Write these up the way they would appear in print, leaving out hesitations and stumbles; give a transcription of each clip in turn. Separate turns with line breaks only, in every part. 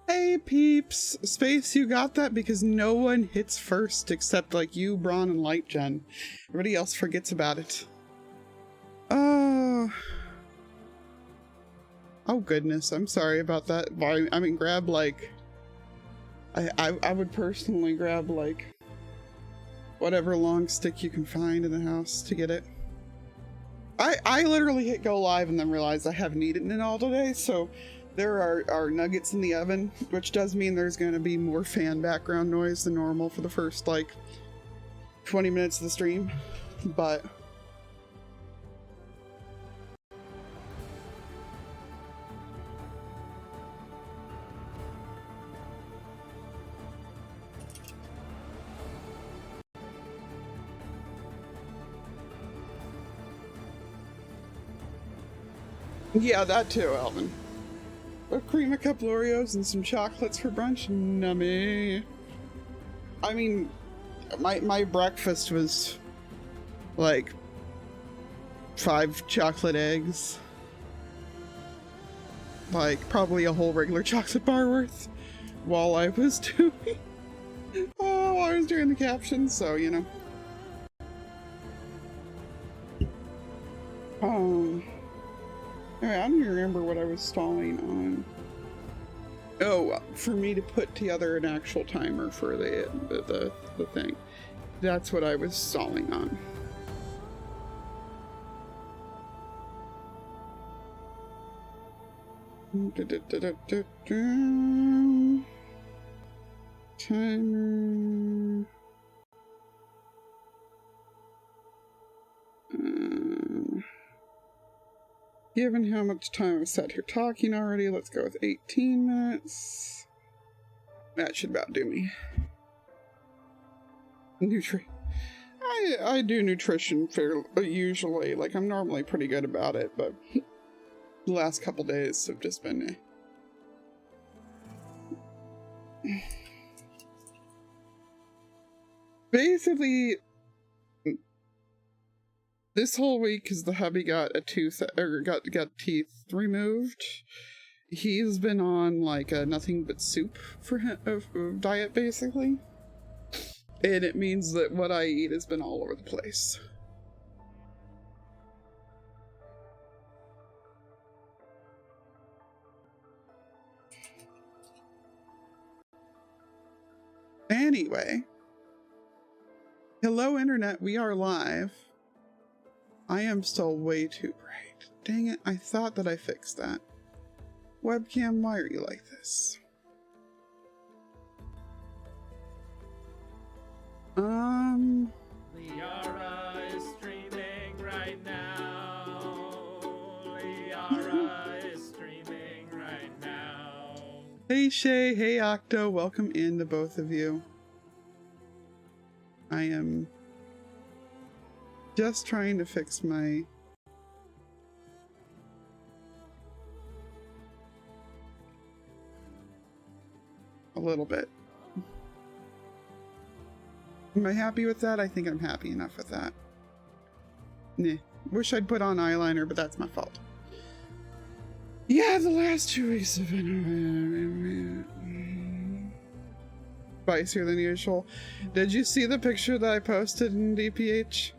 Hey peeps, Space, you got that? Because no one hits first except like you, Braun, and Light Gen. Everybody else forgets about it. Oh goodness, I'm sorry about that. I mean, grab like, I would personally grab like whatever long stick you can find in the house to get it. I literally hit go live and then realized I haven't eaten it all today, so there are nuggets in the oven, which does mean there's going to be more fan background noise than normal for the first like 20 minutes of the stream, but yeah, that too, Alvin. A cream, a couple Oreos, and some chocolates for brunch. Nummy. I mean, my breakfast was like 5 chocolate eggs. Like probably a whole regular chocolate bar worth while I was doing the captions, so you know. Anyway, I don't even remember what I was stalling on. Oh, for me to put together an actual timer for the thing. That's what I was stalling on. Timer. Given how much time I've sat here talking already, let's go with 18 minutes. That should about do me. I do nutrition fairly usually. Like, I'm normally pretty good about it, but the last couple days have just been basically this whole week, because the hubby got a tooth, or got teeth removed, he's been on like a nothing but soup for him diet basically, and it means that what I eat has been all over the place. Anyway, hello internet, we are live. I am still way too bright. Dang it, I thought that I fixed that. Webcam, why are you like this?
Liara is streaming right now. Liara is streaming right now.
Hey Shay, hey Octo, welcome in to both of you. I am just trying to fix my a little bit. Am I happy with that? I think I'm happy enough with that. Nah. Wish I'd put on eyeliner, but that's my fault. Yeah, the last 2 weeks have been spicier than usual. Did you see the picture that I posted in DPH?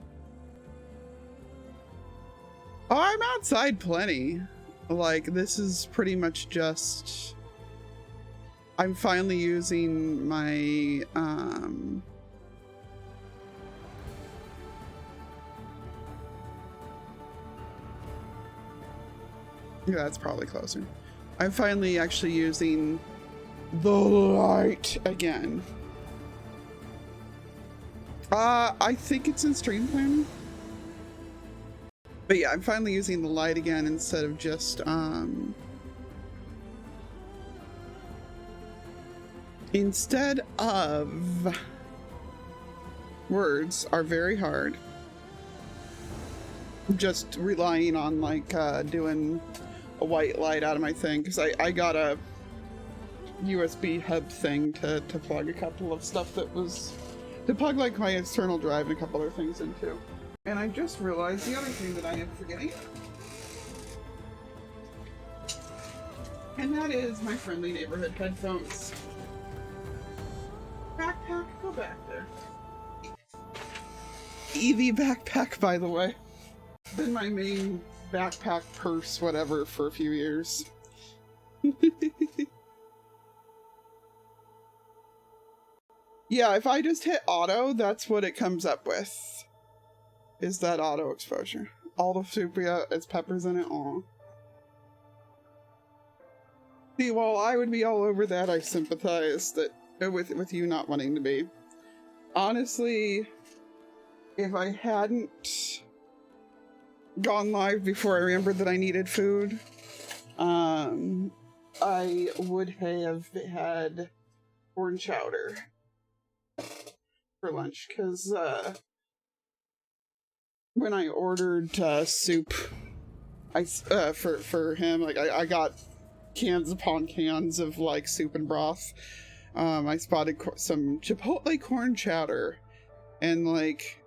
Oh, I'm outside plenty. Like, this is pretty much just... I'm finally using my, yeah, that's probably closer. I'm finally actually using the light again. I think it's in stream planning. But yeah, I'm finally using the light again instead of just, instead of words are very hard. Just relying on like doing a white light out of my thing, because I got a USB hub thing to plug a couple of stuff that was to plug like my external drive and a couple other things into. And I just realized the other thing that I am forgetting. And that is my friendly neighborhood headphones. Backpack, go back there. EV backpack, by the way. Been my main backpack, purse, whatever, for a few years. Yeah, if I just hit auto, that's what it comes up with. Is that auto exposure. All the soup, yeah, it's peppers in it. Aw. See, while I would be all over that, I sympathize that with you not wanting to be. Honestly, if I hadn't gone live before I remembered that I needed food, I would have had corn chowder for lunch, because when I ordered soup, for him, like I got cans upon cans of like soup and broth. I spotted some Chipotle corn chowder, and like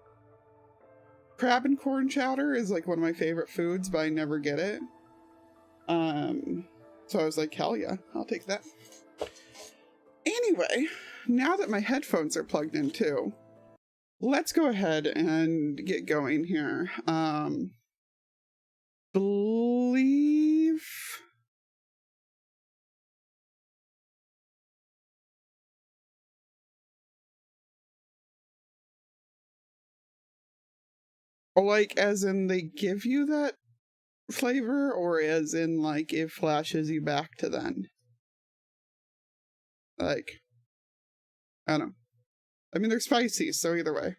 crab and corn chowder is like one of my favorite foods, but I never get it. So I was like, hell yeah, I'll take that. Anyway, now that my headphones are plugged in too, let's go ahead and get going here. Believe like as in they give you that flavor, or as in like it flashes you back to then? Like, I don't know. I mean, they're spicy, so either way.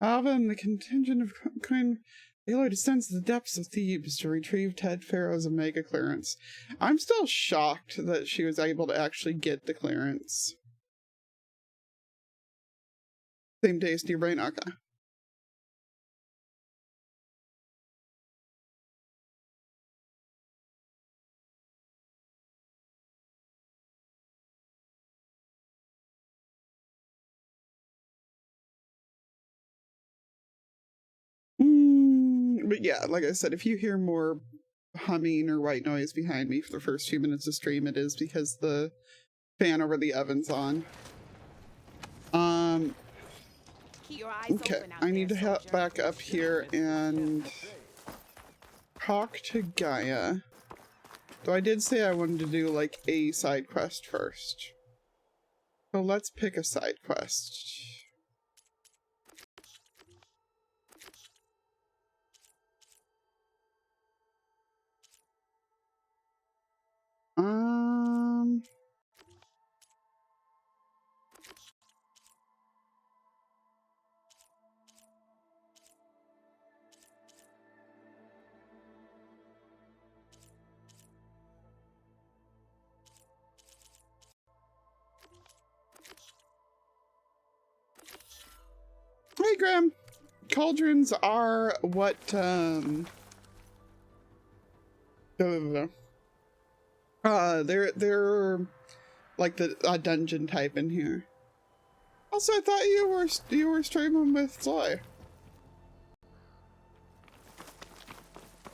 Alva and the contingent of kind Aloy descends to the depths of Thebes to retrieve Ted Pharaoh's Omega clearance. I'm still shocked that she was able to actually get the clearance. Same day as your brain, okay. But yeah, like I said, if you hear more humming or white noise behind me for the first few minutes of stream, it is because the fan over the oven's on. Okay, I need to head back up here and talk to Gaia. Though I did say I wanted to do like a side quest first. So let's pick a side quest. Hey, Graham. Cauldrons are what, they're like the dungeon type in here. Also, I thought you were streaming with Aloy.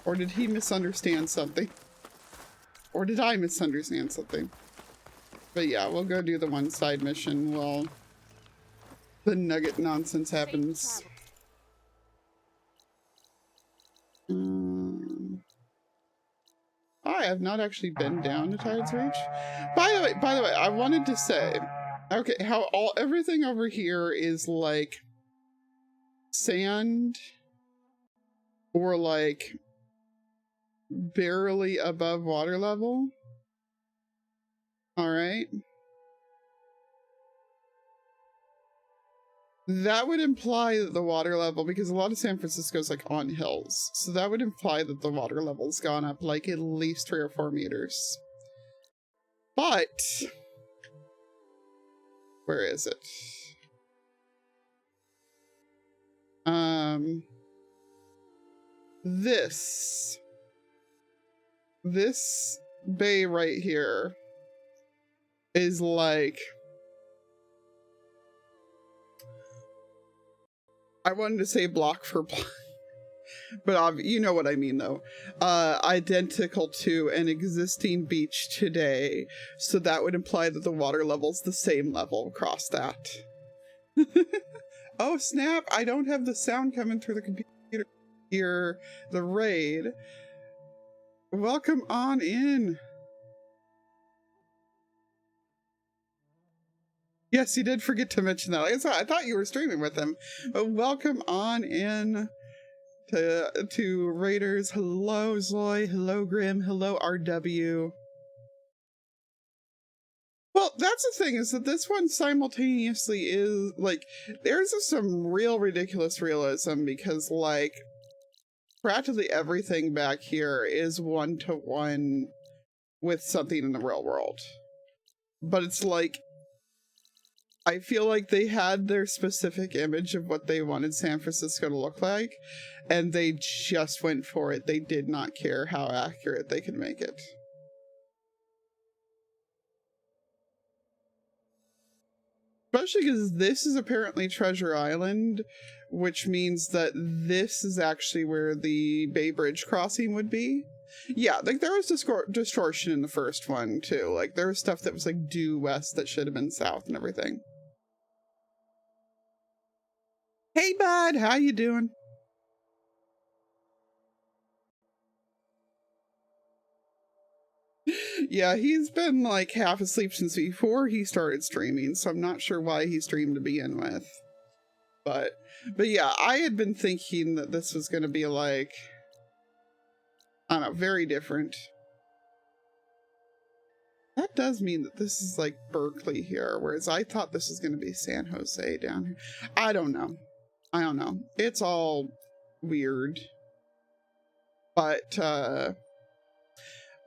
Or did he misunderstand something? Or did I misunderstand something? But yeah, we'll go do the one side mission while the nugget nonsense happens. I have not actually been down to Tide's Reach. By the way, I wanted to say, okay, how everything over here is like sand or like barely above water level. All right. That would imply that the water level, because a lot of San Francisco is like on hills, so that would imply that the water level's gone up like at least 3 or 4 meters. But where is it? This bay right here is like, I wanted to say block for block. But you know what I mean, though. Identical to an existing beach today, so that would imply that the water level's the same level across that. Oh, snap! I don't have the sound coming through the computer here. The raid. Welcome on in. Yes, you did forget to mention that. I thought you were streaming with him. But welcome on in to Raiders. Hello, Zoe. Hello, Grim. Hello, RW. Well, that's the thing, is that this one simultaneously is, like, there's some real ridiculous realism, because, like, practically everything back here is one-to-one with something in the real world. But it's like, I feel like they had their specific image of what they wanted San Francisco to look like, and they just went for it. They did not care how accurate they could make it. Especially because this is apparently Treasure Island, which means that this is actually where the Bay Bridge crossing would be. Yeah, like there was distortion in the first one too. Like there was stuff that was like due west that should have been south and everything. Hey bud, how you doing? Yeah, he's been like half asleep since before he started streaming, so I'm not sure why he streamed to begin with. But yeah, I had been thinking that this was going to be like, I don't know, very different. That does mean that this is like Berkeley here, whereas I thought this was going to be San Jose down here. I don't know. It's all weird. But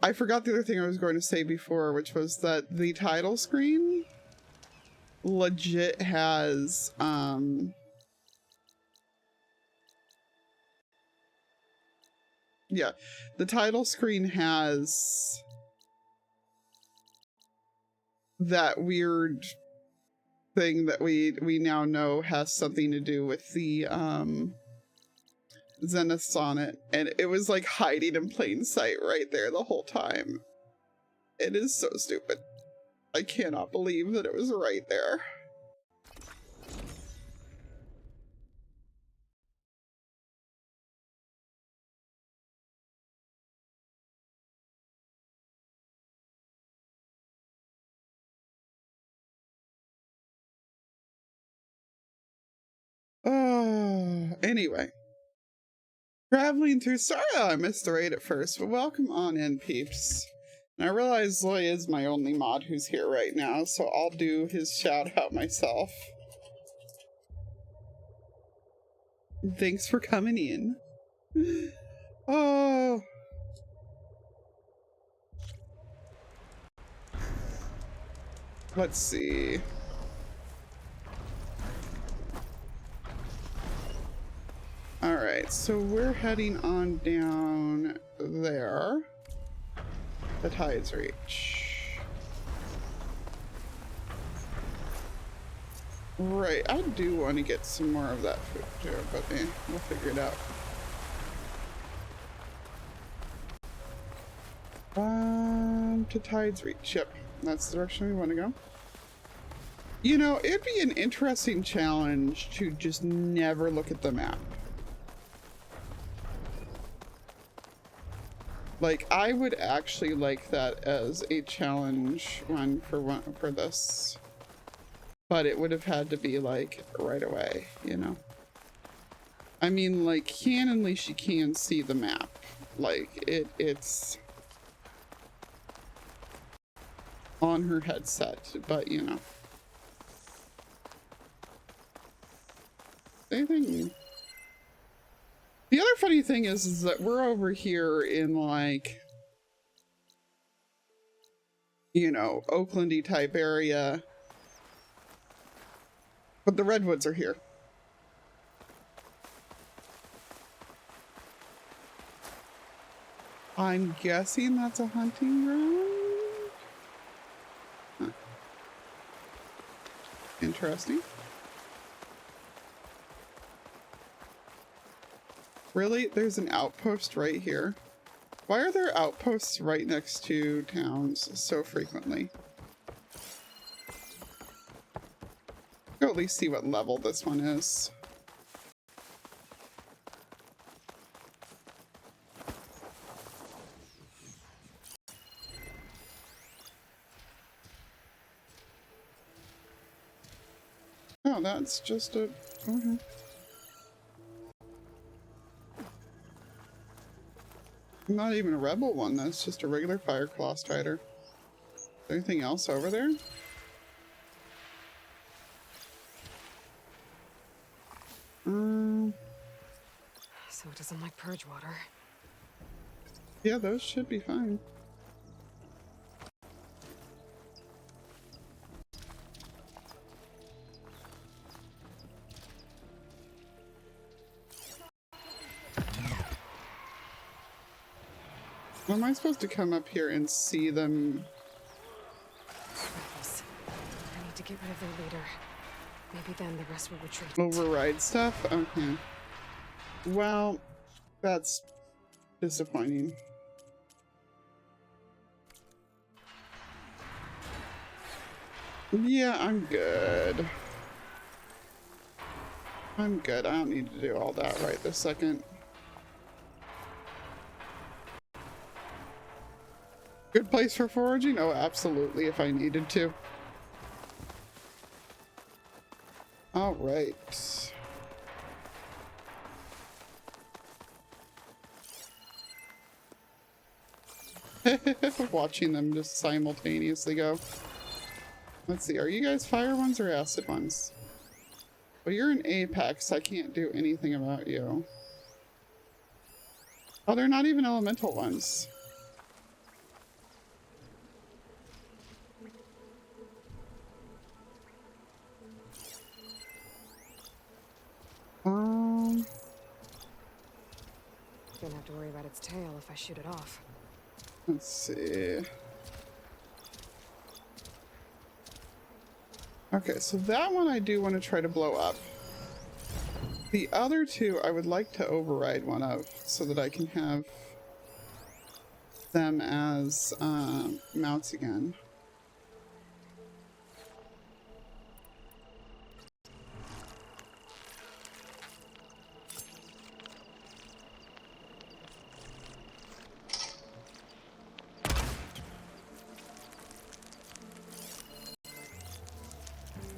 I forgot the other thing I was going to say before, which was that the title screen legit has yeah, the title screen has that weird thing that we now know has something to do with the Zenith Sonnet, and it was like hiding in plain sight right there the whole time. It is so stupid. I cannot believe that it was right there. Oh, anyway. Traveling through, sorry I missed the raid at first, but welcome on in, peeps. And I realize Zoe is my only mod who's here right now, so I'll do his shout out myself. Thanks for coming in. Oh. Let's see. Alright, so we're heading on down there. The Tides Reach. Right, I do want to get some more of that food too, but we'll figure it out. To Tides Reach, yep, that's the direction we want to go. You know, it'd be an interesting challenge to just never look at the map. Like, I would actually like that as a challenge for this. But it would have had to be, like, right away, you know? I mean, like, canonly she can see the map. Like, it's on her headset, but, you know. Anything... The other funny thing is that we're over here in, like, you know, Oakland-y type area, but the redwoods are here. I'm guessing that's a hunting ground? Huh. Interesting. Really? There's an outpost right here? Why are there outposts right next to towns so frequently? Go at least see what level this one is. Oh, that's just a... Okay. Not even a rebel one, that's just a regular fire claw strider. Is there anything else over there?
So it doesn't like purge water.
Yeah, those should be fine. Am I supposed to come up here and see them?
Rebels. I need to get rid of their leader. Maybe then the rest will retreat.
Override stuff? Okay. Well, that's disappointing. Yeah, I'm good. I'm good. I don't need to do all that right this second. Good place for foraging? Oh, absolutely, if I needed to. All right. Watching them just simultaneously go. Let's see, are you guys fire ones or acid ones? Well, you're an apex, I can't do anything about you. Oh, they're not even elemental ones.
Don't have to worry about its tail if I shoot it off.
Let's see. Okay, so that one I do want to try to blow up. The other two I would like to override one of so that I can have them as mounts again.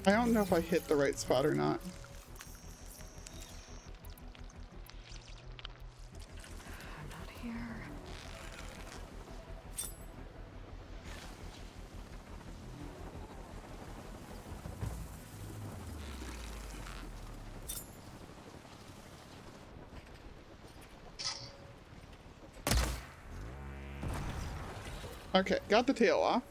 I don't know if I hit the right spot or not.
I'm not here.
Okay, got the tail off.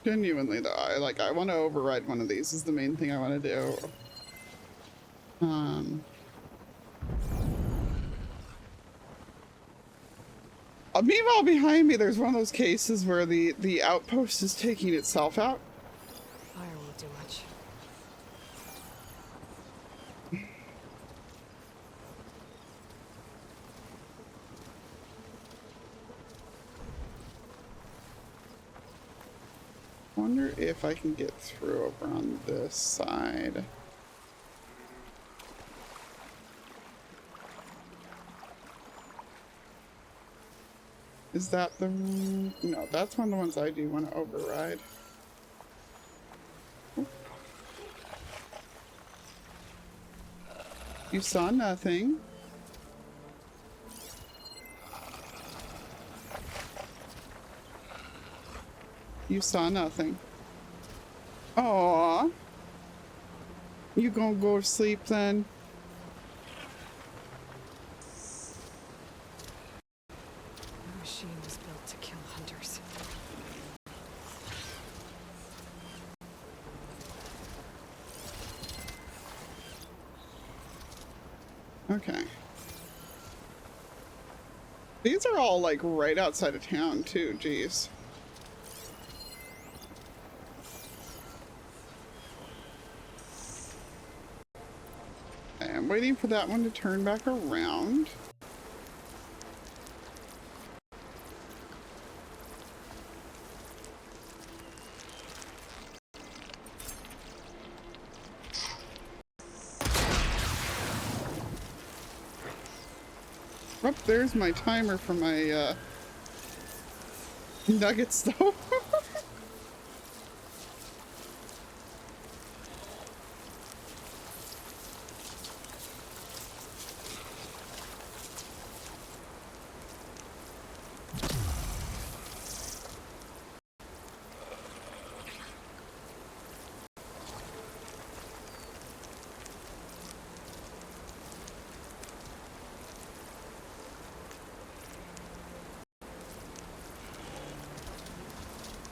Genuinely though, I want to override one of these is the main thing I want to do. Meanwhile, behind me, there's one of those cases where the outpost is taking itself out.
Fire won't do much.
Wonder if I can get through over on this side. Is that the... No, that's one of the ones I do want to override. Oop. You saw nothing. You saw nothing. Aww. You gonna go to sleep then?
The machine was built to kill hunters.
Okay. These are all like right outside of town too, jeez. Okay. I'm waiting for that one to turn back around. Oh, there's my timer for my nuggets though.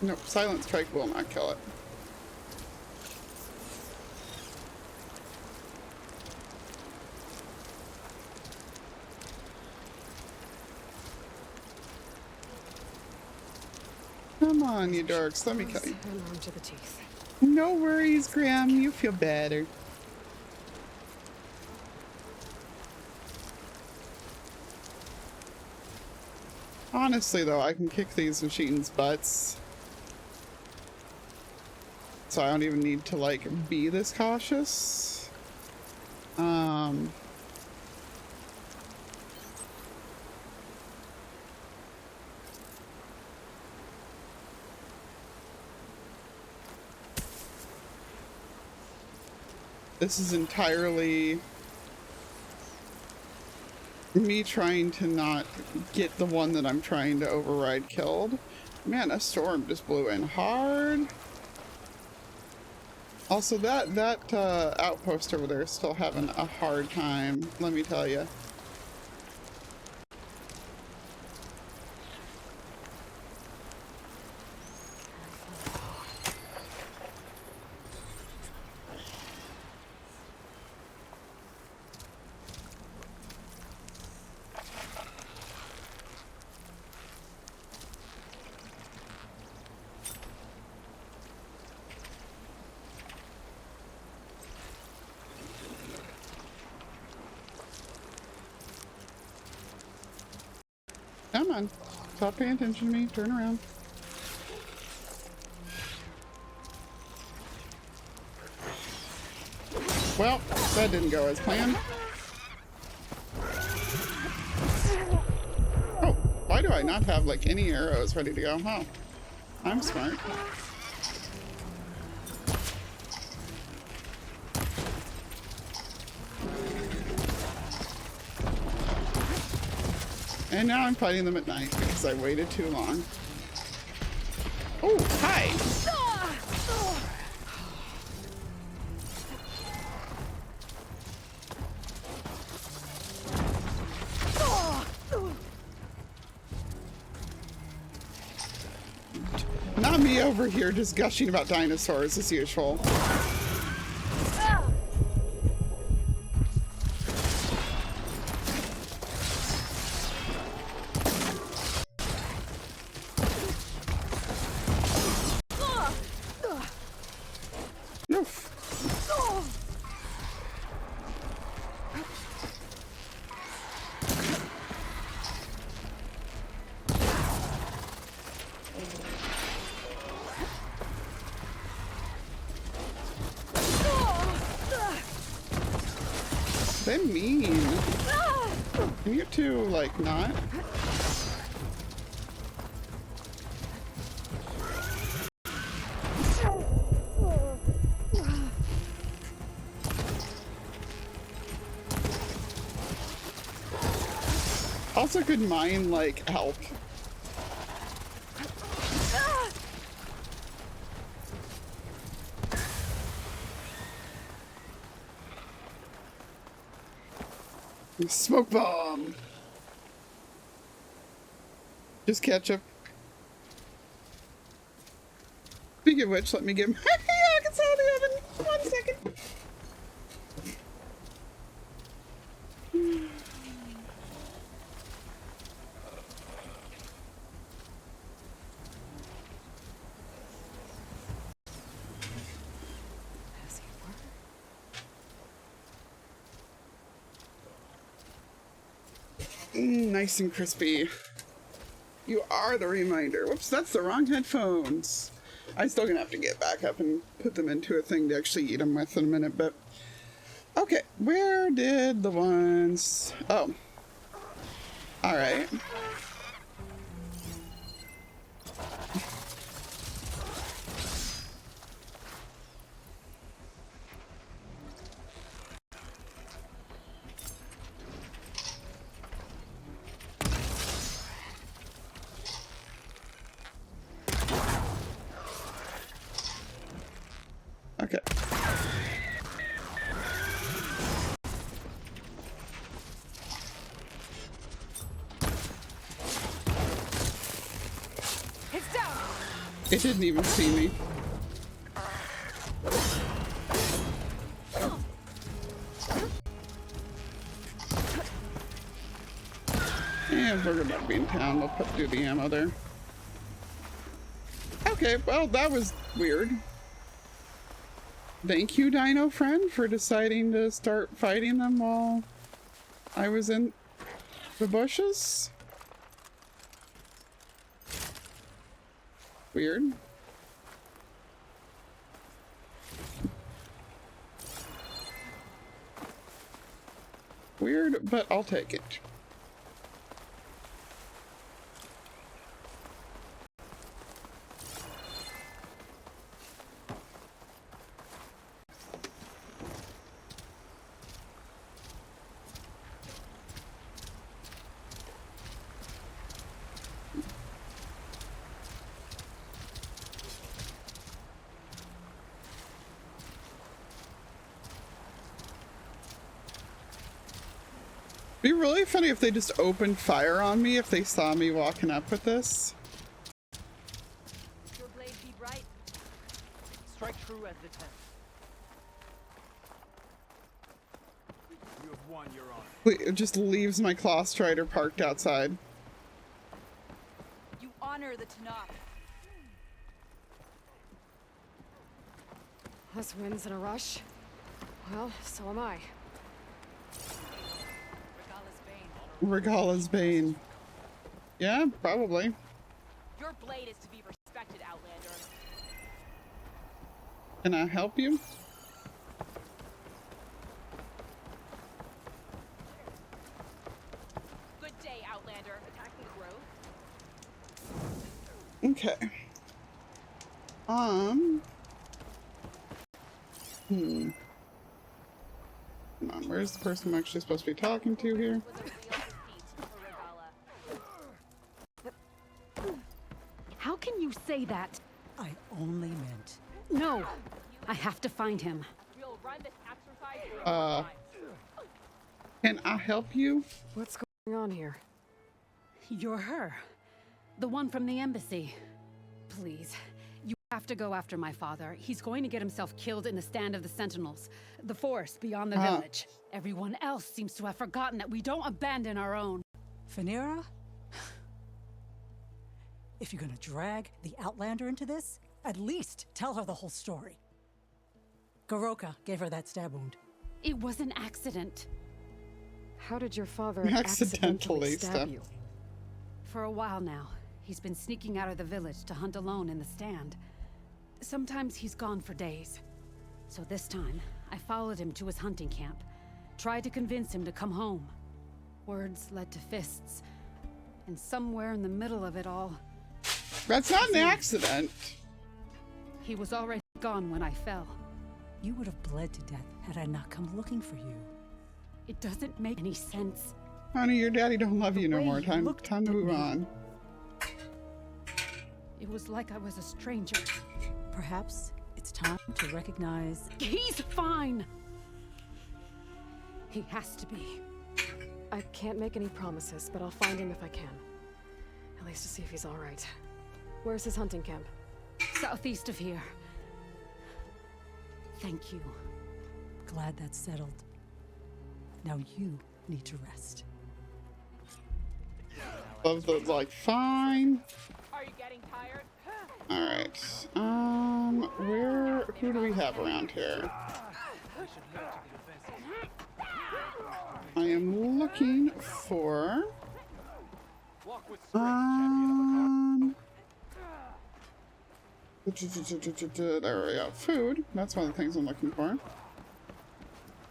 Nope, Silent Strike will not kill it. Come on, you dorks, let me kill you.
I'm armed to the teeth.
No worries, Graham, you feel better. Honestly though, I can kick these machines' butts. So I don't even need to like be this cautious. This is entirely me trying to not get the one that I'm trying to override killed. Man, a storm just blew in hard. Also, that outpost over there is still having a hard time, let me tell you. Come on, stop paying attention to me, turn around. Well, that didn't go as planned. Oh, why do I not have like any arrows ready to go? Oh, I'm smart. And now I'm fighting them at night because I waited too long. Oh, hi! Not me over here just gushing about dinosaurs as usual. They're mean. Can you two, like, not? Also could mine, like, help. Smoke bomb! Just ketchup. Speaking of which, let me get my nuggets out of the oven. 1 second. Nice and crispy. You are the reminder. Whoops, that's the wrong headphones. I'm still gonna have to get back up and put them into a thing to actually eat them with in a minute, but... Okay, where did the ones... Oh. Alright. Okay.
It's down.
It didn't even see me. And Burger Bug Bean Town. We'll put through the ammo there. Okay, well, that was weird. Thank you, Dino Friend, for deciding to start fighting them while I was in the bushes. Weird. Weird, but I'll take it. Be really funny if they just opened fire on me if they saw me walking up with this.
Your blade be bright.
Strike true as the 10th. You have won, Your Honor.
It just leaves my claw strider parked outside.
You honor the Tanakh.
Us wins in a rush. Well, so am I.
Regala's Bane. Yeah, probably.
Your blade is to be respected, Outlander.
Can I help you?
Good day, Outlander. Attacking growth.
Okay. Come on, where's the person I'm actually supposed to be talking to here?
Was a real defeat for Regala.
How can you say that?
I only meant...
No! I have to find him.
We'll run this exercise 3 more times.
Can I help you?
What's going on here?
You're her. The one from the embassy. Please, you have to go after my father. He's going to get himself killed in the stand of the Sentinels. The forest beyond the village. Everyone else seems to have forgotten that we don't abandon our own.
Phaneira? If you're gonna drag the Outlander into this, at least tell her the whole story. Goroka gave her that stab wound.
It was an accident.
How did your father
Accidentally
accidentally stab
stab-
you?
For a while now, he's been sneaking out of the village to hunt alone in the stand. Sometimes he's gone for days. So this time, I followed him to his hunting camp. Tried to convince him to come home. Words led to fists. And somewhere in the middle of it all,
That's not an accident.
he was already gone when I fell.
You would have bled to death had I not come looking for you.
It doesn't make any sense.
Honey, your daddy don't love you no
way
more.
he
Time
looked
to
at
move
me.
on.
It was like I was a stranger.
Perhaps it's time to recognize...
He's fine! He has to be.
I can't make any promises, but I'll find him if I can. At least to see if he's all right. Where's his hunting camp?
Southeast of here. Thank you.
Glad that's settled. Now you need to rest.
Love the, like, fine.
Are you getting tired?
Alright. Who do we have around here? I am looking for
Walk with strength, champion
there we go. Food. That's one of the things I'm looking for.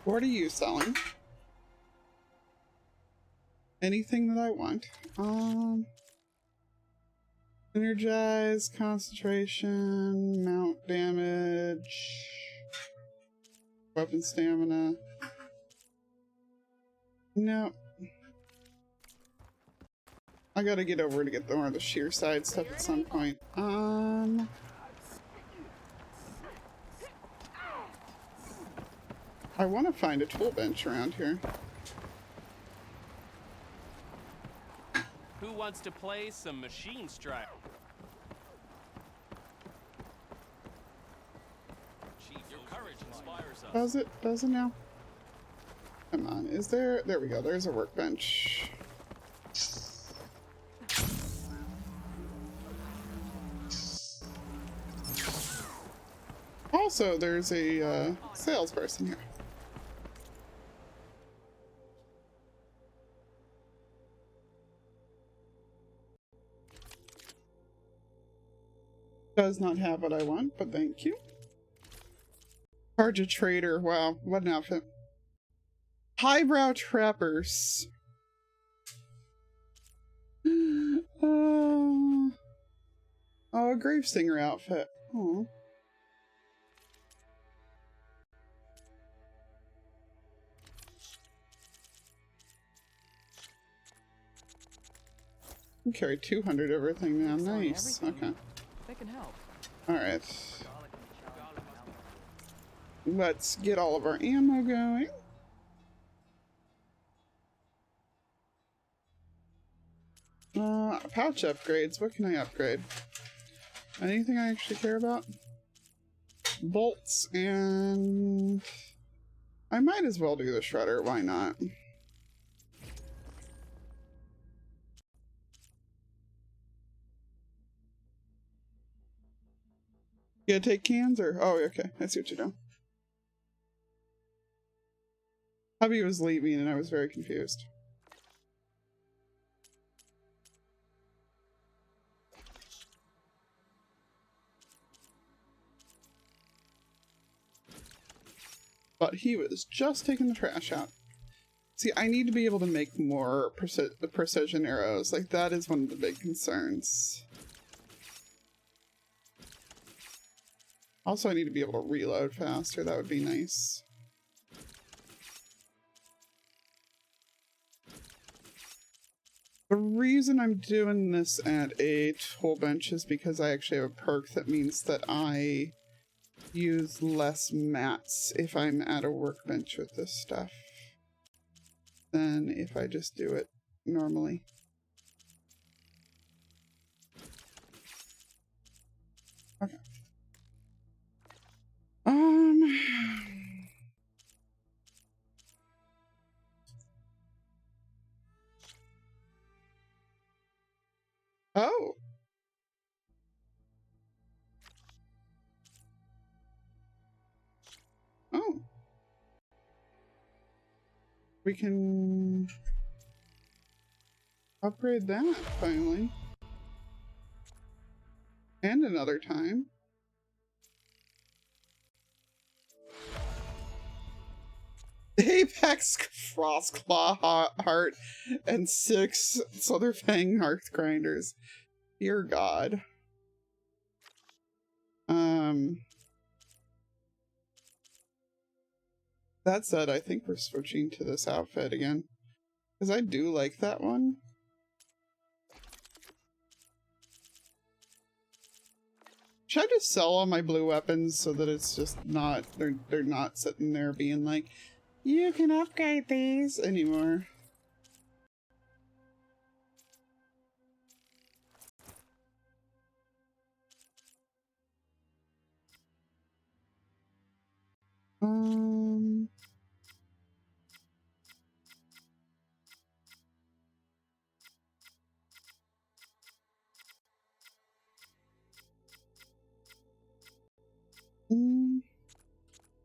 What are you selling? Anything that I want. Energize, concentration, mount damage, weapon stamina. No. I gotta get over to get more of the sheer side stuff at some point. I want to find a tool bench around here.
Who wants to play some Machine Strike? Chief, your courage inspires us.
Does it? Does it now? Come on. Is there? There we go. There's a workbench. Also, there's a salesperson here. Does not have what I want, but thank you. Charge a trader. Wow, what an outfit. Highbrow trappers. Oh, a Gravesinger outfit. Oh. You carry 200 everything now. Nice. Okay.
They can help.
Alright. Let's get all of our ammo going. Pouch upgrades. What can I upgrade? Anything I actually care about? Bolts and... I might as well do the shredder. Why not? You gonna take cans or? Oh, okay. I see what you're doing. Hubby was leaving and I was very confused. But he was just taking the trash out. See, I need to be able to make more precision arrows. Like, that is one of the big concerns. Also, I need to be able to reload faster. That would be nice. The reason I'm doing this at a tool bench is because I actually have a perk that means that I use less mats if I'm at a workbench with this stuff than if I just do it normally. Okay. Oh. Oh. We can upgrade that finally. And another time. Apex Frostclaw Heart and 6 Slitherfang Hearth Grinders. Dear God. That said, I think we're switching to this outfit again. Because I do like that one. Should I just sell all my blue weapons so that it's just not, they're not sitting there being like, you can upgrade these anymore.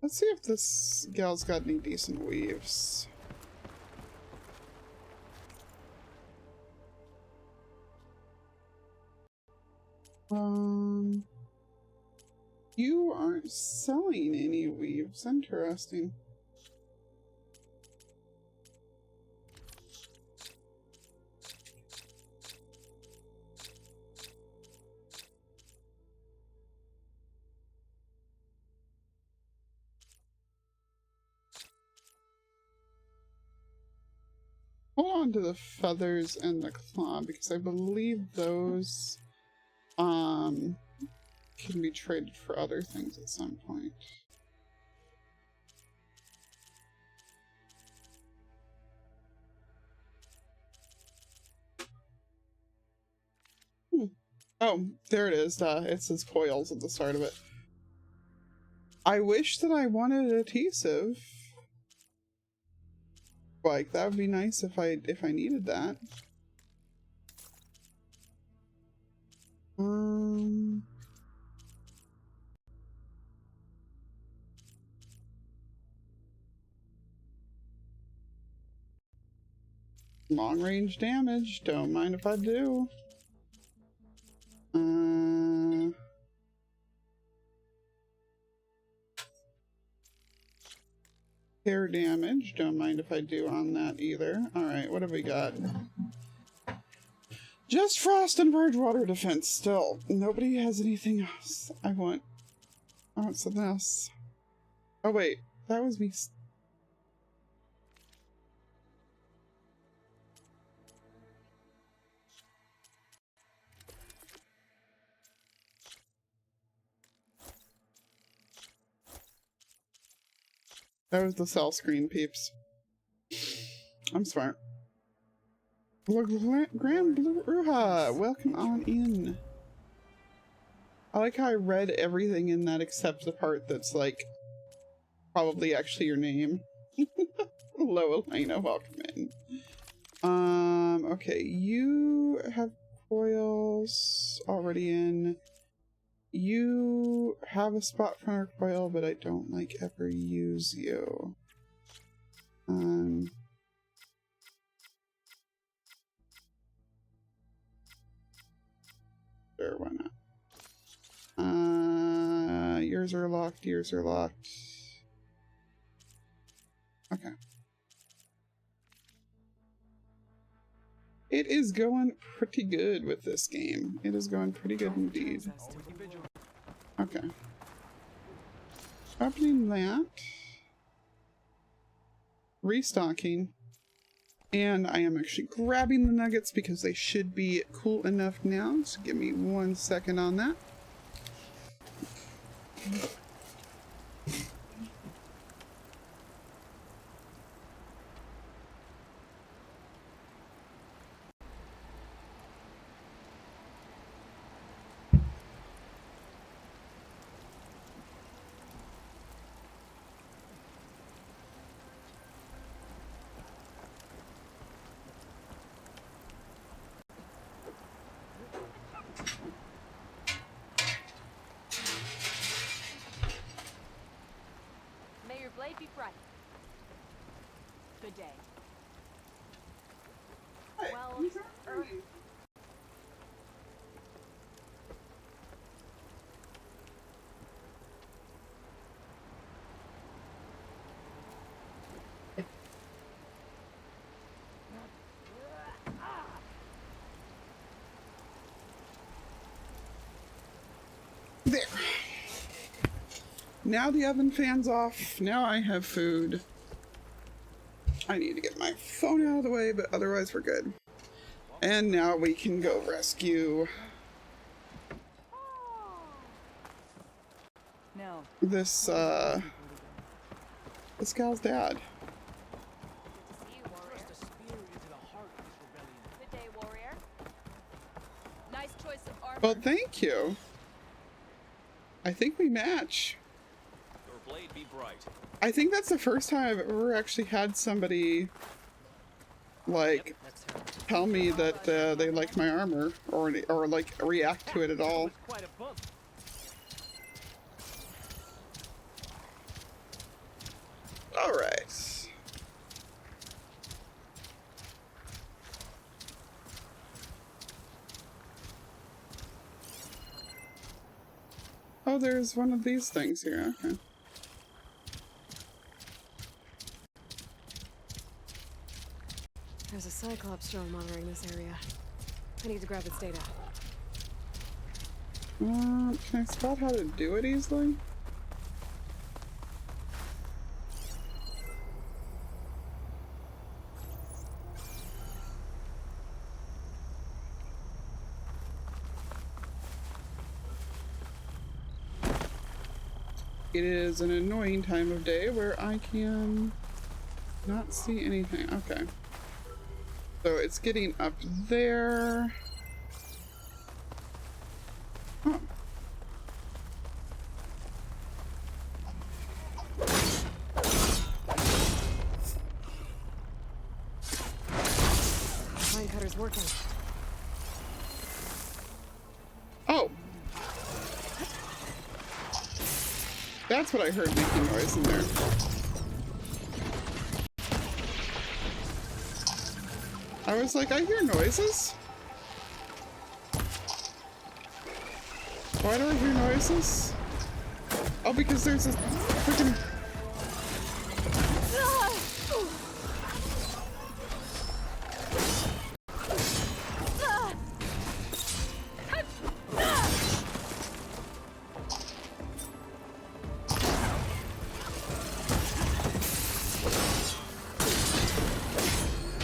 Let's see if this gal's got any decent weaves. You aren't selling any weaves. Interesting. Hold on to the feathers and the claw because I believe those can be traded for other things at some point. Oh, there it is. It says coils at the start of it. I wish that I wanted adhesive. Like, that would be nice if I needed that. Long range damage. Don't mind if I do. Hair damage. Don't mind if I do on that either. Alright, what have we got? Just frost and verge water defense still. Nobody has anything else. I want something else. Oh wait, that was me. That was the cell screen, peeps. I'm smart. Grand Blue Ruha, welcome on in. I like how I read everything in that except the part that's like probably actually your name. Hello, Elena, welcome in. Okay, you have coils already in. You have a spot for a coil, but I don't like ever use you. Sure, why not? Yours are locked, yours are locked. Okay. It is going pretty good with this game. It is going pretty good indeed. Okay. Opening that. Restocking. And I am actually grabbing the nuggets because they should be cool enough now. So give me 1 second on that.
May your blade be bright. Good day. Well,
There. Now the oven fan's off. Now I have food. I need to get my phone out of the way, but otherwise we're good. And now we can go rescue this gal's dad.
see you, warrior. Good day, warrior. Nice choice of armor.
Well, thank you. I think we match.
Your blade be bright.
I think that's the first time I've ever actually had somebody like tell me that they like my armor or like react to it at all.
Quite a bump.
All right. Oh, there's one of these things here. Okay.
There's a Cyclops drone monitoring this area. I need to grab its data.
Can I spot how to do it easily? It is an annoying time of day where I can not see anything. Okay. So it's getting up there. Oh.
Line cutter's working.
Oh. That's what I heard making noise in there. I was like, I hear noises. Why do I hear noises? Oh, because there's a freaking...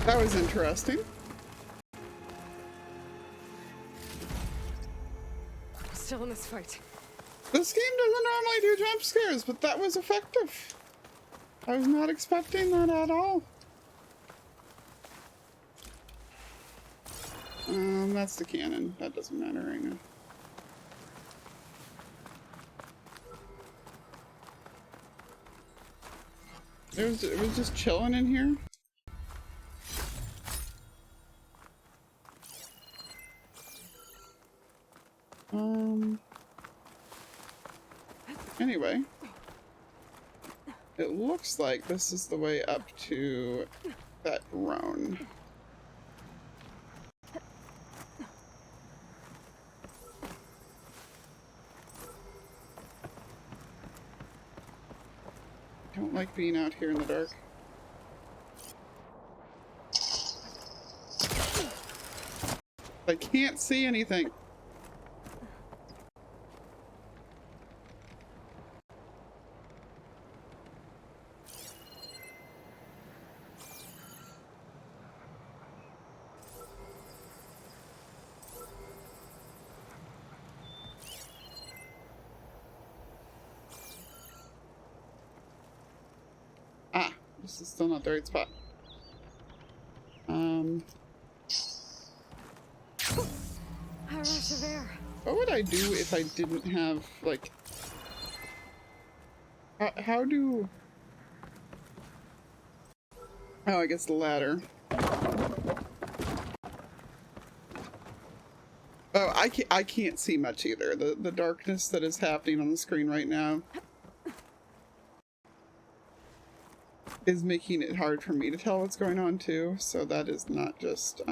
That was interesting.
Still in this fight.
This game doesn't normally do jump scares, but that was effective. I was not expecting that at all. That's the cannon. That doesn't matter right now. It was just chilling in here. Anyway, it looks like this is the way up to that drone. Don't like being out here in the dark. I can't see anything. Ah, this is still not the right spot.
A rush of air.
What would I do if I didn't have, like... How do... Oh, I guess the ladder. Oh, I can't see much either. The darkness that is happening on the screen right now is making it hard for me to tell what's going on too, so that is not just,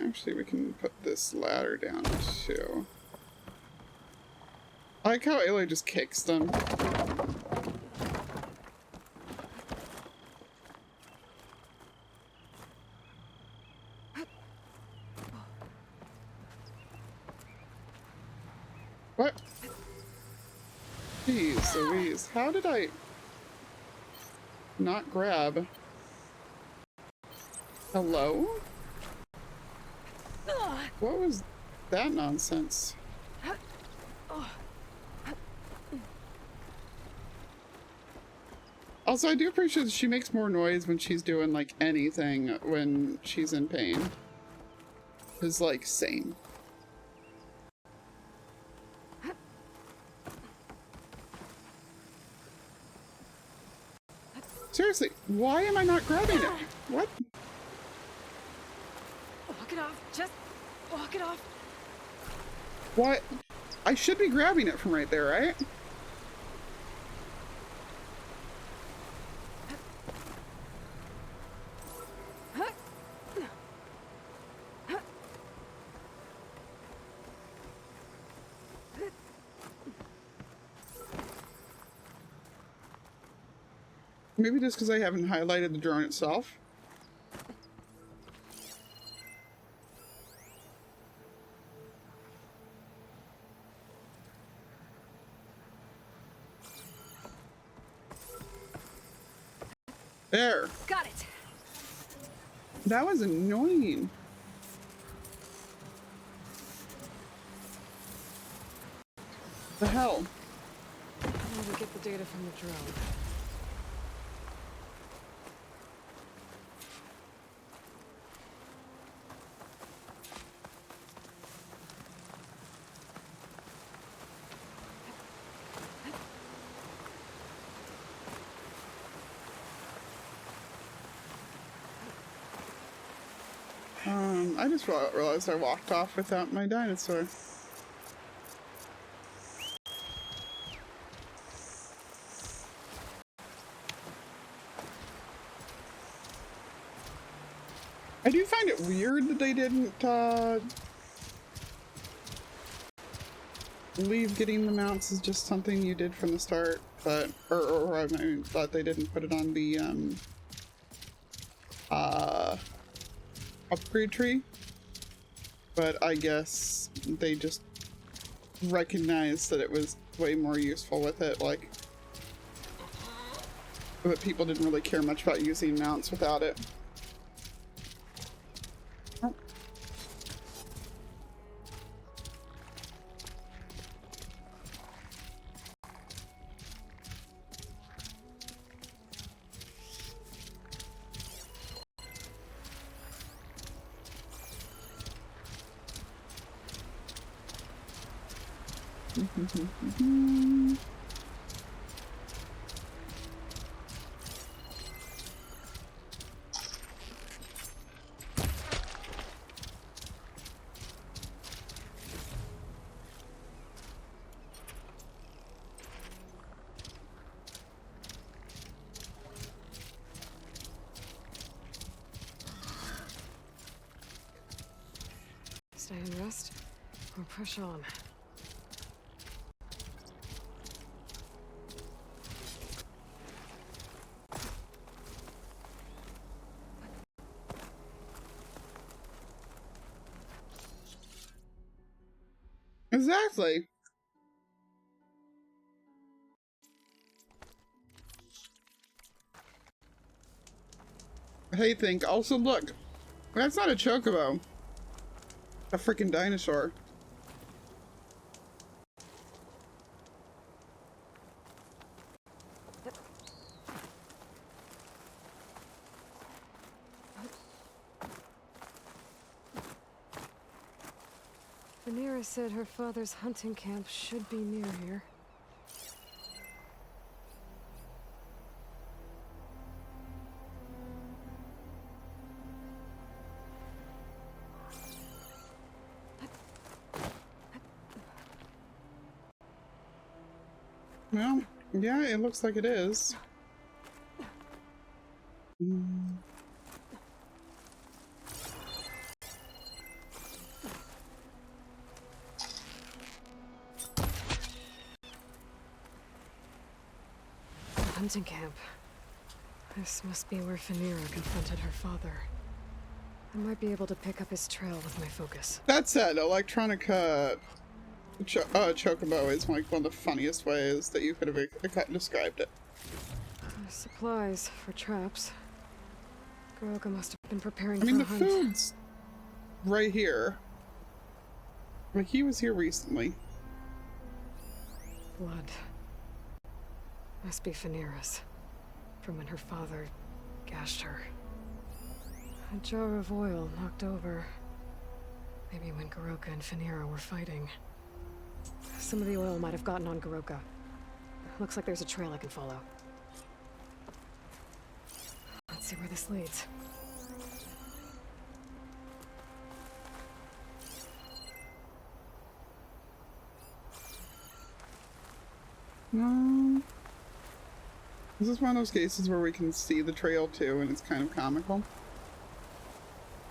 actually we can put this ladder down too. I like how Aloy just kicks them. What? Jeez Louise, how did I not grab? Hello? What was that nonsense? Also, I do appreciate that she makes more noise when she's doing, like, anything when she's in pain. It's, like, same. Seriously, why am I not grabbing it? What?
Walk it off. Just walk it off.
What? I should be grabbing it from right there, right? Maybe just because I haven't highlighted the drone itself. There.
Got it.
That was annoying. The hell?
How do we get the data from the drone?
I just realized I walked off without my dinosaur. I do find it weird that they didn't leave getting the mounts as just something you did from the start, but or I mean, thought they didn't put it on the upgrade tree, but I guess they just recognized that it was way more useful with it, like, but people didn't really care much about using mounts without it. Oh.
Stay and rest, or push on.
Exactly. Hey, think. Also, look. That's not a chocobo. A freaking dinosaur.
Vanera said her father's hunting camp should be near here.
Well, yeah, it looks like it is.
Hunting camp. This must be where Vanera confronted her father. I might be able to pick up his trail with my focus.
That said, electronic chocobo is like one of the funniest ways that you could have described it.
Supplies for traps. Goroka must have been preparing
I mean, the
for a hunt.
food's right here. Like, he was here recently.
Blood. Must be Vanera's. From when her father gashed her. A jar of oil knocked over. Maybe when Goroka and Vanera were fighting. Some of the oil might have gotten on Goroka. Looks like there's a trail I can follow. see where this leads.
No. This is one of those cases where we can see the trail too, and it's kind of comical.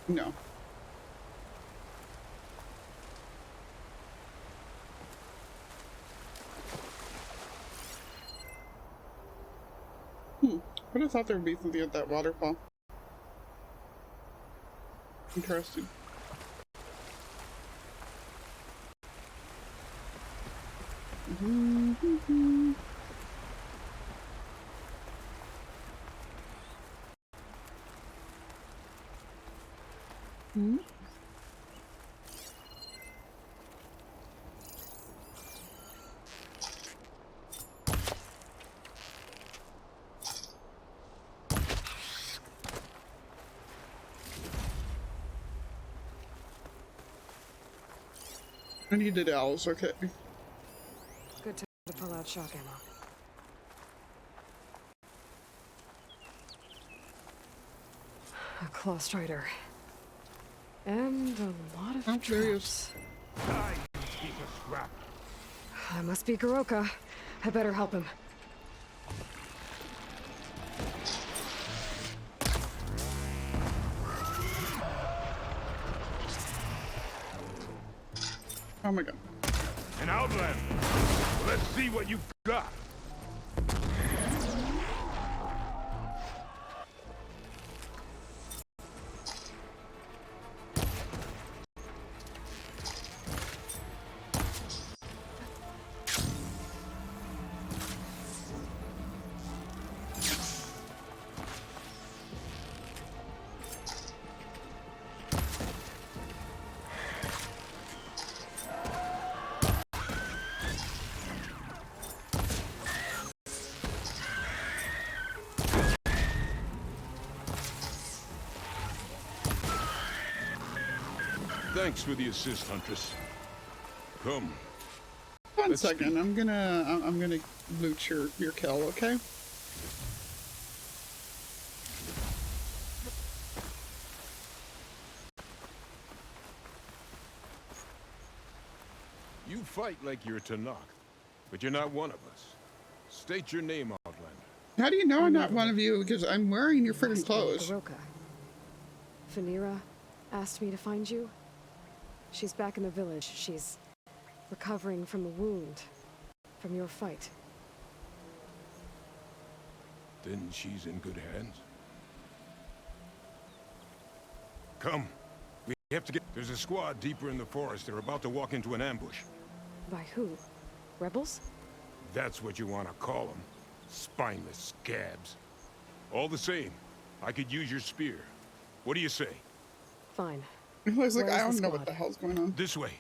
No. I would have thought there would be something at that waterfall. Interesting. I needed owls, okay.
Good time to pull out shock ammo. A claw strider. And a lot of traps.
Die, you piece of scrap.
That must be Goroka. I better help him.
Oh my god.
An outlander. Let's see what you've got.
Thanks for the assist, Huntress. Come.
One second, I'm gonna loot your kill, okay?
You fight like you're Tanakh, but you're not one of us. State your name, Outlander.
How do you know I'm not one of you? Because I'm wearing your friggin' clothes.
Goroka. Phaneera asked me to find you. She's back in the village. She's recovering from a wound from your fight.
Then she's in good hands. Come. We have to get... There's a squad deeper in the forest. They're about to walk into an ambush.
By who? Rebels?
That's what you want to call them. Spineless scabs. All the same, I could use your spear. What do you say?
Fine.
I was like,
Where's
I don't
the
know
squad?
what the hell's going on.
This way.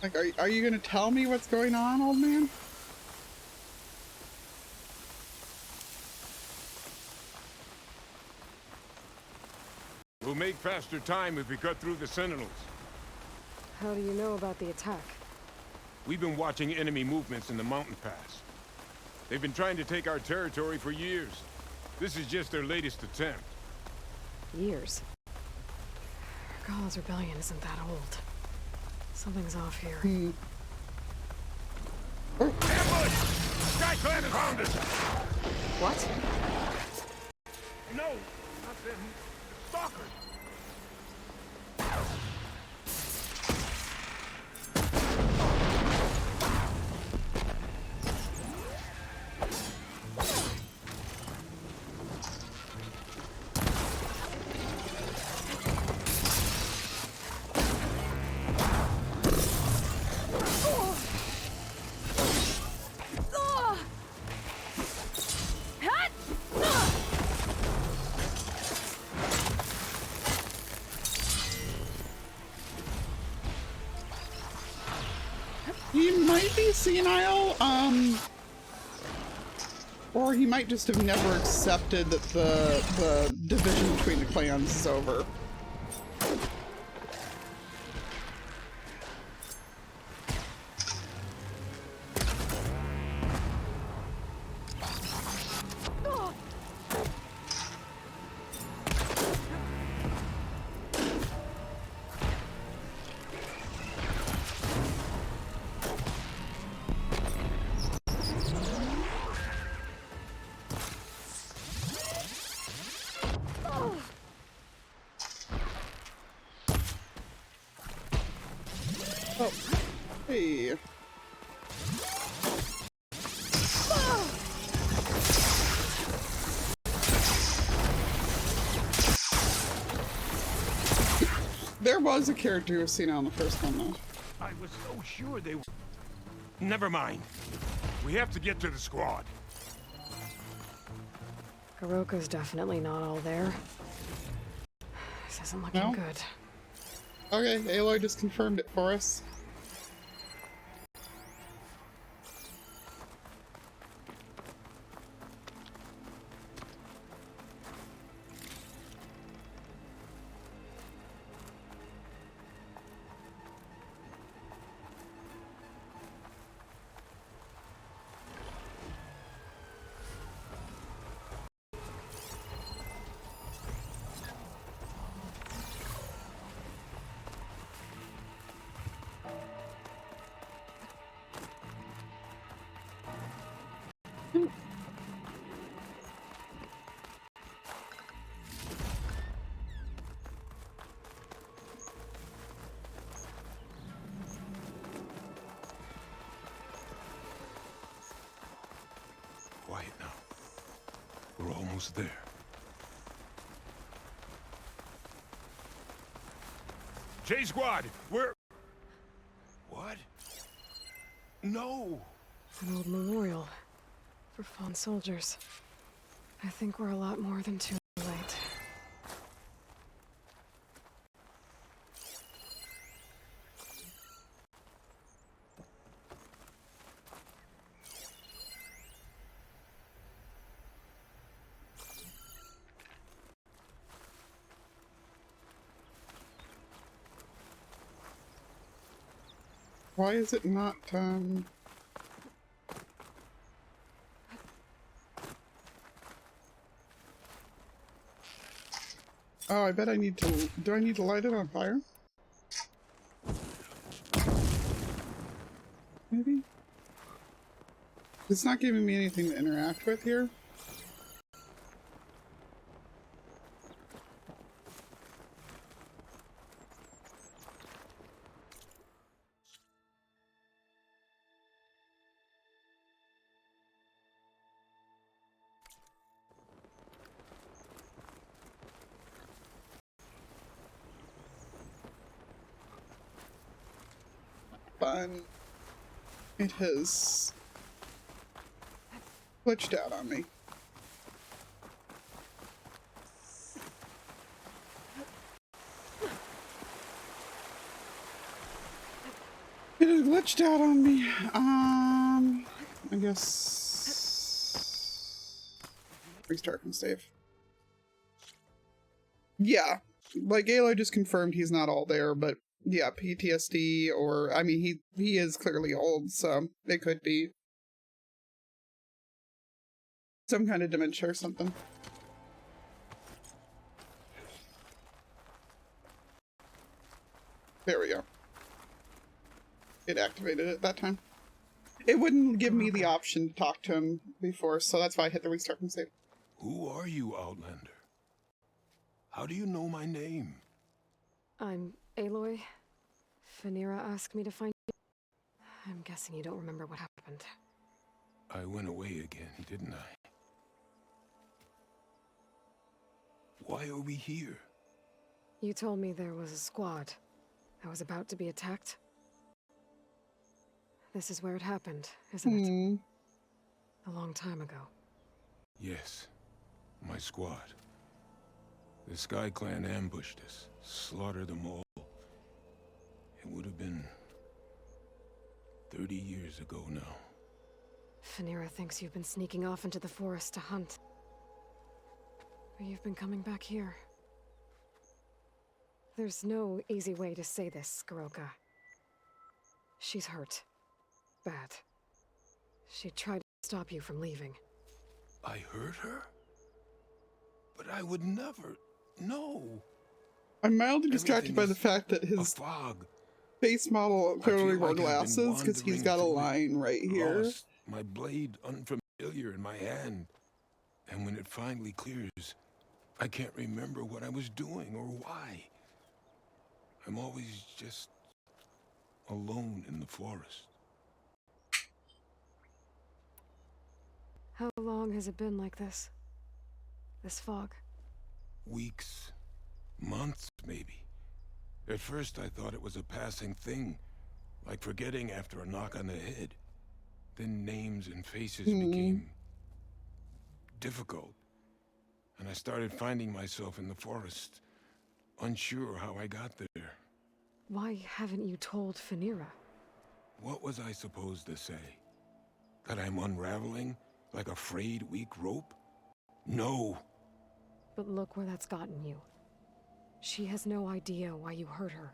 Like, are you gonna tell me what's going on, old man?
We'll make faster time if we cut through the sentinels.
How do you know about the attack?
We've been watching enemy movements in the mountain pass. They've been trying to take our territory for years. This is just their latest attempt.
Years. Gala's rebellion isn't that old. Something's off here.
Ambush! Sky Clan has found us!
What?
No, not them. Stalkers!
He might be senile, or he might just have never accepted that the division between the clans is over. Oh, hey. There was a character who was seen on the first one, though.
I was so sure they were... Never mind. We have to get to the squad.
Garoka's definitely not all there. This isn't looking
No?
good.
Okay, Aloy just confirmed it for us.
Quiet now. We're almost there. J Squad, we're... What? No!
An old memorial for fallen soldiers. I think we're a lot more than too late.
Why is it not, Oh, I bet I need to... Do I need to light it on fire? Maybe? It's not giving me anything to interact with here. Fun. It has glitched out on me. It has glitched out on me. I guess restart and save. Yeah, like Aloy just confirmed he's not all there, but yeah, PTSD or I mean he is clearly old, so it could be some kind of dementia or something. There we go. It activated it that time. It wouldn't give me the option to talk to him before, so that's why I hit the restart and save.
Who are you, Outlander? How do you know my name?
I'm Aloy. Phaneera asked me to find you. I'm guessing you don't remember what happened.
I went away again, didn't I? Why are we here?
You told me there was a squad. I was about to be attacked. This is where it happened, isn't it? A long time ago.
Yes, my squad. The Sky Clan ambushed us, slaughtered them all. It would have been 30 years ago now.
Phaneera thinks you've been sneaking off into the forest to hunt. But you've been coming back here. There's no easy way to say this, Garoka. She's hurt. Bad. She tried to stop you from leaving.
I hurt her? But I would never... No.
I'm mildly distracted by the fact that
A
his
fog.
face model clearly wore
I've been
glasses because he's got a
wandering
line right here.
Lost, my blade unfamiliar in my hand. And when it finally clears, I can't remember what I was doing or why. I'm always just alone in the forest.
How long has it been like this? This fog?
Weeks, months, maybe. At first I thought it was a passing thing, like forgetting after a knock on the head. Then names and faces became difficult, and I started finding myself in the forest, unsure how I got there.
Why haven't you told Phaneira?
What was I supposed to say? That I'm unraveling, like a frayed, weak rope? No!
But look where that's gotten you. She has no idea why you hurt her.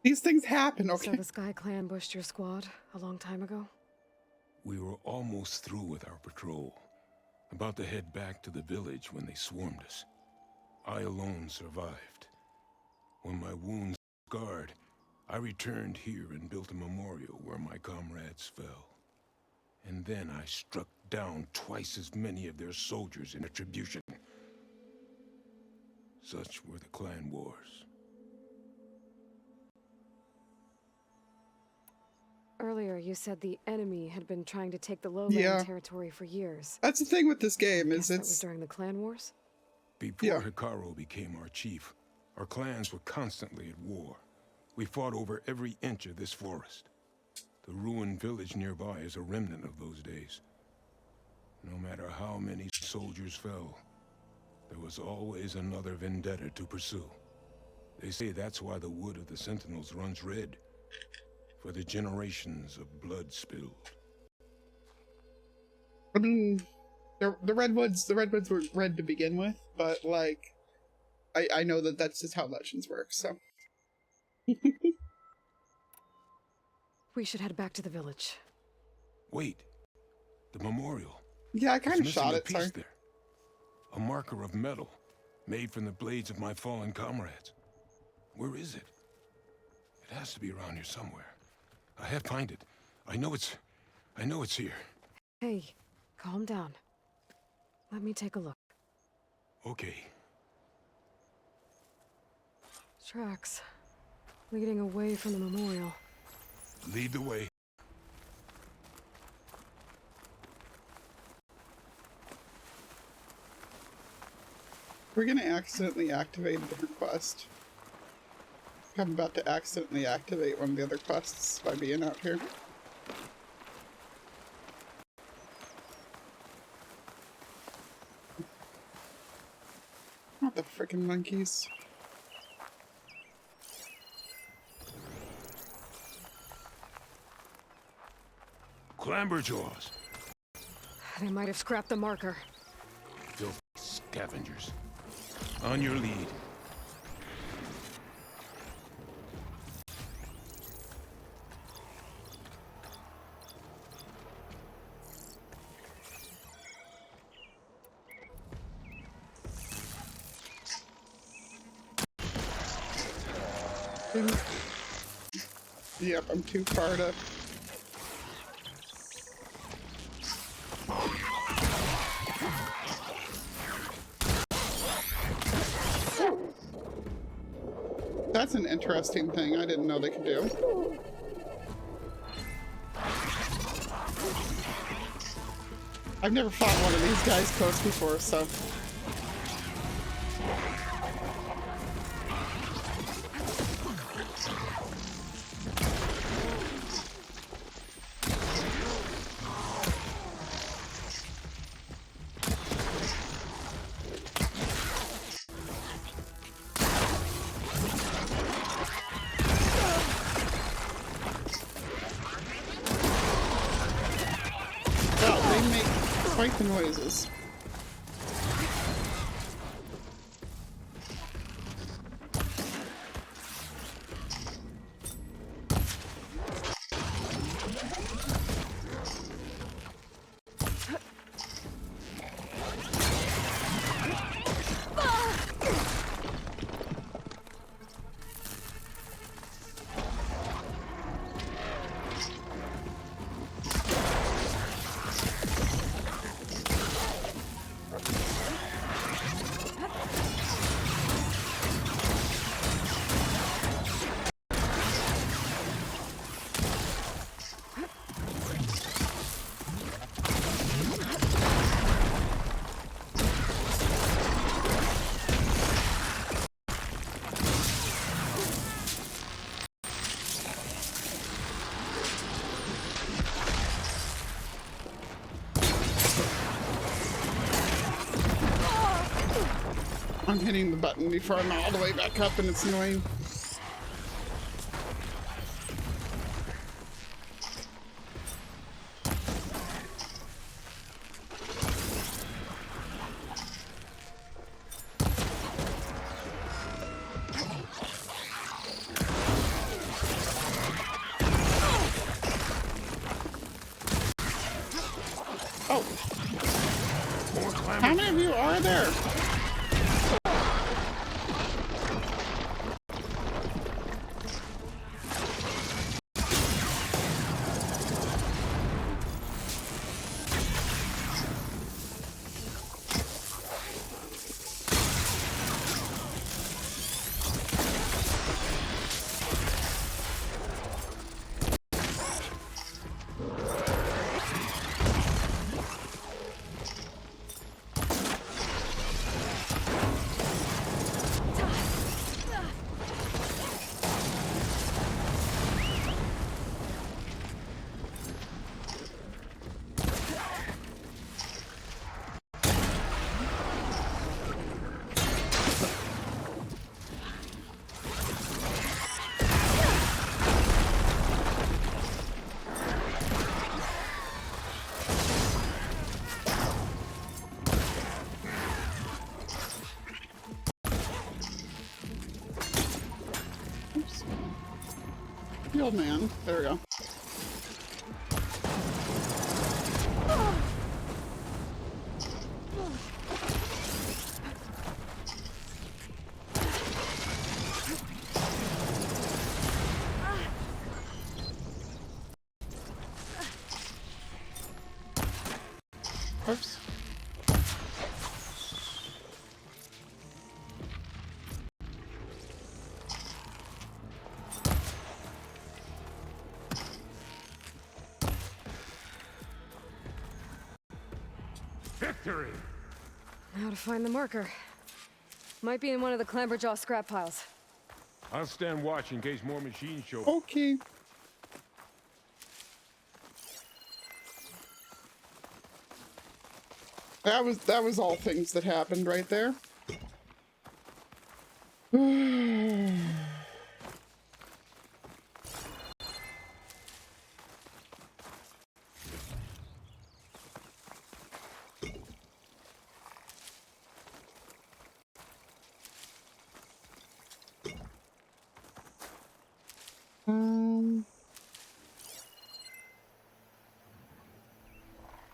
These things happen, okay?
So the Sky Clan ambushed your squad a long time ago?
We were almost through with our patrol, about to head back to the village when they swarmed us. I alone survived. When my wounds scarred, I returned here and built a memorial where my comrades fell. And then I struck down twice as many of their soldiers in retribution. Such were the clan wars.
Earlier, you said the enemy had been trying to take the lowland
Yeah.
territory for years.
That's the thing with this game,
Guess
is
that was
it's...
during the clan wars?
Before
Yeah.
Hikaru became our chief, our clans were constantly at war. We fought over every inch of this forest. The ruined village nearby is a remnant of those days. No matter how many soldiers fell, there was always another vendetta to pursue. They say that's why the wood of the Sentinels runs red, for the generations of blood spilled.
I mean, the redwoods were red to begin with, but like, I know that that's just how legends work. So
We should head back to the village.
Wait, the memorial.
yeah, I
It's
kind of
missing
shot
a
it.
piece
Sorry.
there. A marker of metal, made from the blades of my fallen comrades. Where is it? It has to be around here somewhere. I have find it. I know it's here.
Hey, calm down. Let me take a look.
Okay.
Tracks leading away from the memorial.
Lead the way.
We're gonna accidentally activate a different quest. I'm about to accidentally activate one of the other quests by being out here. Not the frickin' monkeys.
Clamberjaws.
They might have scrapped the marker.
Filthy scavengers. On your lead.
Yep, I'm too far to... That's an interesting thing I didn't know they could do. I've never fought one of these guys close before, so... Wow, they make quite the noises. I'm hitting the button before I'm all the way back up and it's annoying. Oh. How many of you are there? The old man. There we go. Oops.
Victory!
Now to find the marker. Might be in one of the Clamberjaw scrap piles.
I'll stand watch in case more machines show.
Okay. That was all things that happened right there.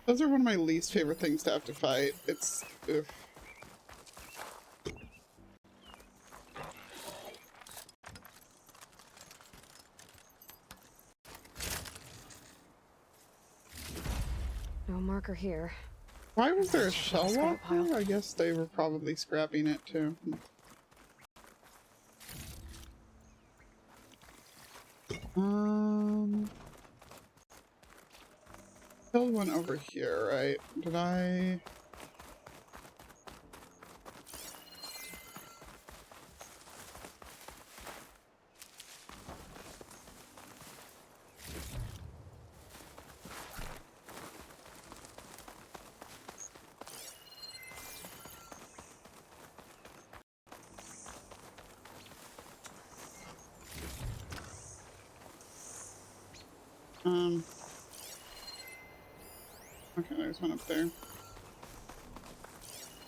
Those are one of my least favorite things to have to fight. It's... ugh.
No marker here.
Why was there a shell walker? I guess they were probably scrapping it too. Killed one over here, right? Did I? Okay, there's one up there.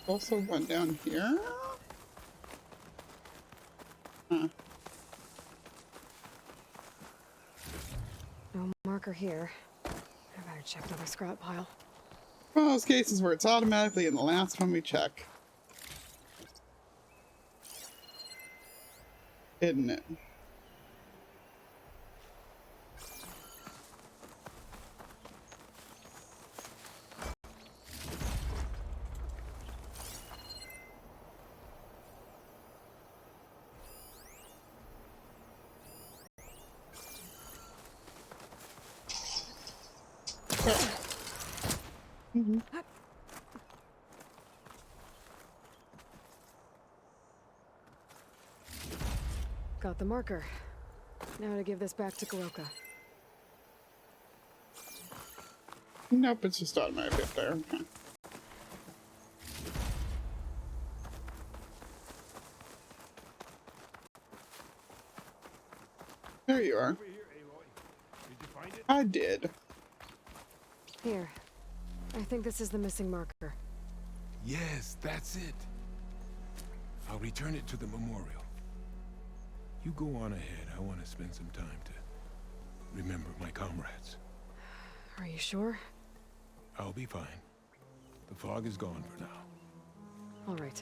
Also one down here. Huh.
No marker here. I better check another scrap pile.
One of those cases where it's automatically in the last one we check. Isn't it?
Got the marker. Now to give this back to Garoka.
Nope, it's just automatic up there. Okay. There you are.
Over here, Aloy. Did you find it?
I did.
Here. I think this is the missing marker.
Yes, that's it. I'll return it to the memorial. You go on ahead. I want to spend some time to remember my comrades.
Are you sure?
I'll be fine. The fog is gone for now.
All right.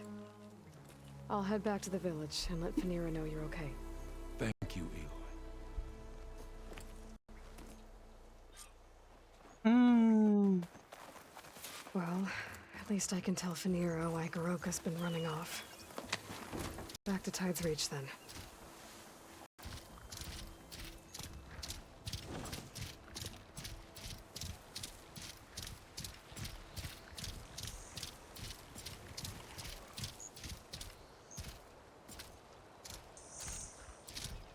I'll head back to the village and let Phanera know you're okay.
Thank you, Aloy.
Well, at least I can tell Phanera why Goroka's been running off. Back to Tide's Reach, then.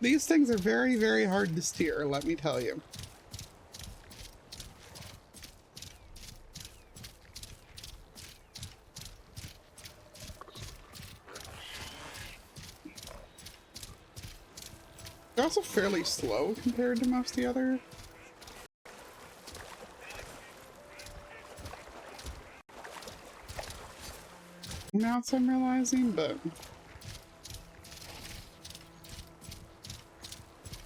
These things are very, very hard to steer, let me tell you. They're also fairly slow compared to most of the other mounts I'm realizing, but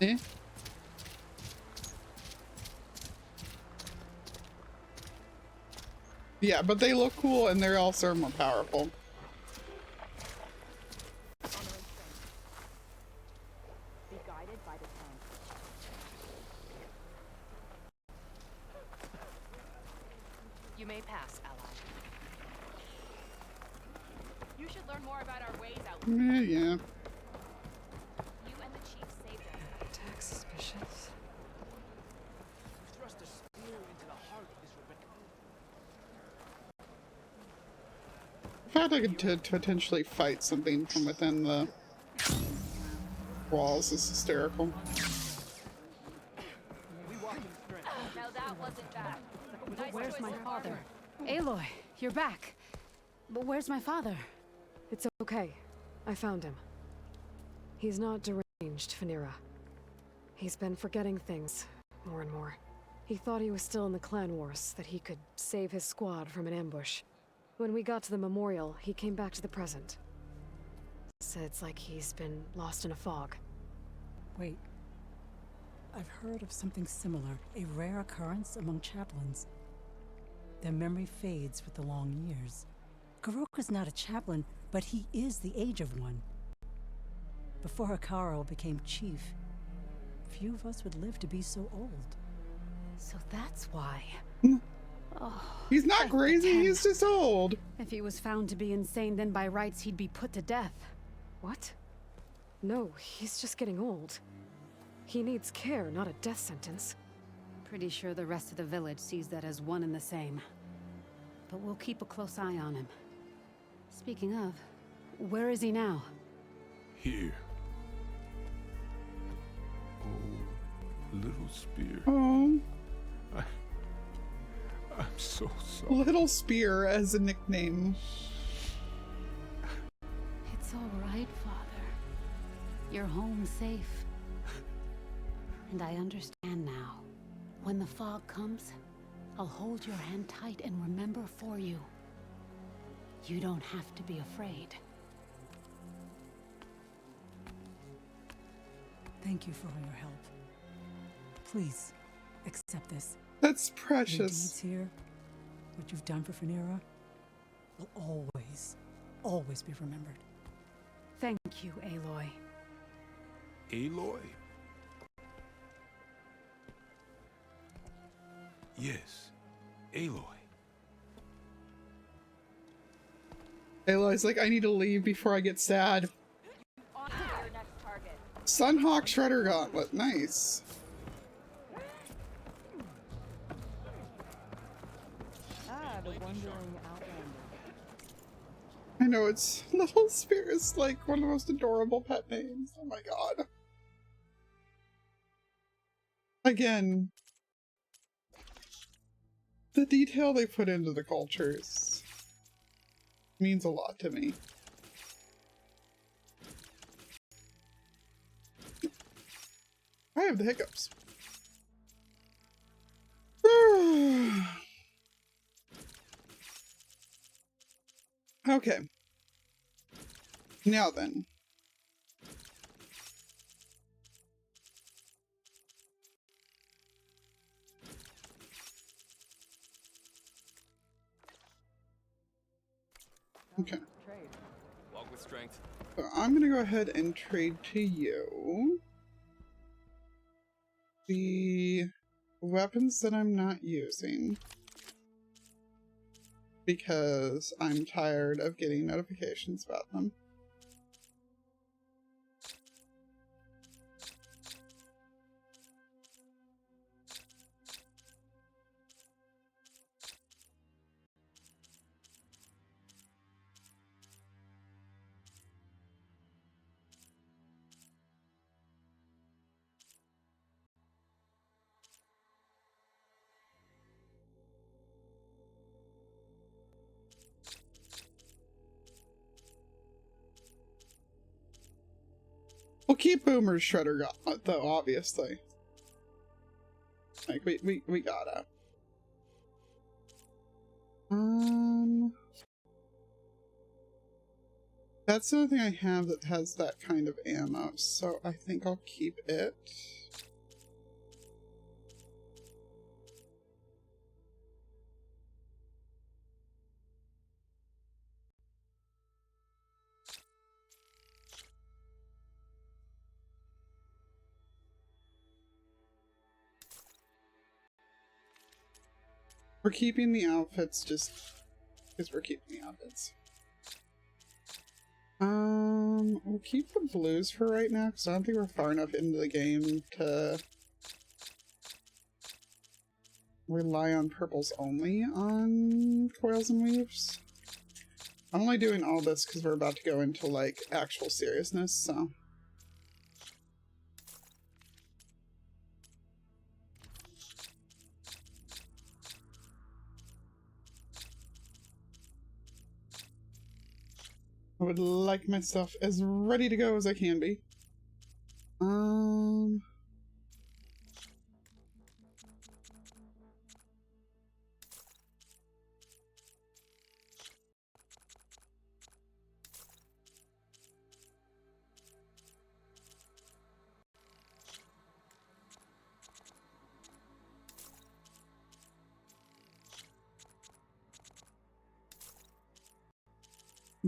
eh? Yeah, but they look cool and they're also more powerful.
Be guided by the sun. You may pass, Ally. You should learn more about our ways out.
Yeah.
You and the chief saved us.
Attack suspicious.
Thrust a spear into the heart of this rebellion.
I thought I could potentially fight something from within the walls. Is hysterical.
We walk in strength.
Now that wasn't bad.
But where's my father? Aloy, you're back. But where's my father?
It's okay. I found him. He's not deranged, Phanera. He's been forgetting things more and more. He thought he was still in the clan wars, that he could save his squad from an ambush. When we got to the memorial, he came back to the present. Said it's like he's been lost in a fog.
Wait. I've heard of something similar, a rare occurrence among chaplains. Their memory fades with the long years. Goroka's not a chaplain, but he is the age of one. Before Hikaru became chief, few of us would live to be so old.
So that's why. Oh,
He's not
thank the
crazy,
ten.
he's just old.
If he was found to be insane, then by rights he'd be put to death.
What? No, he's just getting old. He needs care, not a death sentence.
Pretty sure the rest of the village sees that as one and the same. But we'll keep a close eye on him. Speaking of, where is he now?
Here. Oh, little spear.
Oh,
I'm so sorry.
Little Spear as a nickname.
It's all right, Father. You're home safe. And I understand now. When the fog comes, I'll hold your hand tight and remember for you. You don't have to be afraid.
Thank you for all your help. Please, accept this.
That's
Your
precious.
deeds here, what you've done for Phanera, will always be remembered.
Thank you, Aloy.
Aloy? Yes, Aloy.
Aloy's like, I need to leave before I get sad.
On to your next target.
Sunhawk Shredder Gauntlet, nice.
The wandering outlander.
I know, it's Little Spear is like one of the most adorable pet names. Oh my god. Again, the detail they put into the cultures means a lot to me. I have the hiccups. Okay. Now then. Okay.
Walk with strength.
So I'm gonna go ahead and trade to you the weapons that I'm not using because I'm tired of getting notifications about them. We'll keep Boomer's Shredder Gauntlet, though, obviously. Like, we gotta. That's the only thing I have that has that kind of ammo, so I think I'll keep it. We're keeping the outfits just because we're keeping the outfits. We'll keep the blues for right now because I don't think we're far enough into the game to rely on purples only on coils and weaves. I'm only doing all this because we're about to go into like actual seriousness, so. I would like myself as ready to go as I can be.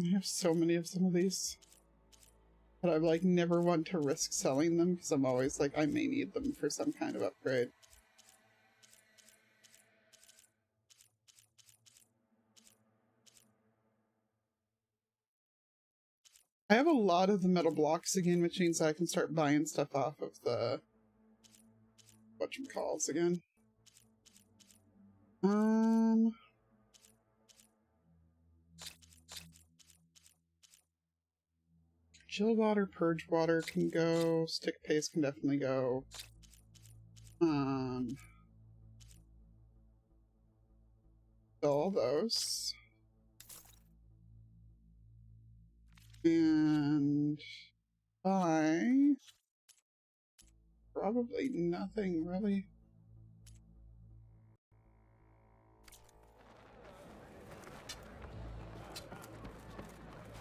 I have so many of some of these. But I like never want to risk selling them because I'm always like, I may need them for some kind of upgrade. I have a lot of the metal blocks again, which means I can start buying stuff off of the whatchamacalls again. Chill water, purge water can go. Stick paste can definitely go. All those. And buy probably nothing really.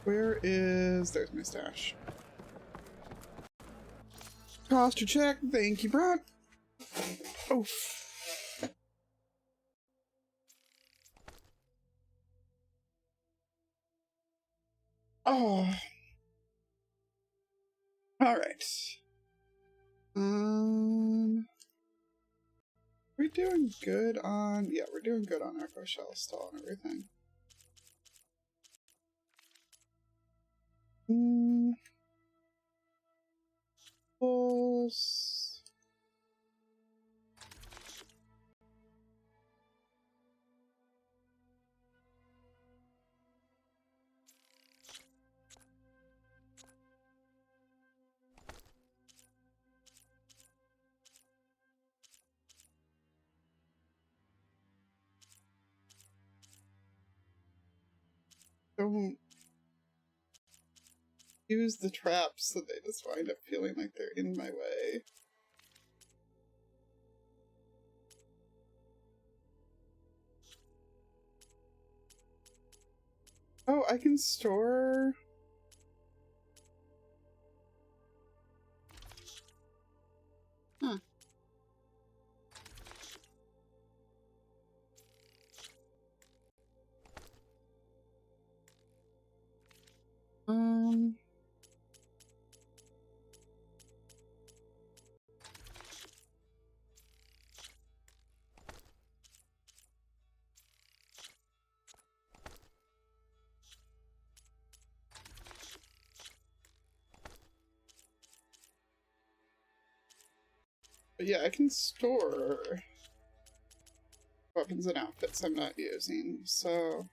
Where is... There's my stash. Posture check. Thank you, Brad. Oh. Oh. Alright. We're doing good on... Yeah, we're doing good on Echo Shell stall and everything. Pulse. Don't use the traps so they just wind up feeling like they're in my way. Oh, I can store... Huh. Um... But yeah, I can store weapons and outfits I'm not using, so...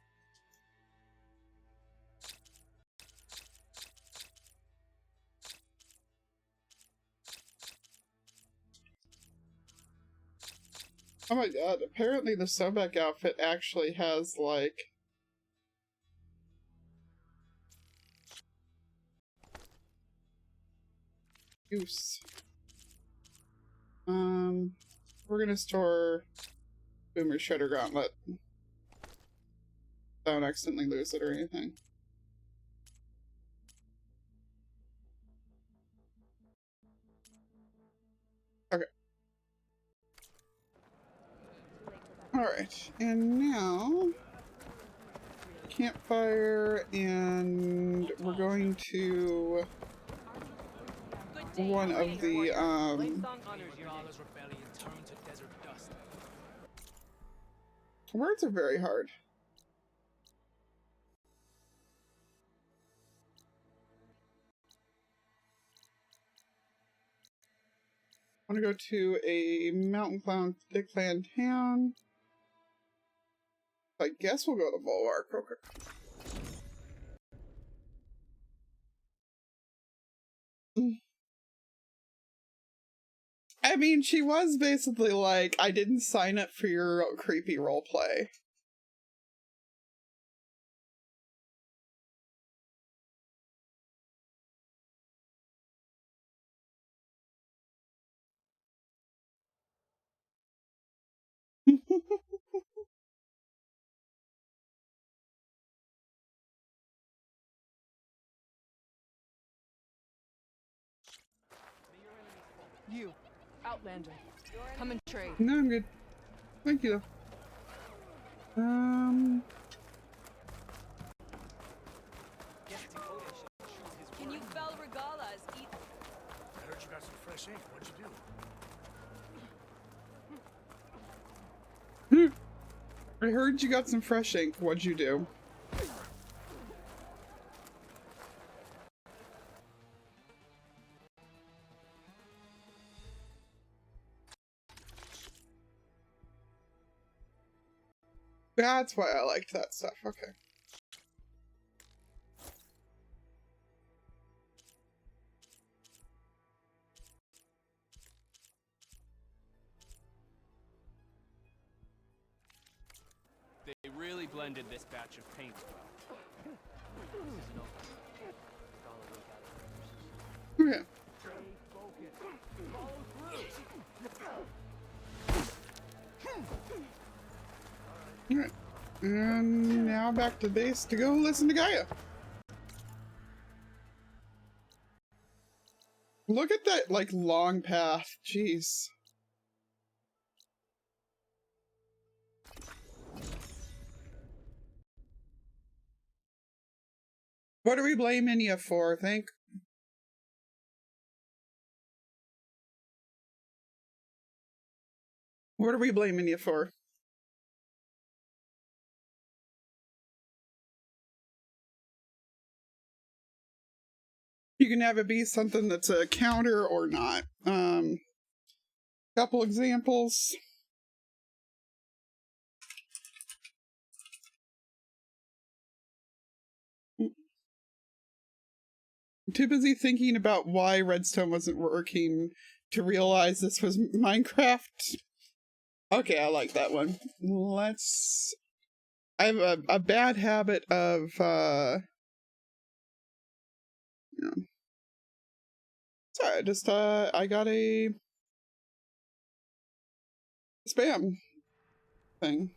Oh my god, apparently the Sobek outfit actually has, like... use. We're gonna store Boomer Shredder Gauntlet. Don't accidentally lose it or anything. Okay. Alright, and now... campfire, and we're going to... one of the, words are very hard. I want to go to a mountain clan town. I guess we'll go to Volvark real quick. I mean, she was basically like, I didn't sign up for your creepy roleplay.
You, Outlander, come and trade.
No, I'm good. Thank you.
Can you fell regalas? Eat.
I heard you got some fresh ink. What'd you do?
I heard you got some fresh ink. What'd you do? That's why I liked that stuff. Okay.
They really blended this batch of paint well.
Okay. Alright. And now back to base to go listen to Gaia. Look at that, like, long path. Jeez. What are we blaming you for, think? What are we blaming you for? You can have it be something that's a counter or not. Couple examples. I'm too busy thinking about why Redstone wasn't working to realize this was Minecraft. Okay, I like that one. Let's... I have a bad habit of, you know. Sorry, I got a spam thing.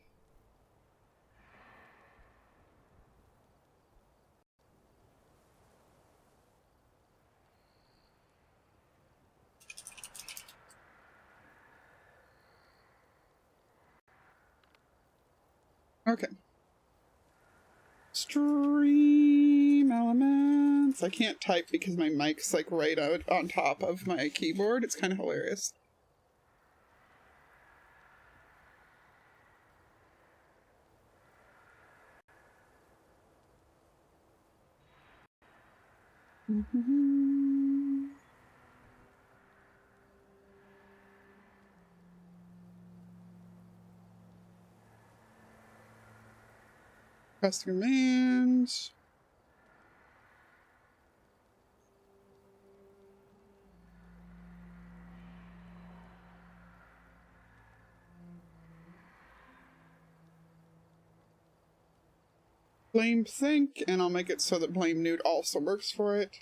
Okay. Stream elements. I can't type because my mic's like right out on top of my keyboard. It's kind of hilarious. Press command. Blame sync, and I'll make it so that blame nude also works for it.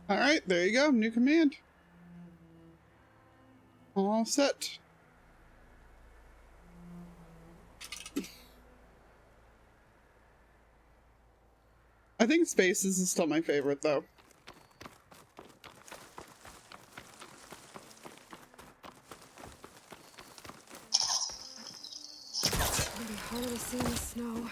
Alright, there you go. New command. All set. I think Spaces is still my favorite, though.
It's gonna be harder to see in the snow.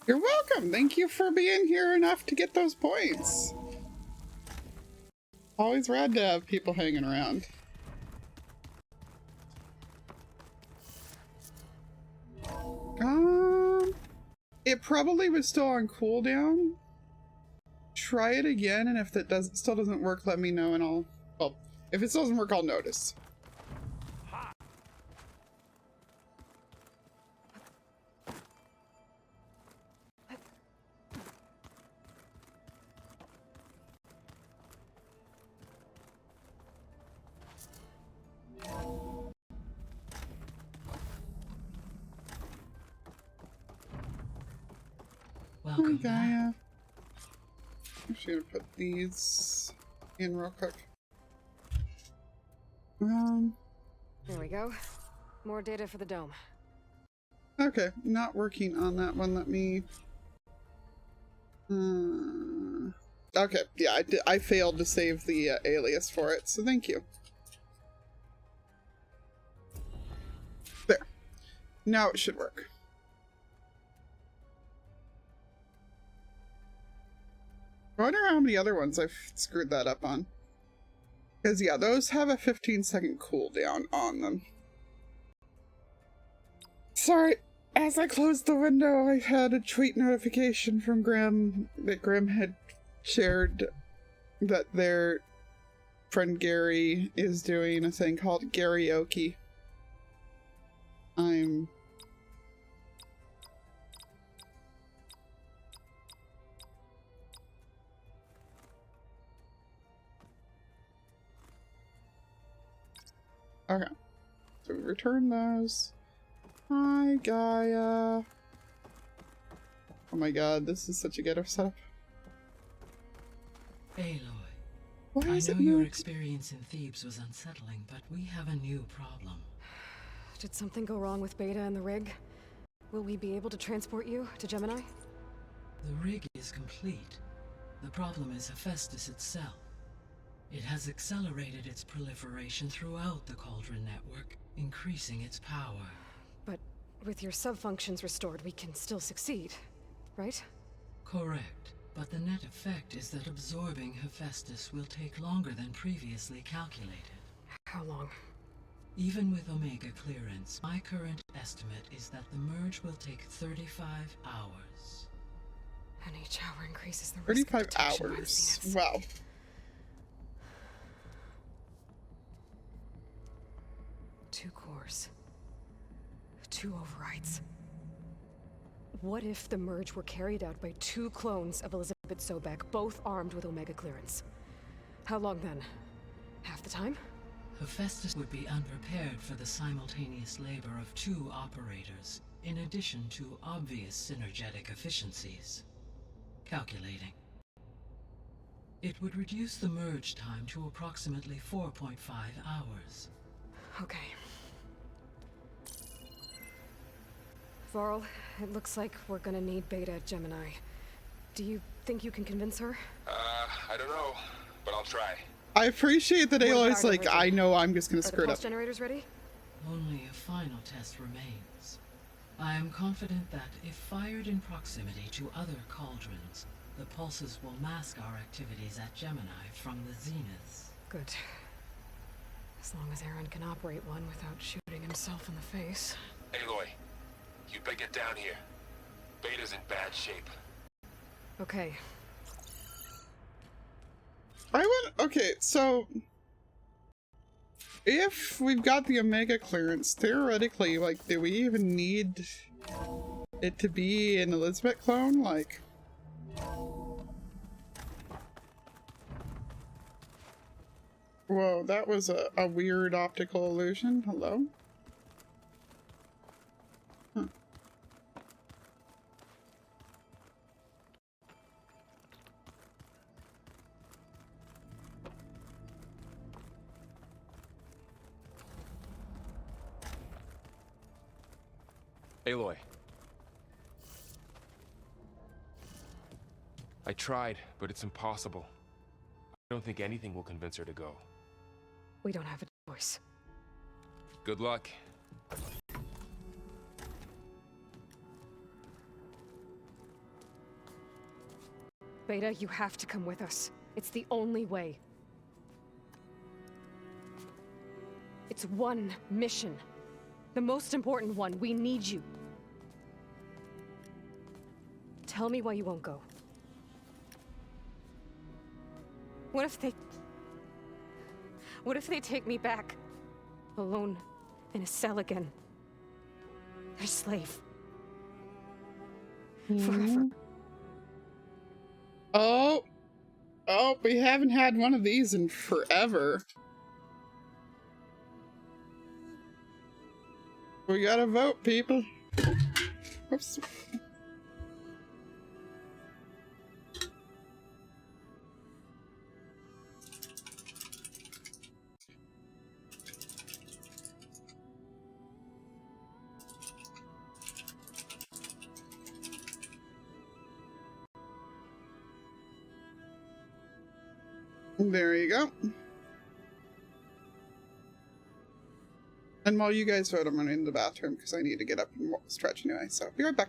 You're welcome. Thank you for being here enough to get those points. Always rad to have people hanging around. It probably was still on cooldown. Try it again, and if that still doesn't work, let me know, and well, if it still doesn't work, I'll notice.
Welcome
Hi,
back.
Gaia. I'm just gonna put these in real quick.
There we go. More data for the dome.
Okay, not working on that one. Let me. Okay, yeah, I failed to save the alias for it, so thank you. There. Now it should work. I wonder how many other ones I've screwed that up on. Because, yeah, those have a 15-second cooldown on them. Sorry, as I closed the window, I had a tweet notification from Grim that Grim had shared that their friend Gary is doing a thing called Garyoke. Okay, so we return those. Hi, Gaia. Oh my god, this is such a ghetto setup.
Aloy,
Why
I
is
know
it
your
moved?
experience in Thebes was unsettling, but we have a new problem.
Did something go wrong with Beta and the rig? Will we be able to transport you to Gemini?
The rig is complete. The problem is Hephaestus itself. It has accelerated its proliferation throughout the Cauldron network, increasing its power.
But with your sub-functions restored, we can still succeed, right?
Correct, but the net effect is that absorbing Hephaestus will take longer than previously calculated.
How long?
Even with Omega clearance, my current estimate is that the merge will take 35 hours.
And each hour increases the risk of
35
detection by the
hours.
Zeniths.
Wow.
2 cores. 2 overrides. What if the merge were carried out by 2 clones of Elizabeth Sobek, both armed with Omega clearance? How long then? Half the time?
Hephaestus would be unprepared for the simultaneous labor of 2 operators, in addition to obvious synergetic efficiencies. Calculating. It would reduce the merge time to approximately 4.5 hours.
Okay. Varl, it looks like we're gonna need Beta at Gemini. Do you think you can convince her?
I don't know, but I'll try.
I appreciate that
What about
Aloy's
our
like,
delivery?
I know I'm just gonna
Are the
screw it
pulse
up.
generators ready?
Only a final test remains. I am confident that if fired in proximity to other cauldrons, the pulses will mask our activities at Gemini from the zeniths.
Good. As long as Aaron can operate one without shooting himself in the face.
Aloy, you better get down here. Beta's in bad shape.
Okay.
Okay, so if we've got the Omega clearance, theoretically, like, do we even need it to be an Elizabeth clone? Like, whoa, that was a weird optical illusion. Hello? Huh.
Aloy. I tried, but it's impossible. I don't think anything will convince her to go.
We don't have a choice.
Good luck.
Beta, you have to come with us. It's the only way. It's one mission. The most important one. We need you. Tell me why you won't go. What if they take me back? Alone in a cell again. Their slave. Forever.
Oh, we haven't had one of these in forever. We gotta vote, people. Oops. There you go. And while you guys vote, I'm running to the bathroom because I need to get up and stretch anyway, so be right back.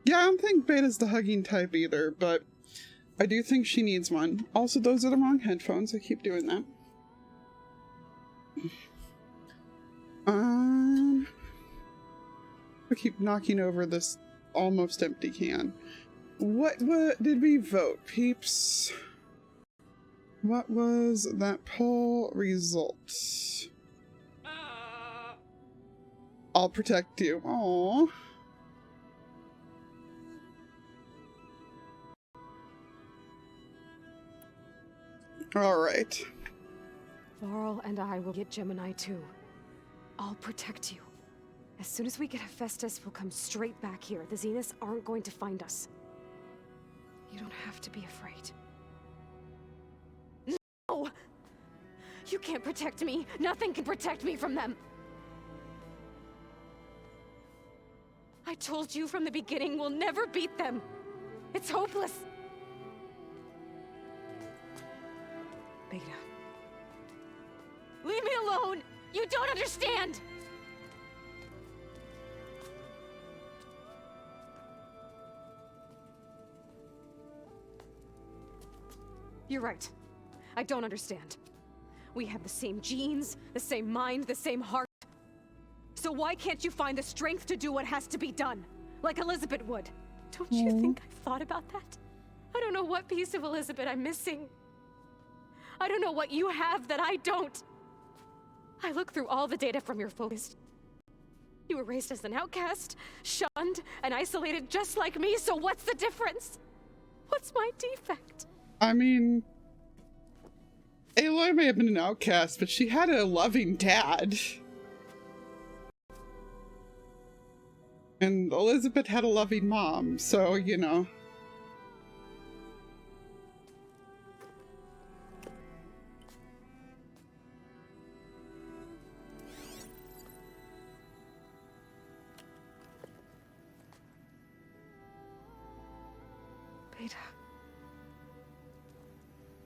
Yeah, I don't think Beta's the hugging type either, but I do think she needs one. Also, those are the wrong headphones. I keep doing that. I keep knocking over this almost empty can. What did we vote, peeps? What was that poll result? I'll protect you. Aww. Alright.
Varl and I will get Gemini too. I'll protect you. As soon as we get Hephaestus, we'll come straight back here. The Zeniths aren't going to find us. You don't have to be afraid. No! You can't protect me. Nothing can protect me from them. I told you from the beginning we'll never beat them. It's hopeless. Beta. Leave me alone! You don't understand! You're right. I don't understand. We have the same genes, the same mind, the same heart. So why can't you find the strength to do what has to be done? Like Elizabeth would. Don't you think I've thought about that? I don't know what piece of Elizabeth I'm missing. I don't know what you have that I don't. I looked through all the data from your focus. You were raised as an outcast, shunned, and isolated just like me, so what's the difference? What's my defect?
I mean, Aloy may have been an outcast, but she had a loving dad. And Elizabeth had a loving mom, so, you know.
Beta.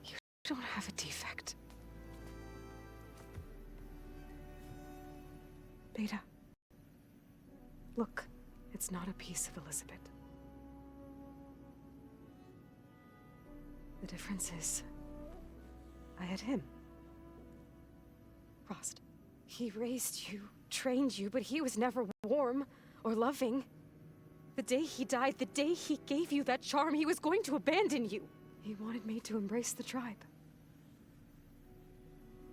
You don't have a defect. Beta. Look, it's not a piece of Elizabeth. The difference is, I had him. Frost. He raised you, trained you, but he was never warm or loving. The day he died, the day he gave you that charm, he was going to abandon you. He wanted me to embrace the tribe.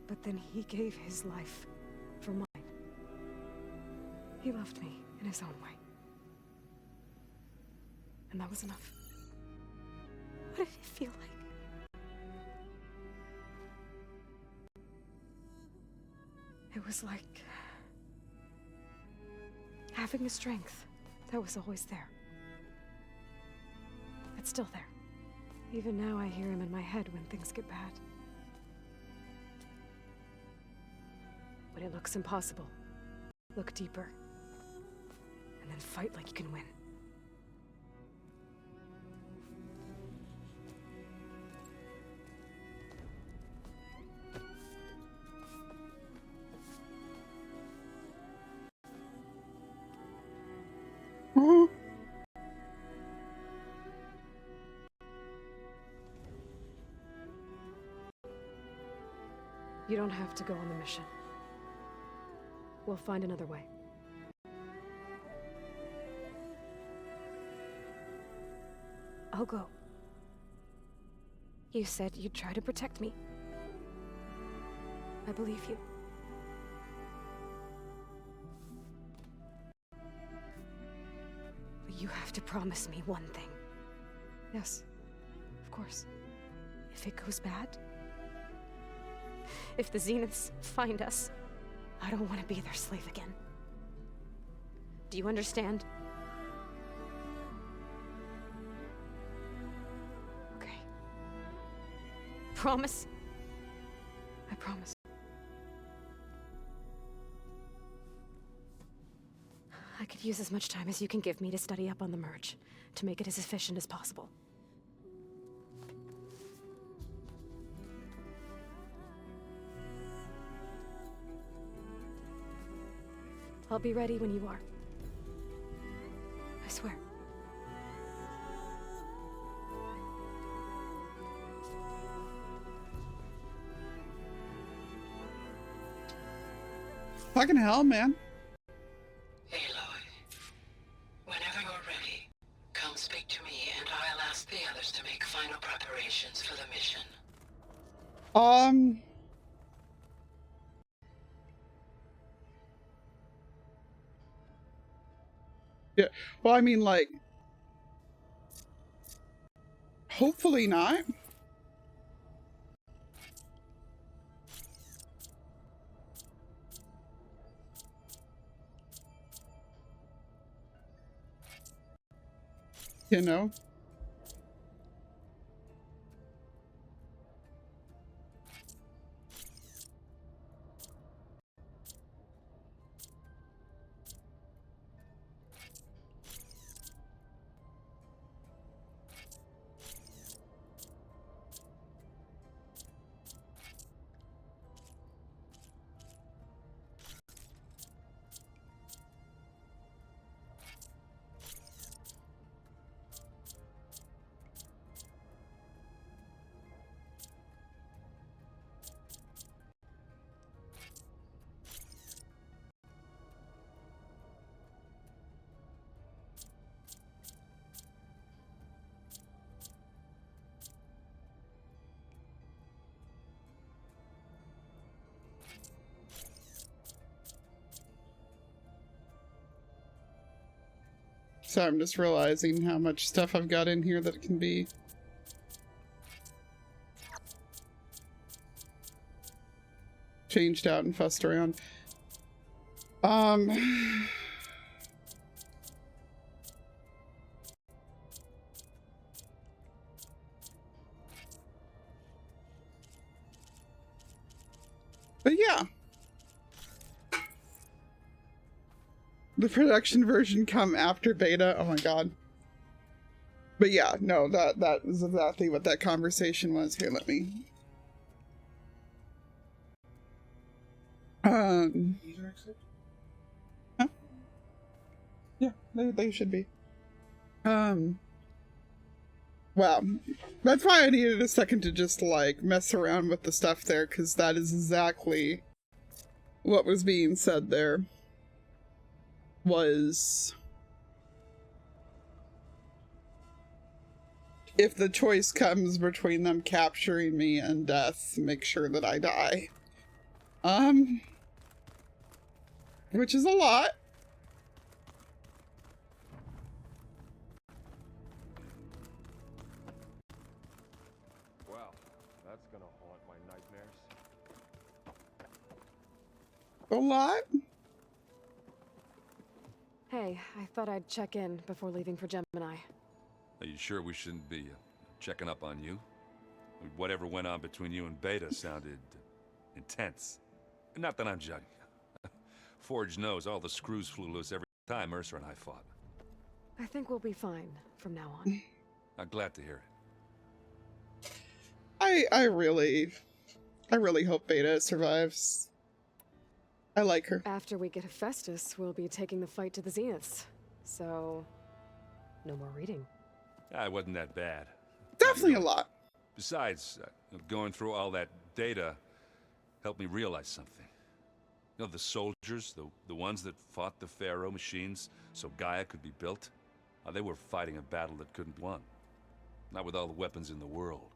But then he gave his life for mine. He loved me in his own way. And that was enough. What did it feel like? It was like having the strength that was always there. It's still there. Even now I hear him in my head when things get bad. When it looks impossible, look deeper. And then fight like you can win. You don't have to go on the mission. We'll find another way. I'll go. You said you'd try to protect me. I believe you. But you have to promise me one thing. Yes, of course. If it goes bad, if the Zeniths find us, I don't want to be their slave again. Do you understand? Okay. Promise? I promise. I could use as much time as you can give me to study up on the merge, to make it as efficient as possible. I'll be ready when you are. I swear.
Fucking hell, man.
Aloy, whenever you're ready, come speak to me and I'll ask the others to make final preparations for the mission.
Yeah, well, I mean, like, hopefully not. You know? So I'm just realizing how much stuff I've got in here that can be changed out and fussed around. But yeah. The production version come after beta. Oh my god. But yeah, no, that is exactly what that conversation was. Here, let me. Huh? Yeah, they should be. Wow. That's why I needed a second to just like mess around with the stuff there, because that is exactly what was being said there. Was if the choice comes between them capturing me and death, make sure that I die. Which is a lot.
Well, that's gonna haunt my nightmares.
A lot?
Hey, I thought I'd check in before leaving for Gemini.
Are you sure we shouldn't be checking up on you? Whatever went on between you and Beta sounded intense. Not that I'm judging. Forge knows all the screws flew loose every time Mercer and I fought.
I think we'll be fine from now on.
I'm glad to hear it.
I really hope Beta survives. I like her.
After we get Hephaestus, we'll be taking the fight to the Zeniths. So, no more reading.
It wasn't that bad.
Definitely a lot.
Besides, going through all that data helped me realize something. You know, the soldiers, the ones that fought the Pharaoh machines so Gaia could be built, they were fighting a battle that couldn't be won. Not with all the weapons in the world.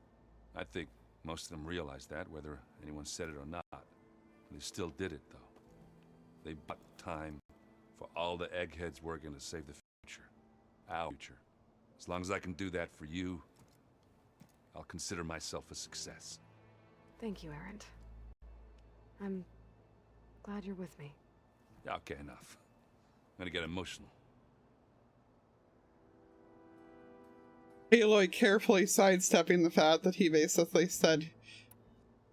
I think most of them realized that, whether anyone said it or not. They still did it, though. They bought time for all the eggheads working to save the future. Our future. As long as I can do that for you, I'll consider myself a success.
Thank you, Erend. I'm glad you're with me.
Okay, enough. I'm gonna get emotional.
Aloy carefully sidestepping the fact that he basically said,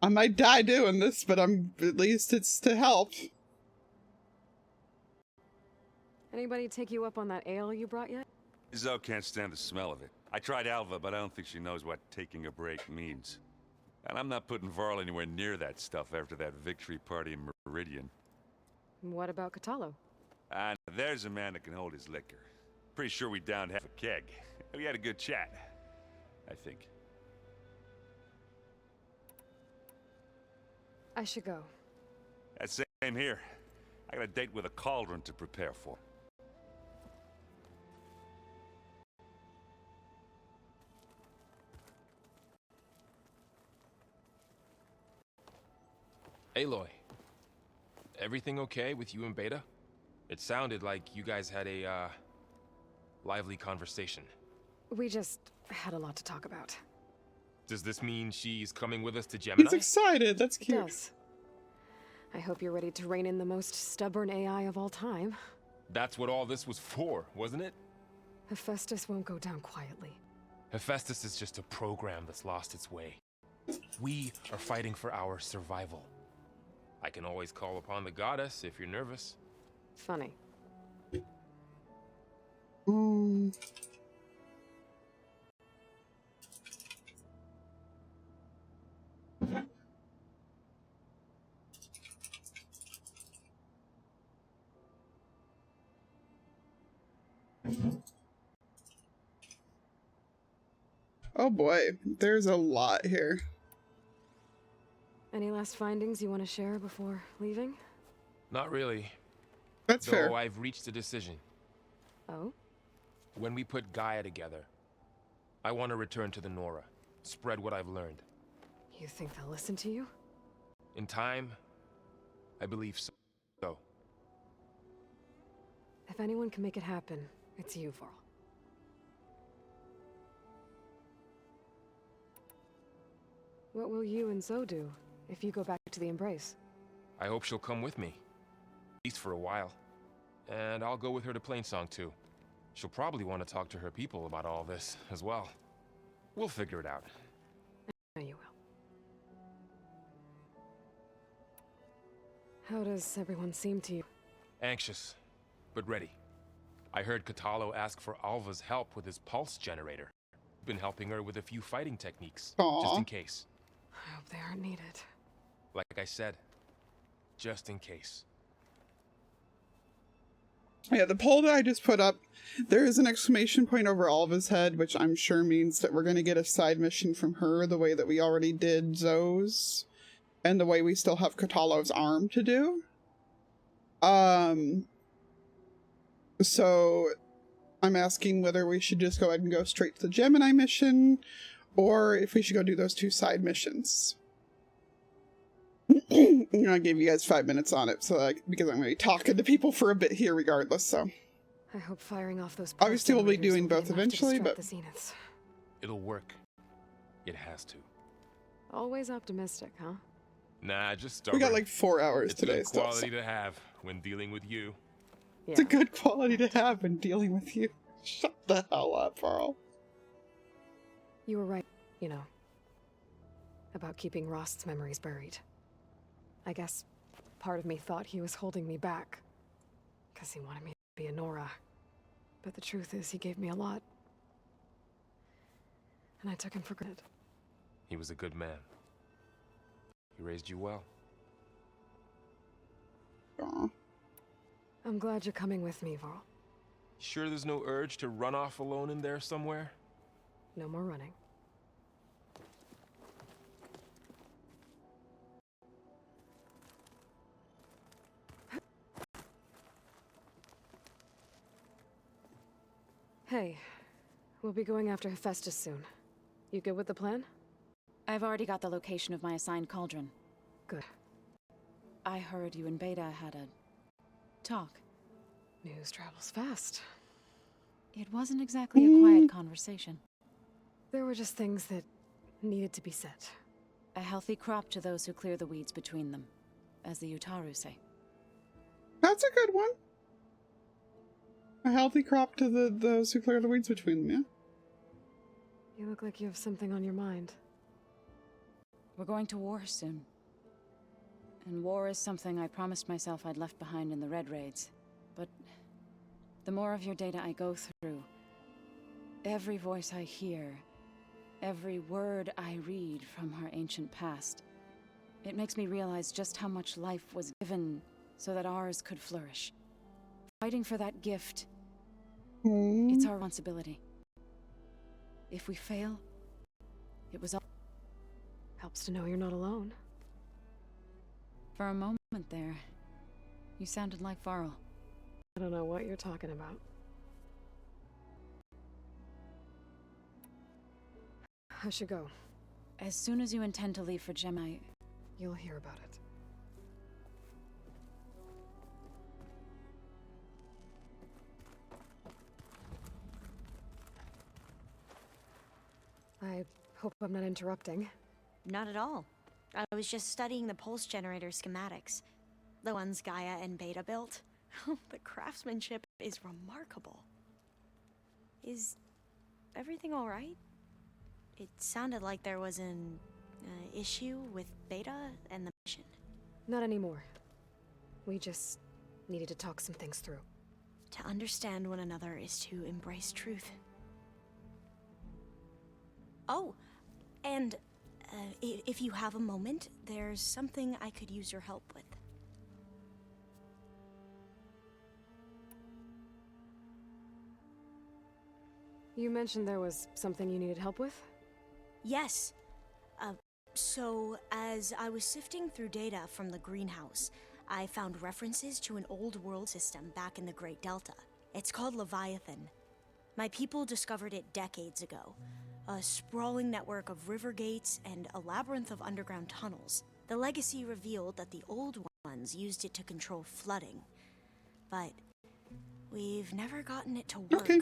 I might die doing this, but at least it's to help.
Anybody take you up on that ale you brought yet?
Zoe can't stand the smell of it. I tried Alva, but I don't think she knows what taking a break means. And I'm not putting Varl anywhere near that stuff after that victory party in Meridian.
What about Catalo?
And there's a man that can hold his liquor. Pretty sure we downed half a keg. We had a good chat, I think.
I should go.
Same here. I got a date with a cauldron to prepare for.
Aloy, everything okay with you and Beta? It sounded like you guys had a, lively conversation.
We just had a lot to talk about.
Does this mean she's coming with us to Gemini?
He's excited. That's cute.
It does. I hope you're ready to rein in the most stubborn AI of all time.
That's what all this was for, wasn't it?
Hephaestus won't go down quietly.
Hephaestus is just a program that's lost its way. We are fighting for our survival. I can always call upon the goddess if you're nervous.
Funny.
Oh boy, there's a lot here.
Any last findings you want to share before leaving?
Not really.
That's
Though
fair.
I've reached a decision.
Oh?
When we put Gaia together, I want to return to the Nora, spread what I've learned.
You think they'll listen to you?
In time, I believe so.
If anyone can make it happen, It's you, Varl. What will you and Zoe do if you go back to the Embrace?
I hope she'll come with me. At least for a while. And I'll go with her to Plainsong too. She'll probably want to talk to her people about all this as well. We'll figure it out.
I know you will. How does everyone seem to you?
Anxious, but ready. I heard Katalo ask for Alva's help with his pulse generator. Been helping her with a few fighting techniques, just in case.
I hope they aren't needed.
Like I said, just in case.
Yeah, the poll that I just put up, there is an exclamation point over Alva's head, which I'm sure means that we're going to get a side mission from her the way that we already did Zoe's, and the way we still have Katalo's arm to do. So I'm asking whether we should just go ahead and go straight to the Gemini mission, or if we should go do those 2 side missions. I'll give you guys 5 minutes on it, so because I'm going to be talking to people for a bit here regardless, so.
I hope firing off those
obviously we'll be doing both eventually, but
the Zeniths.
It'll work. It has to.
Always optimistic, huh?
Nah, just start.
We got like 4 hours today.
It's a good quality to have when dealing with you.
Yeah. It's a good quality to have when dealing with you. Shut the hell up, Varl.
You were right, you know, about keeping Rost's memories buried. I guess part of me thought he was holding me back, because he wanted me to be a Nora. But the truth is, he gave me a lot. And I took him for granted.
He was a good man. He raised you well.
Aww.
I'm glad you're coming with me, Varl.
Sure there's no urge to run off alone in there somewhere?
No more running. Hey, we'll be going after Hephaestus soon. You good with the plan?
I've already got the location of my assigned cauldron.
Good.
I heard you and Beta had a talk.
News travels fast.
It wasn't exactly a quiet conversation.
There were just things that needed to be said.
A healthy crop to those who clear the weeds between them, as the Utaru say.
That's a good one. A healthy crop to those who clear the weeds between them, yeah?
You look like you have something on your mind.
We're going to war soon. And war is something I promised myself I'd left behind in the Red Raids. But the more of your data I go through, every voice I hear, every word I read from our ancient past, it makes me realize just how much life was given so that ours could flourish. Fighting for that gift, it's our responsibility. If we fail, it was all...
Helps to know you're not alone.
For a moment there, you sounded like Varl.
I don't know what you're talking about. I should go.
As soon as you intend to leave for Gemini,
you'll hear about it. I hope I'm not interrupting.
Not at all. I was just studying the pulse generator schematics. The ones Gaia and Beta built. The craftsmanship is remarkable. Is everything alright? It sounded like there was an issue with Beta and the mission.
Not anymore. We just needed to talk some things through.
To understand one another is to embrace truth. Oh, and if you have a moment, there's something I could use your help with.
You mentioned there was something you needed help with?
Yes. So, as I was sifting through data from the greenhouse, I found references to an old world system back in the Great Delta. It's called Leviathan. My people discovered it decades ago. A sprawling network of river gates and a labyrinth of underground tunnels. The legacy revealed that the old ones used it to control flooding. But We've never gotten it to work.
Okay.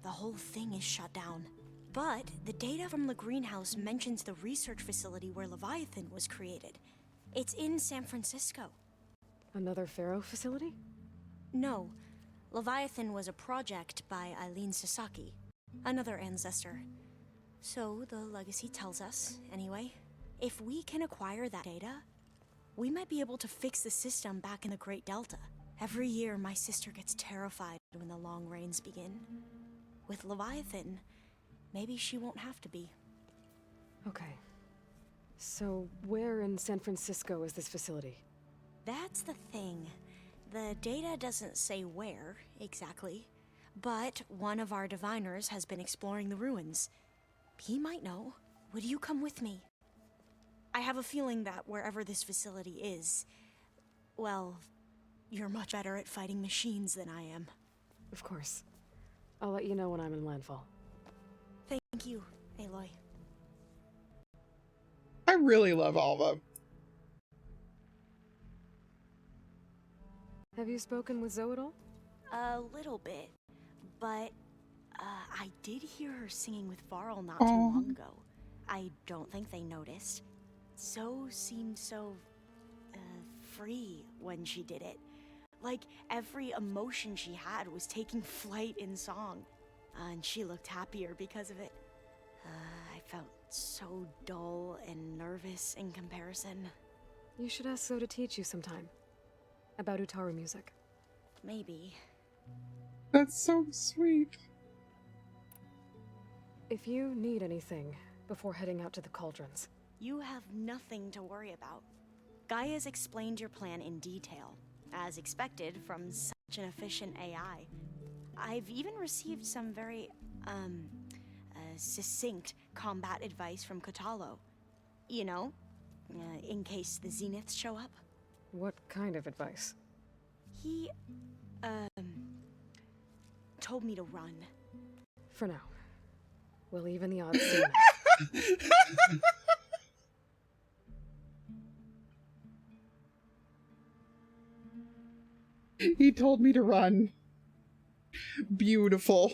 The whole thing is shut down. But the data from the greenhouse mentions the research facility where Leviathan was created. It's in San Francisco.
Another Pharaoh facility?
No. Leviathan was a project by Eileen Sasaki, another ancestor. So the legacy tells us, anyway, if we can acquire that data, we might be able to fix the system back in the Great Delta. Every year, my sister gets terrified when the long rains begin. With Leviathan, maybe she won't have to be.
Okay. So, where in San Francisco is this facility?
That's the thing. The data doesn't say where, exactly. But one of our diviners has been exploring the ruins. He might know. Would you come with me? I have a feeling that wherever this facility is, well, you're much better at fighting machines than I am.
Of course. I'll let you know when I'm in landfall.
Thank you, Aloy.
I really love Alva.
Have you spoken with Zoe at all?
A little bit, but I did hear her singing with Varl not too long ago. I don't think they noticed. Zoe seemed so free when she did it. Like every emotion she had was taking flight in song. And she looked happier because of it. I felt so dull and nervous in comparison.
You should ask Zoe to teach you sometime. About Utaru music.
Maybe.
That's so sweet.
If you need anything before heading out to the cauldrons.
You have nothing to worry about. Gaia's explained your plan in detail, as expected from such an efficient AI. I've even received some very, succinct combat advice from Kotalo. You know, in case the Zeniths show up.
What kind of advice?
He, told me to run.
For now. We'll even the odds soon.
He told me to run. Beautiful.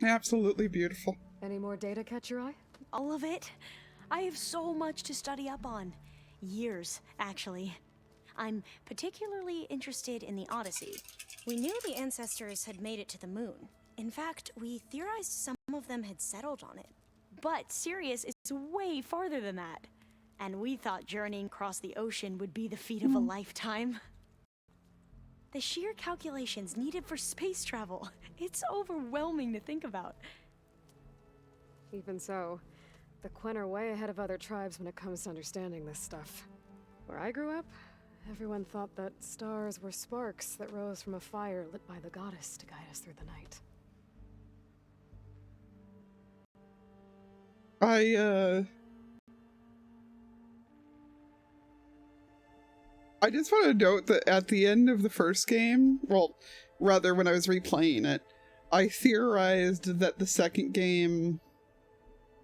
Absolutely beautiful.
Any more data catch your eye?
All of it. I have so much to study up on. Years, actually. I'm particularly interested in the Odyssey. We knew the ancestors had made it to the moon. In fact, we theorized some of them had settled on it. But Sirius is way farther than that. And we thought journeying across the ocean would be the feat of a lifetime. The sheer calculations needed for space travel. It's overwhelming to think about.
Even so, the Quen are way ahead of other tribes when it comes to understanding this stuff. Where I grew up, everyone thought that stars were sparks that rose from a fire lit by the goddess to guide us through the night.
I just want to note that at the end of the first game, well, rather when I was replaying it, I theorized that the second game,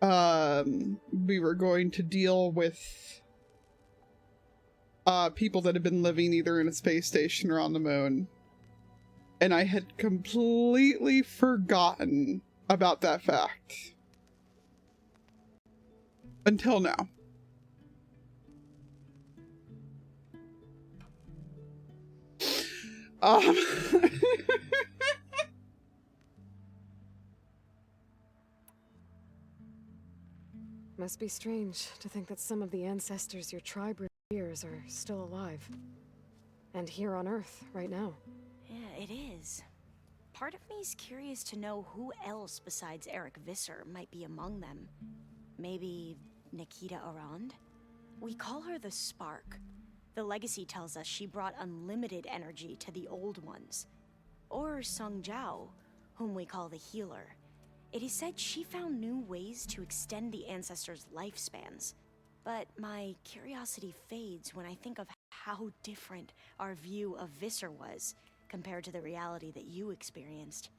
we were going to deal with people that had been living either in a space station or on the moon. And I had completely forgotten about that fact. Until now.
Must be strange to think that some of the ancestors your tribe reveres are still alive. And here on Earth, right now.
Yeah, it is. Part of me's curious to know who else besides Eric Visser might be among them. Maybe Nikita Arand? We call her the Spark. The legacy tells us she brought unlimited energy to the old ones. Or Sung Jiao, whom we call the Healer. It is said she found new ways to extend the ancestors' lifespans. But my curiosity fades when I think of how different our view of Visser was compared to the reality that you experienced.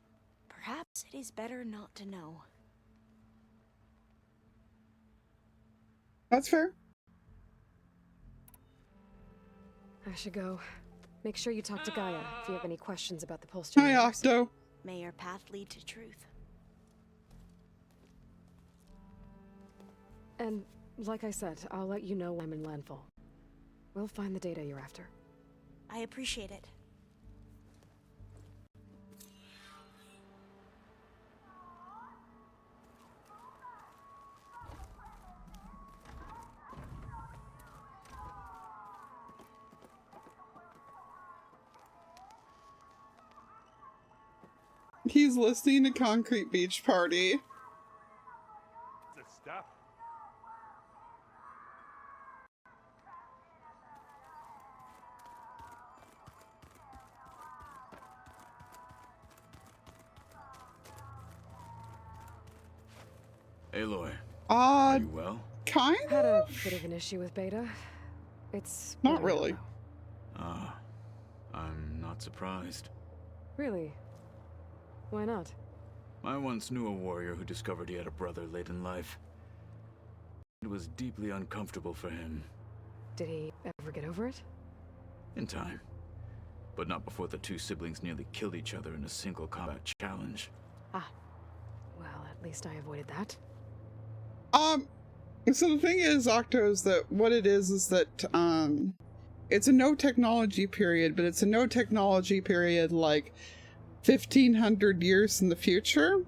Perhaps it is better not to know.
That's fair.
I should go. Make sure you talk to Gaia if you have any questions about the pulse
Hi,
generators.
Octo.
May your path lead to truth.
And like I said, I'll let you know when I'm in landfall. We'll find the data you're after.
I appreciate it.
He's listening to Concrete Beach Party.
Stop.
Aloy, are you well?
Kind of?
Had a bit of an issue with Beta. It's
not
better
really.
now.
I'm not surprised.
Really? Why not?
I once knew a warrior who discovered he had a brother late in life. It was deeply uncomfortable for him.
Did he ever get over it?
In time. But not before the two siblings nearly killed each other in a single combat challenge.
Ah. Well, at least I avoided that.
So the thing is, Octo, is that what it is that, it's a no technology period, but it's a no technology period like 1,500 years in the future.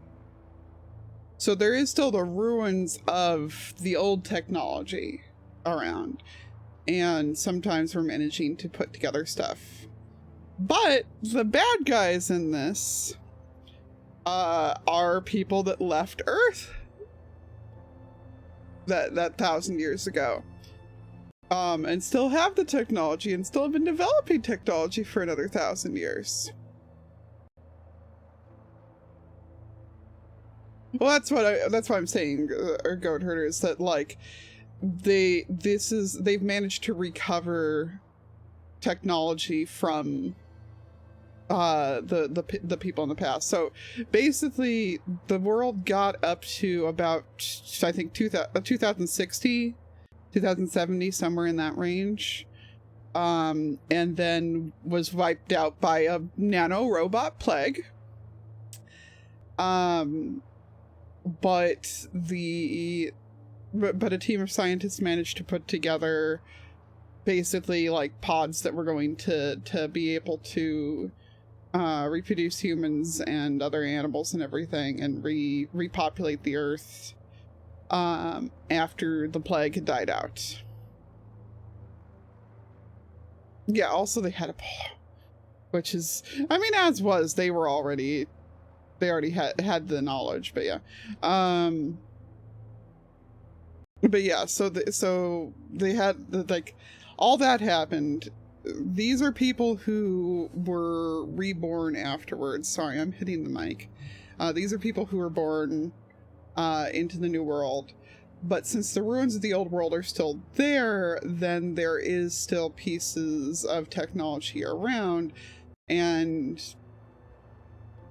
So there is still the ruins of the old technology around. And sometimes we're managing to put together stuff. But the bad guys in this are people that left Earth that 1,000 years ago. And still have the technology and still have been developing technology for another 1,000 years. Well, that's what I'm saying, Goat Herder, is that like they've managed to recover technology from the people in the past. So basically the world got up to about, I think, 2060, 2070, somewhere in that range, and then was wiped out by a nano robot plague. But a team of scientists managed to put together basically like pods that were going to be able to reproduce humans and other animals and everything, and repopulate the earth after the plague had died out. Yeah, also they had a, which is, I mean, as was, they already had the knowledge, but yeah. But yeah, so they had, like, all that happened. These are people who were reborn afterwards. Sorry, I'm hitting the mic. These are people who were born into the new world. But since the ruins of the old world are still there, then there is still pieces of technology around. And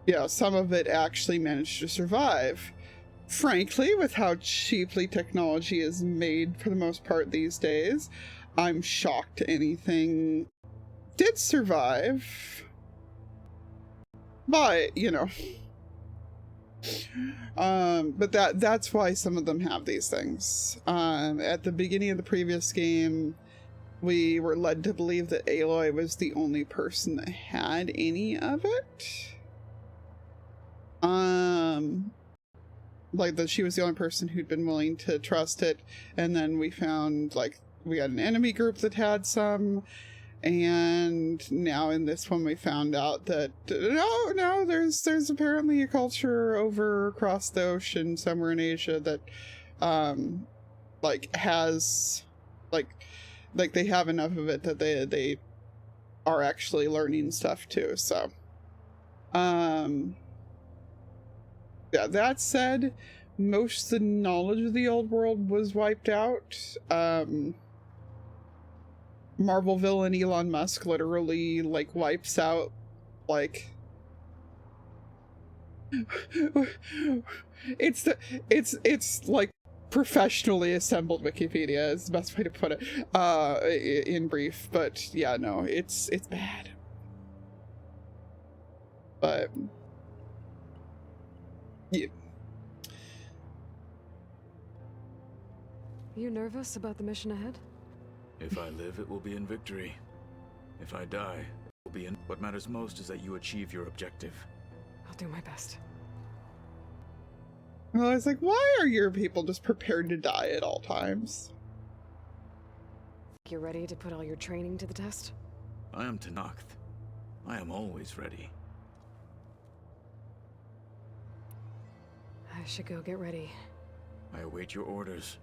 yeah, some of it actually managed to survive. Frankly, with how cheaply technology is made for the most part these days, I'm shocked anything did survive. But, you know. But that's why some of them have these things. At the beginning of the previous game, we were led to believe that Aloy was the only person that had any of it. Like that she was the only person who'd been willing to trust it, and then we found, like, we had an enemy group that had some, and now in this one we found out that no, there's apparently a culture over across the ocean somewhere in Asia that like has like they have enough of it that they are actually learning stuff too. So yeah, that said, most of the knowledge of the old world was wiped out. Marvel villain Elon Musk literally, like, wipes out, like... it's like professionally assembled Wikipedia is the best way to put it, in brief. But yeah, no, it's bad. But yeah.
You nervous about the mission ahead?
If I live, it will be in victory. If I die, it will be in... What matters most is that you achieve your objective.
I'll do my best.
Well, I was like, why are your people just prepared to die at all times?
You're ready to put all your training to the test?
I am Tenakth. I am always ready.
I should go get ready.
I await your orders.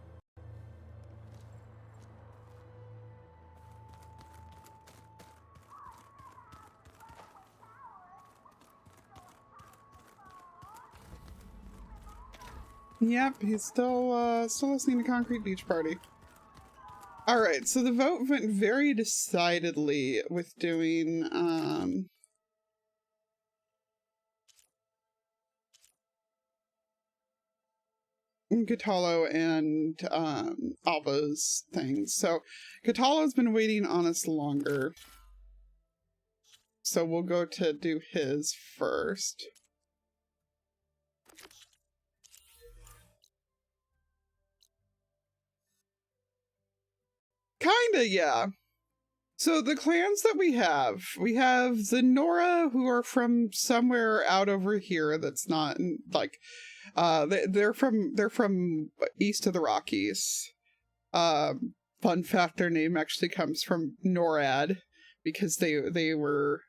Yep, he's still listening to Concrete Beach Party. Alright, so the vote went very decidedly with doing, Gatalo and, Alva's things. So, Gatalo's been waiting on us longer. So we'll go to do his first. Kinda, yeah. So the clans that we have the Nora, who are from somewhere out over here that's not like they're from east of the Rockies. Fun fact, their name actually comes from NORAD because they were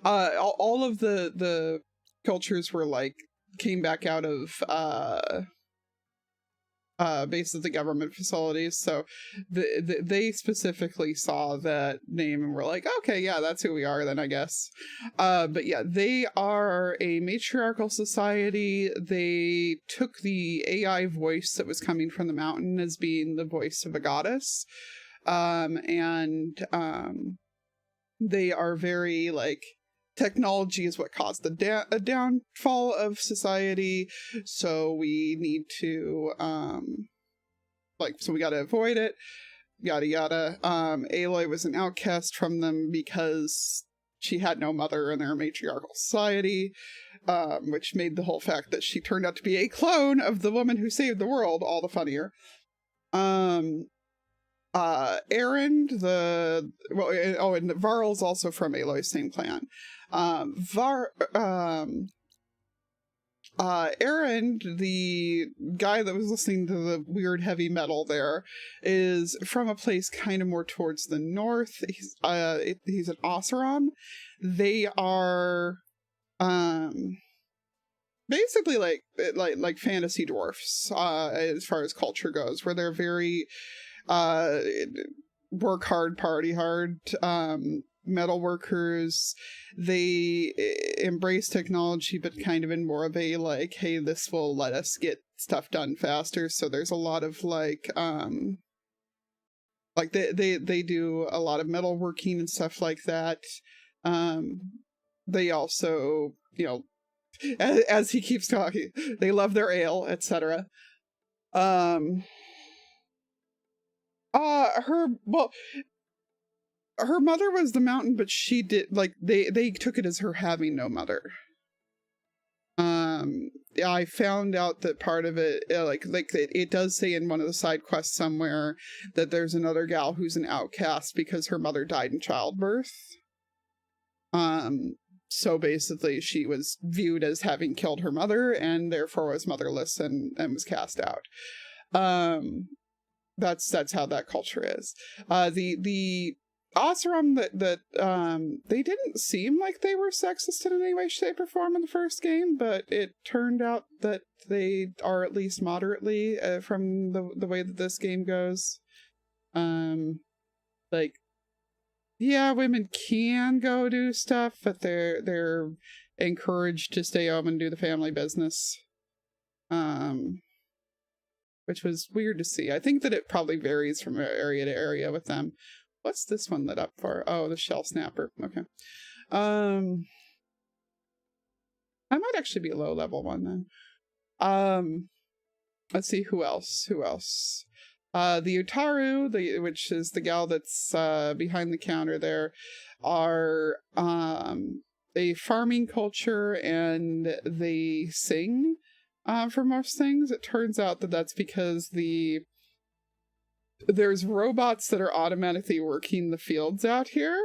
all of the cultures were like came back out of basically government facilities, so they specifically saw that name and were like, okay, yeah, that's who we are then, I guess. But yeah, they are a matriarchal society. They took the AI voice that was coming from the mountain as being the voice of a goddess, and they are very like, technology is what caused the downfall of society, so we need to so we got to avoid it, yada yada. Aloy was an outcast from them because she had no mother in their matriarchal society, which made the whole fact that she turned out to be a clone of the woman who saved the world all the funnier. Erend, and Varl's also from Aloy's same clan. Erend, the guy that was listening to the weird heavy metal there, is from a place kind of more towards the north. He's an Oseram. They are basically like fantasy dwarfs as far as culture goes, where they're very work hard, party hard, metal workers. They embrace technology, but kind of in more of a like, hey, this will let us get stuff done faster. So there's a lot of like they do a lot of metalworking and stuff like that. They also, you know, as he keeps talking, they love their ale, etc. Her mother was the mountain, but she did like they took it as her having no mother. I found out that part of it, it does say in one of the side quests somewhere that there's another gal who's an outcast because her mother died in childbirth. So basically she was viewed as having killed her mother and therefore was motherless and was cast out. That's how that culture is. The Oseram that they didn't seem like they were sexist in any way, shape, or form in the first game, but it turned out that they are at least moderately from the way that this game goes. Like, yeah, women can go do stuff, but they're encouraged to stay home and do the family business. Which was weird to see. I think that it probably varies from area to area with them. What's this one lit up for? Oh, the shell snapper. Okay. I might actually be a low level one then. let's see, who else? The Utaru, which is the gal that's behind the counter there, are a farming culture, and they sing for most things. It turns out that that's because there's robots that are automatically working the fields out here,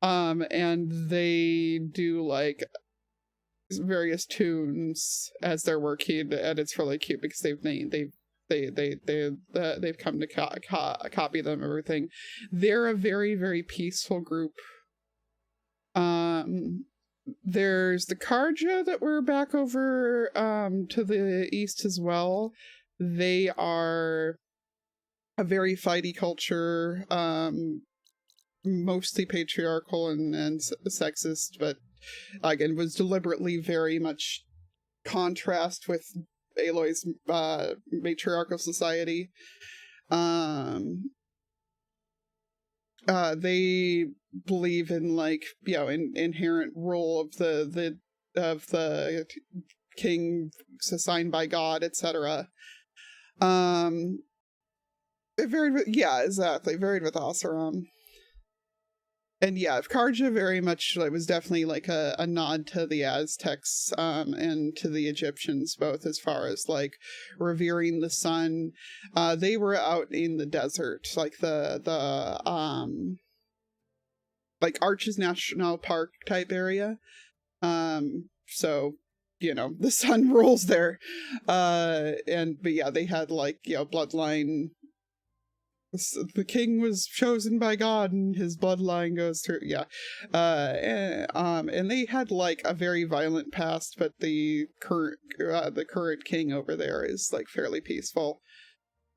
and they do like various tunes as they're working, and it's really cute because they've come to copy them, everything. They're a very, very peaceful group. There's the Karja that were back over to the east as well. They are a very fighty culture, mostly patriarchal and sexist, but again was deliberately very much contrast with Aloy's matriarchal society. They believe in like, you know, inherent rule of the king assigned by God, etc. It varied with, yeah, exactly, varied with Oseram. And yeah, Karja very much, it was definitely like a nod to the Aztecs and to the Egyptians, both as far as like revering the sun. They were out in the desert, like the like Arches National Park type area. So, you know, the sun rules there. But yeah, they had like, you know, bloodline. The king was chosen by God and his bloodline goes through, yeah. And they had like a very violent past, but the current king over there is like fairly peaceful.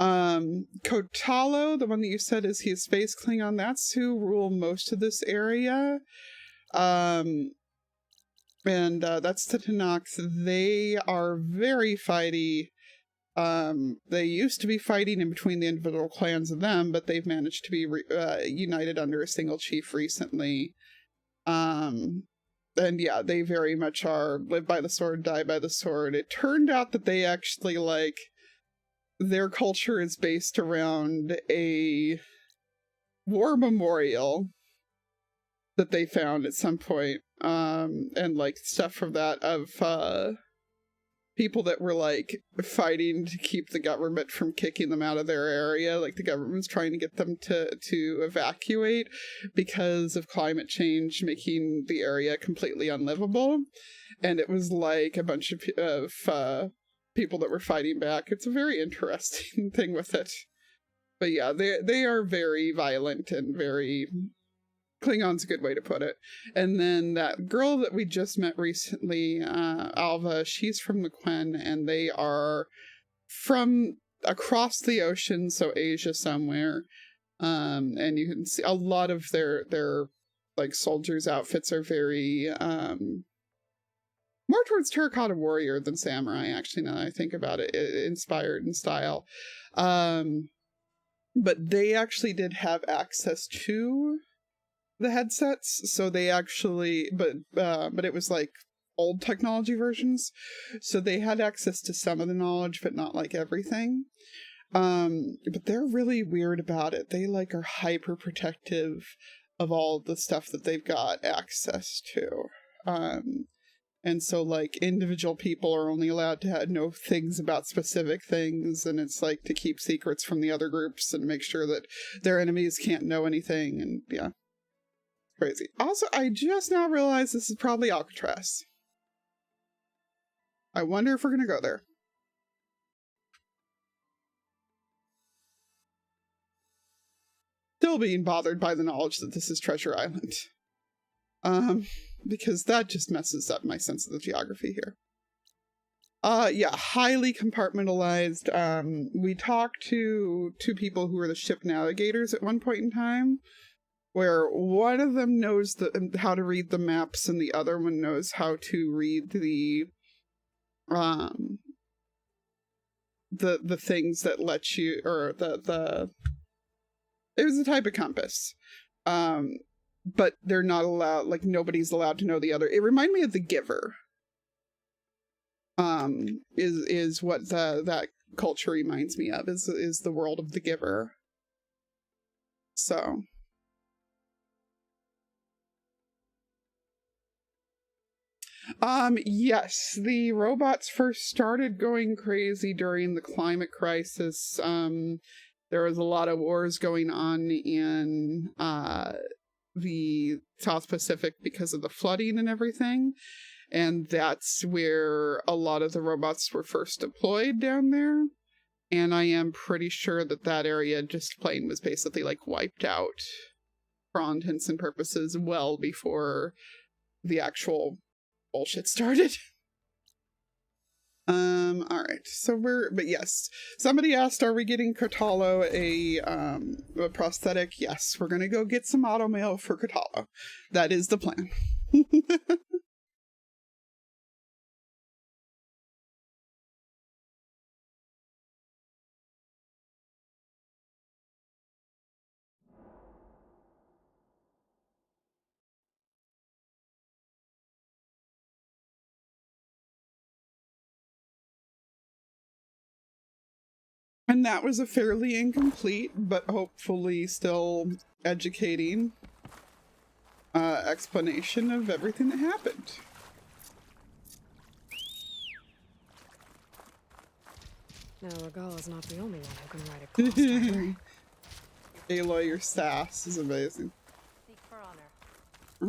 Kotalo, the one that you said is he's space Klingon, that's who rule most of this area. And that's the Tanakh. They are very fighty. They used to be fighting in between the individual clans of them, but they've managed to be united under a single chief recently. And yeah, they very much are live by the sword, die by the sword. It turned out that they actually, like, their culture is based around a war memorial that they found at some point. And like stuff from that of, people that were like fighting to keep the government from kicking them out of their area. Like the government's trying to get them to evacuate because of climate change making the area completely unlivable. And it was like a bunch of people that were fighting back. It's a very interesting thing with it. But yeah, they are very violent and very... Klingon's a good way to put it. And then that girl that we just met recently, Alva, she's from the Quen, and they are from across the ocean, so Asia somewhere. And you can see a lot of their like soldiers' outfits are very more towards terracotta warrior than samurai, actually, now that I think about it, inspired in style. But they actually did have access to the headsets, so they actually, but it was like old technology versions, so they had access to some of the knowledge, but not like everything. But they're really weird about it. They like are hyper protective of all the stuff that they've got access to. And so like individual people are only allowed to know things about specific things, and it's like to keep secrets from the other groups and make sure that their enemies can't know anything, and yeah. Crazy. Also, I just now realized this is probably Alcatraz. I wonder if we're gonna go there. Still being bothered by the knowledge that this is Treasure Island. Because that just messes up my sense of the geography here. Yeah, highly compartmentalized. We talked to two people who were the ship navigators at one point in time, where one of them knows how to read the maps and the other one knows how to read the things that let you, or it was a type of compass. But they're not allowed, like nobody's allowed to know the other. It reminded me of The Giver. is what that culture reminds me of, is the world of the giver. So yes, the robots first started going crazy during the climate crisis. There was a lot of wars going on in the South Pacific because of the flooding and everything. And that's where a lot of the robots were first deployed down there. And I am pretty sure that that area just plain was basically like wiped out for all intents and purposes well before the actual bullshit started. Alright, so but yes. Somebody asked, are we getting Kotalo a prosthetic? Yes, we're gonna go get some automail for Kotalo. That is the plan. And that was a fairly incomplete, but hopefully still educating explanation of everything that happened.
Now, Regala's not the only one who can write a claw striker.
Aloy, your sass is amazing.
Seek for honor.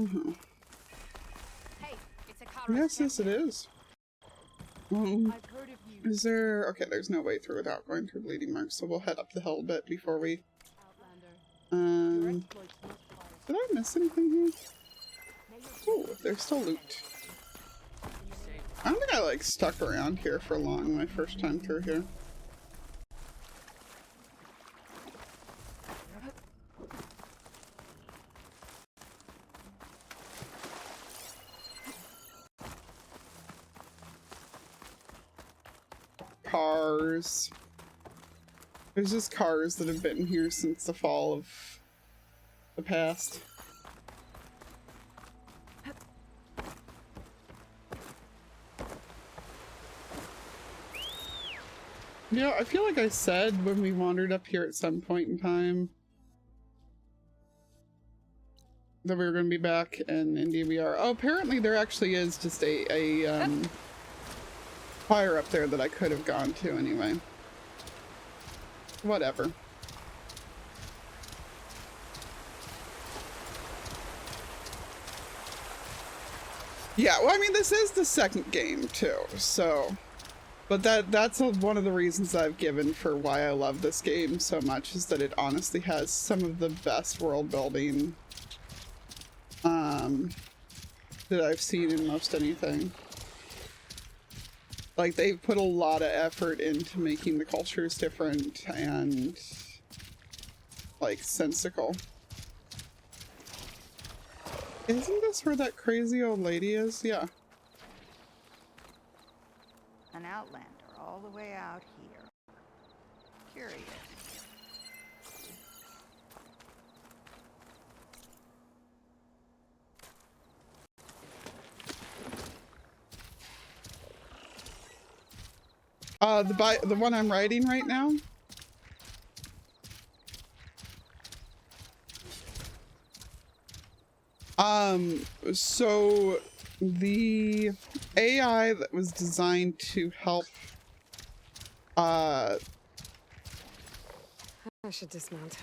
Mm-hmm.
Hey, it's a car.
Yes, it is.
I've heard of you.
Is there... Okay, there's no way through without going through Bleeding Marks, so we'll head up the hill a bit before we... Did I miss anything here? Oh, there's still loot. I don't think I, like, stuck around here for long my first time through here. Cars. There's just cars that have been here since the fall of the past. Yeah, I feel like I said when we wandered up here at some point in time that we were going to be back, and indeed we are. Oh, apparently there actually is just a fire up there that I could have gone to anyway. Whatever. Yeah, well, I mean, this is the second game too, so... But that's one of the reasons I've given for why I love this game so much, is that it honestly has some of the best world building that I've seen in most anything. Like, they've put a lot of effort into making the cultures different and, like, sensical. Isn't this where that crazy old lady is? Yeah.
An outlander all the way out here. Curious.
The one I'm writing right now? So the AI that was designed to help,
I should dismount.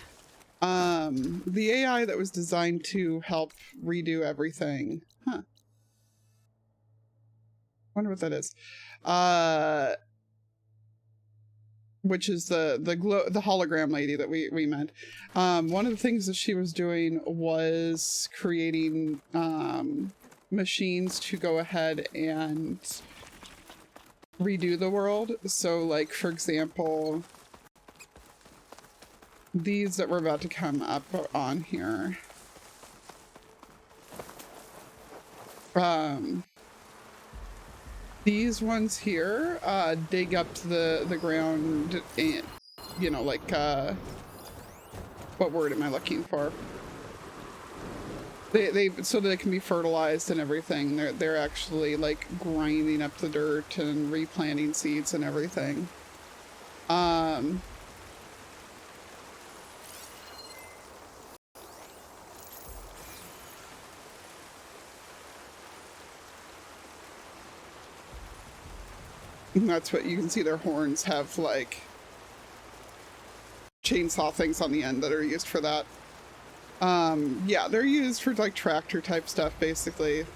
the AI that was designed to help redo everything. Huh. Wonder what that is. Which is the hologram lady that we met. One of the things that she was doing was creating machines to go ahead and redo the world. So, like, for example, these that we're about to come up on here. These ones here dig up the ground and, you know, like, what word am I looking for? They so that it can be fertilized and everything. They're actually like grinding up the dirt and replanting seeds and everything. And that's what you can see. Their horns have like chainsaw things on the end that are used for that. Yeah, they're used for like tractor type stuff basically.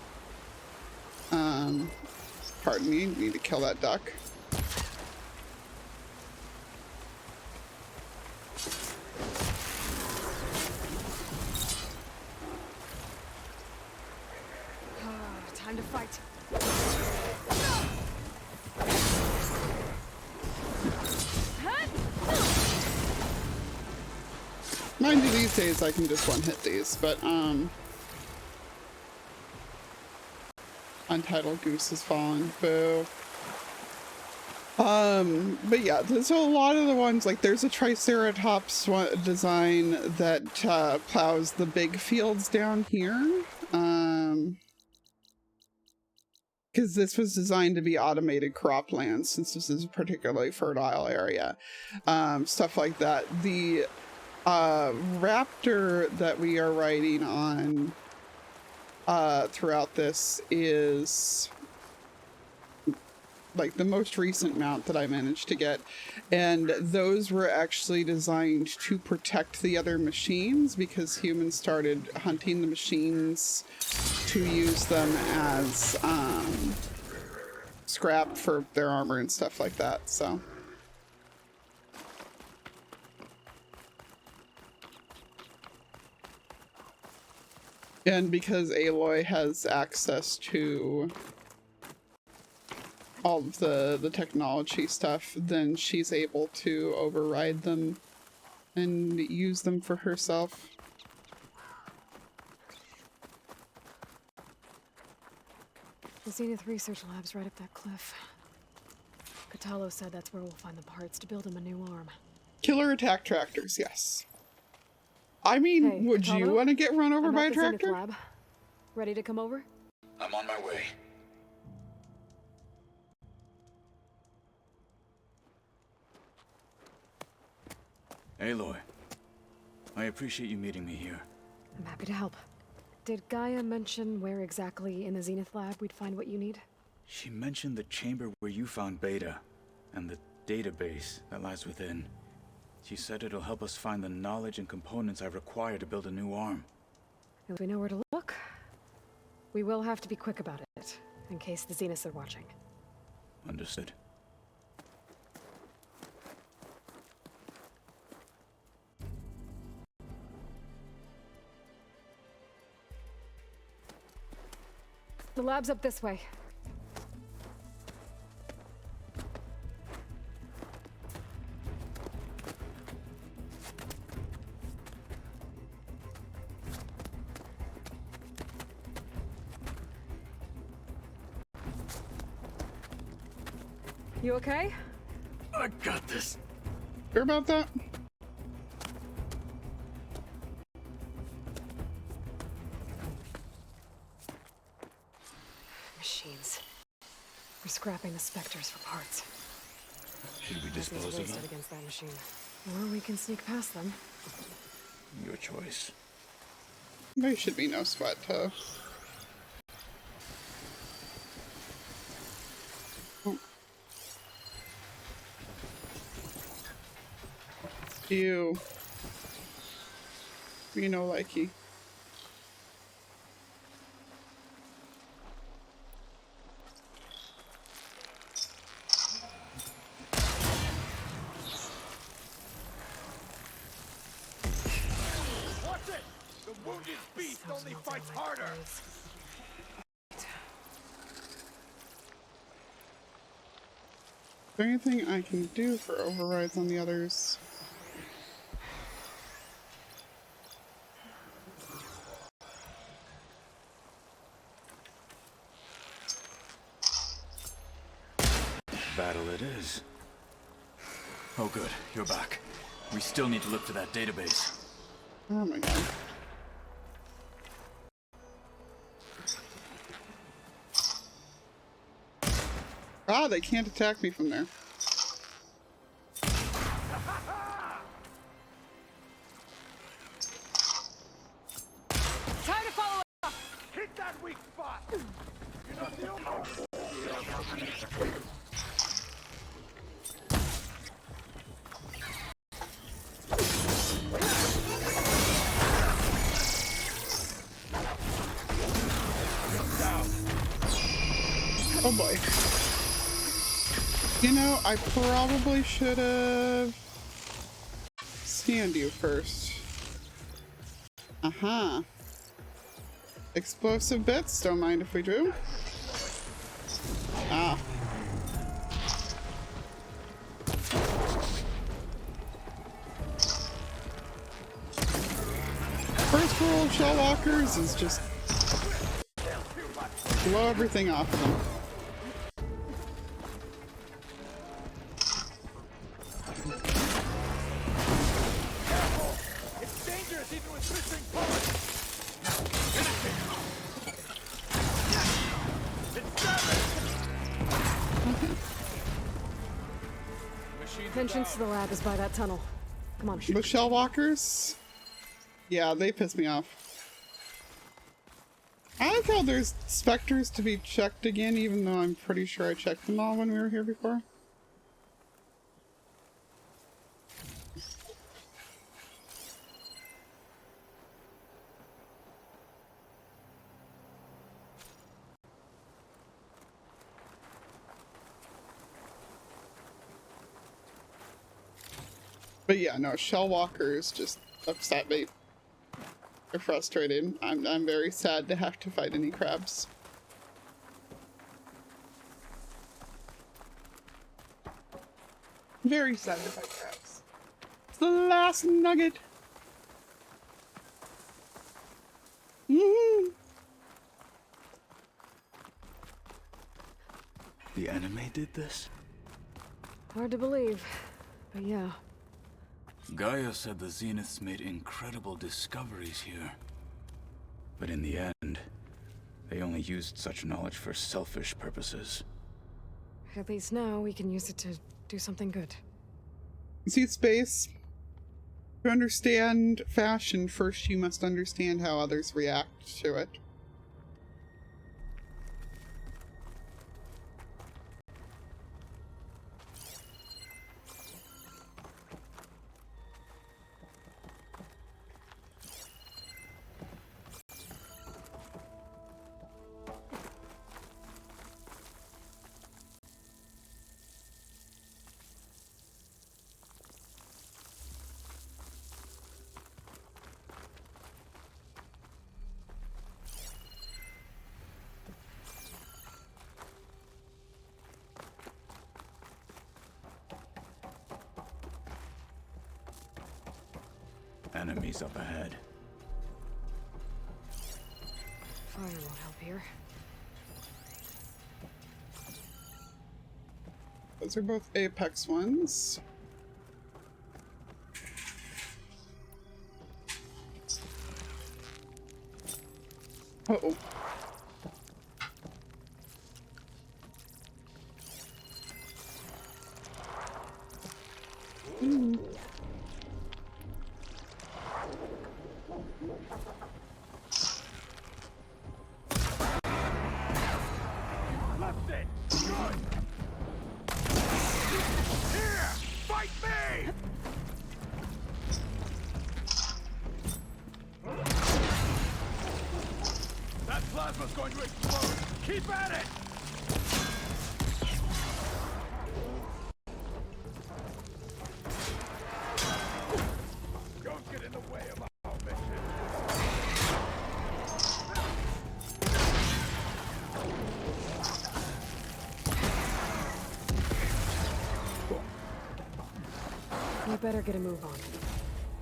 Pardon me, need to kill that duck.
Time to fight.
Mind you, these days I can just one hit these, but Untitled Goose has fallen. Boo. But yeah, there's a lot of the ones, like there's a Triceratops design that plows the big fields down here. Because this was designed to be automated cropland, since this is a particularly fertile area. Stuff like that. The raptor that we are riding on throughout this is like the most recent mount that I managed to get, and those were actually designed to protect the other machines because humans started hunting the machines to use them as scrap for their armor and stuff like that. So and because Aloy has access to all of the technology stuff, then she's able to override them and use them for herself.
The Zenith Research Lab's right up that cliff. Catalo said that's where we'll find the parts to build him a new arm.
Killer attack tractors, yes. I mean, hey, would you want to get run over by a tractor?
Zenith Lab. Ready to come over?
I'm on my way. Aloy, I appreciate you meeting me here.
I'm happy to help. Did Gaia mention where exactly in the Zenith Lab we'd find what you need?
She mentioned the chamber where you found Beta, and the database that lies within. She said it'll help us find the knowledge and components I require to build a new arm.
If we know where to look, we will have to be quick about it, in case the Zeniths are watching.
Understood.
The lab's up this way. You okay?
I got this.
Sure about that?
Machines. We're scrapping the specters for parts.
Should we dispose of them?
Against that machine. Or we can sneak past them.
Your choice.
There should be no sweat to... You know, likey.
Watch it! The wounded beast only fights harder!
Is there anything I can do for overrides on the others?
Battle it is. Oh good, you're back. We still need to look for that database.
Oh my god. Ah, they can't attack me from there.
Time to follow up.
Hit that weak spot. You're not the only one.
Oh boy. You know, I probably should have scanned you first. Uh-huh. Explosive bits, don't mind if we do. Ah. First rule of shell walkers is just blow everything off them.
It's dangerous even with twisting parts.
Entrance to the lab is by that tunnel. Come on.
The shell walkers? Yeah, they piss me off. I like how there's specters to be checked again, even though I'm pretty sure I checked them all when we were here before. But yeah, no, shell walkers just upset me. They're frustrating. I'm very sad to have to fight any crabs. Very sad to fight crabs. It's the last nugget.
The enemy did this?
Hard to believe, but yeah.
Gaia said the Zeniths made incredible discoveries here. But in the end, they only used such knowledge for selfish purposes.
At least now we can use it to do something good.
See, Space? To understand fashion, first you must understand how others react to it.
Enemies up ahead.
Fire won't help here.
Those are both Apex ones. Uh-oh.
Left it. Good. Here, fight me. That plasma's going to explode. Keep at it. Don't get in the way of our mission.
We better get a move on.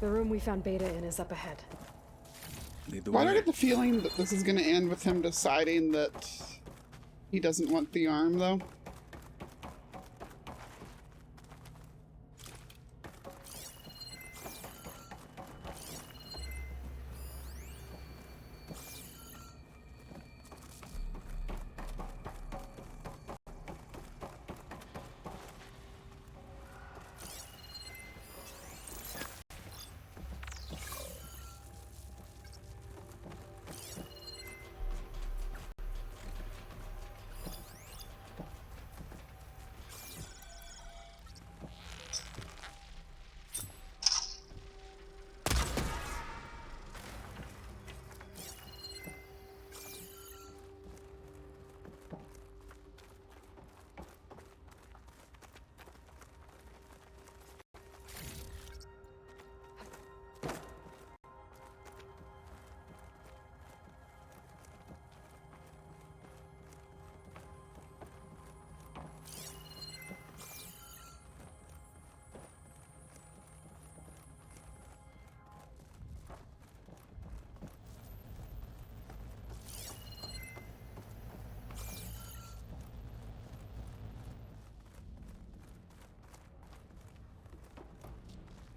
The room we found Beta in is up ahead.
Why do I get the feeling that this is going to end with him deciding that he doesn't want the arm, though?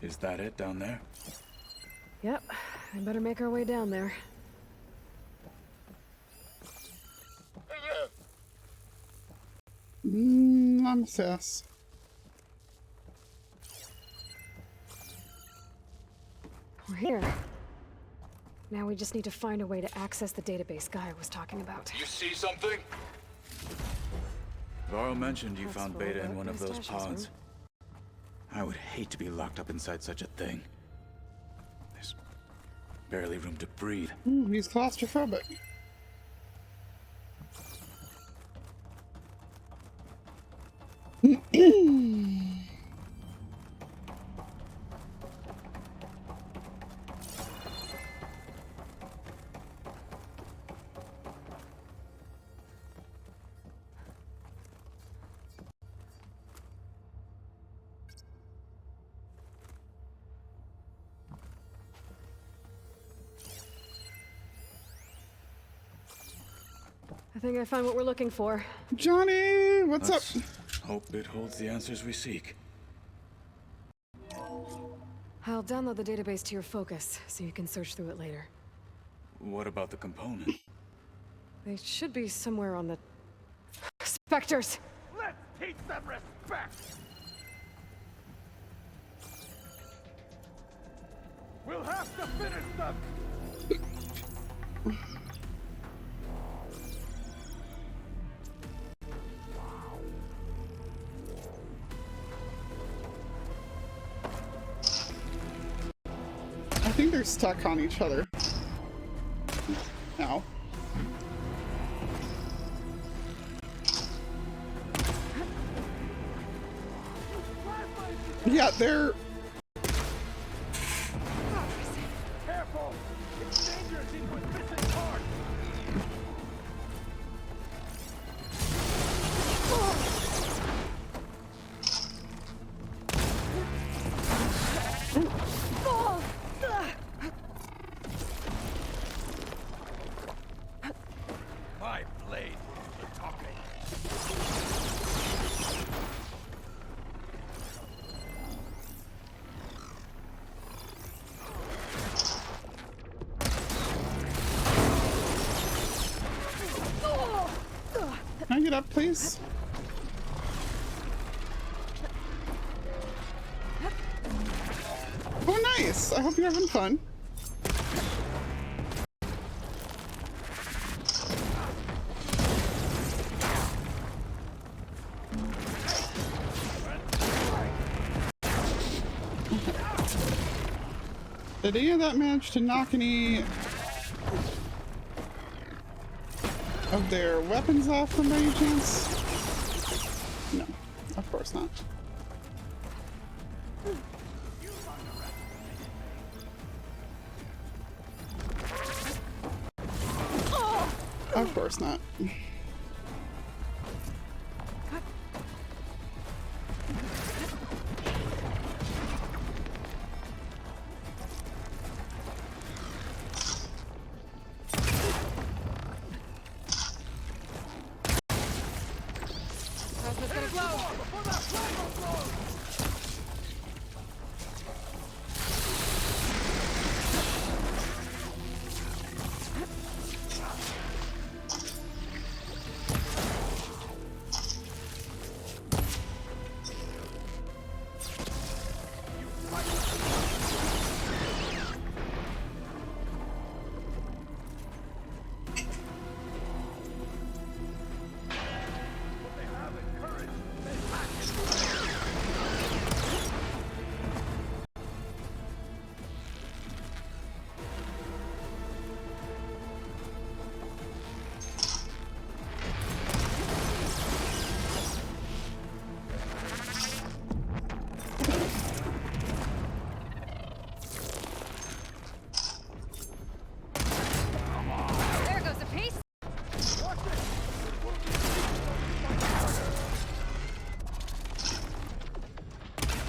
Is that it down there?
Yep, I better make our way down there.
I'm sus.
We're here. Now we just need to find a way to access the database Gaia was talking about.
You see something? Varl mentioned you found Beta in one of those pods. I would hate to be locked up inside such a thing. There's barely room to breathe.
He's claustrophobic.
I think I found what we're looking for.
Johnny, what's
Let's
up?
Hope it holds the answers we seek.
I'll download the database to your focus, so you can search through it later.
What about the component?
They should be somewhere on the... Spectres!
Let's teach them respect! We'll have to finish them!
I think they're stuck on each other. Ow. Yeah, they're...
Careful! It's dangerous even with missing parts! My blade will do the talking.
Can I get up, please? Oh, nice! I hope you're having fun. Did any of that manage to knock any of their weapons off from any chance? No, of course not. Of course not.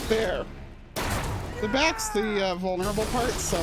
There. The back's the vulnerable part, so...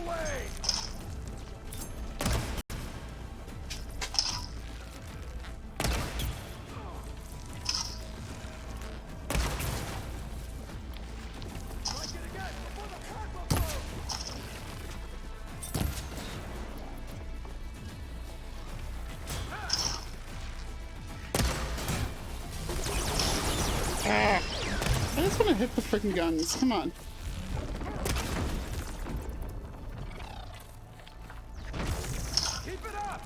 way!
Ah, I just want to hit the freaking guns. Come on.
Keep it up!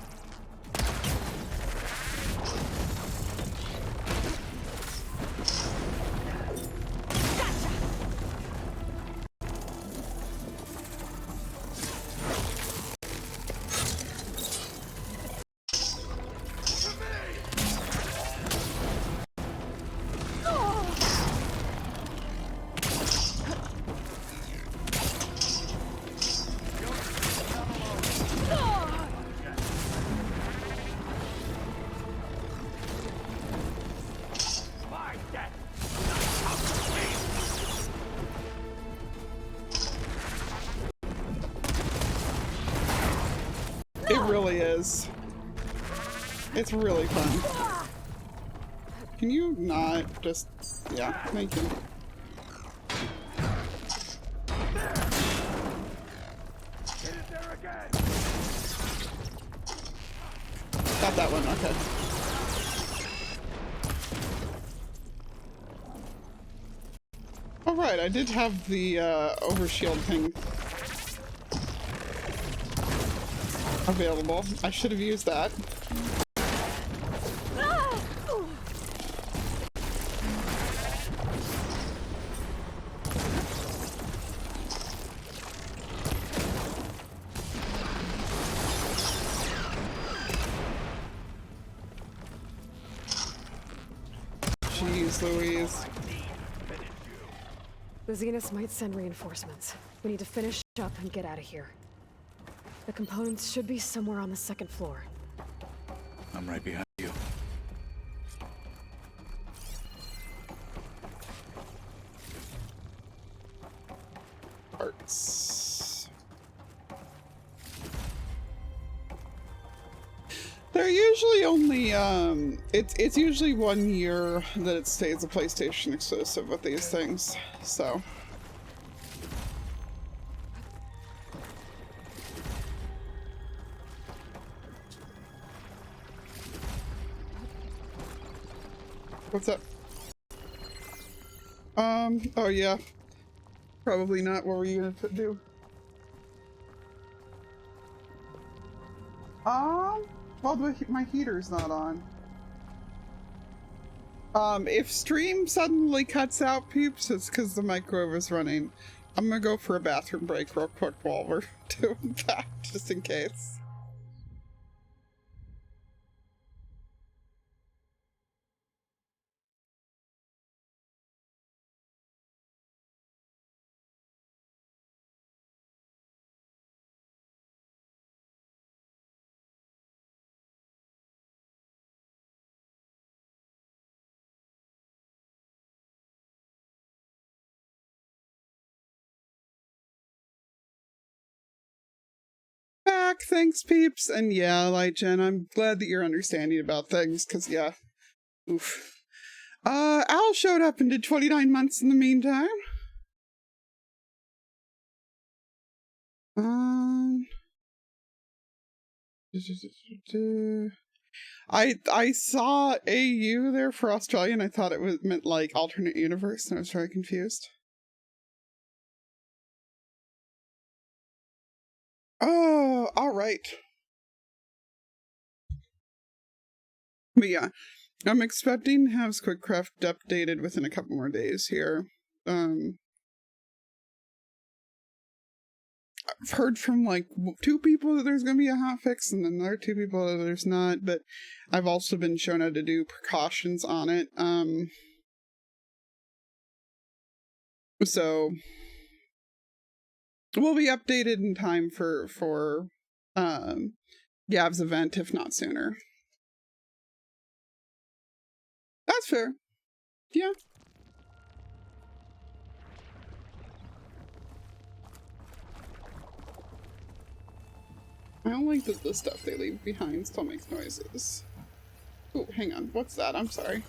It really is. It's really fun. Can you not just... Yeah, thank you.
Hit it there again!
Got that one, okay. Alright, I did have the overshield thing available. I should have used that. Jeez Louise.
The Zeniths might send reinforcements. We need to finish up and get out of here. The components should be somewhere on the second floor.
I'm right behind you.
Parts. They're usually only, it's usually 1 year that it stays a PlayStation exclusive with these things, so. What's up? Oh yeah. Probably not. What were you gonna do? Well, my heater's not on. If stream suddenly cuts out, peeps, it's because the microwave is running. I'm gonna go for a bathroom break real quick while we're doing that, just in case. Back, thanks peeps, and yeah, like Jen, I'm glad that you're understanding about things, because yeah, oof. Al showed up and did 29 months in the meantime. I saw AU there for Australia, and I thought it meant like alternate universe, and I was very confused. Oh, all right. But yeah, I'm expecting to have Squidcraft updated within a couple more days here. I've heard from like 2 people that there's going to be a hotfix, and then there are 2 people that there's not, but I've also been shown how to do precautions on it. So we'll be updated in time for Gav's event, if not sooner. That's fair. Yeah. I don't like that the stuff they leave behind still makes noises. Oh, hang on. What's that? I'm sorry.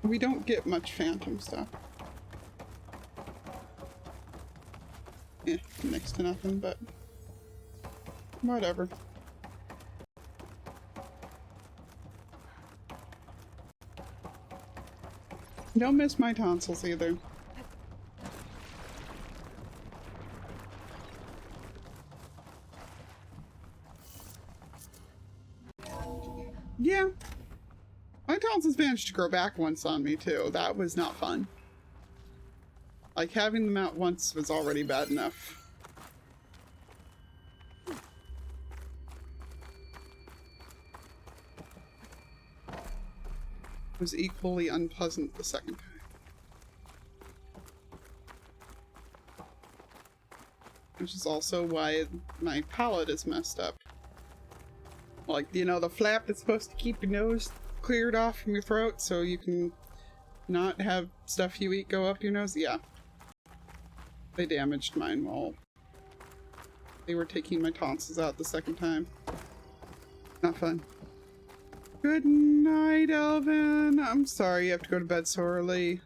We don't get much phantom stuff. Eh, next to nothing, but whatever. Don't miss my tonsils either. Yeah. My tonsils managed to grow back once on me too. That was not fun. Like, having them out once was already bad enough. It was equally unpleasant the second time. Which is also why my palate is messed up. Like, you know, the flap that's supposed to keep your nose cleared off from your throat so you can not have stuff you eat go up your nose? Yeah. They damaged mine while they were taking my tonsils out the second time. Not fun. Good night, Elvin. I'm sorry you have to go to bed so early.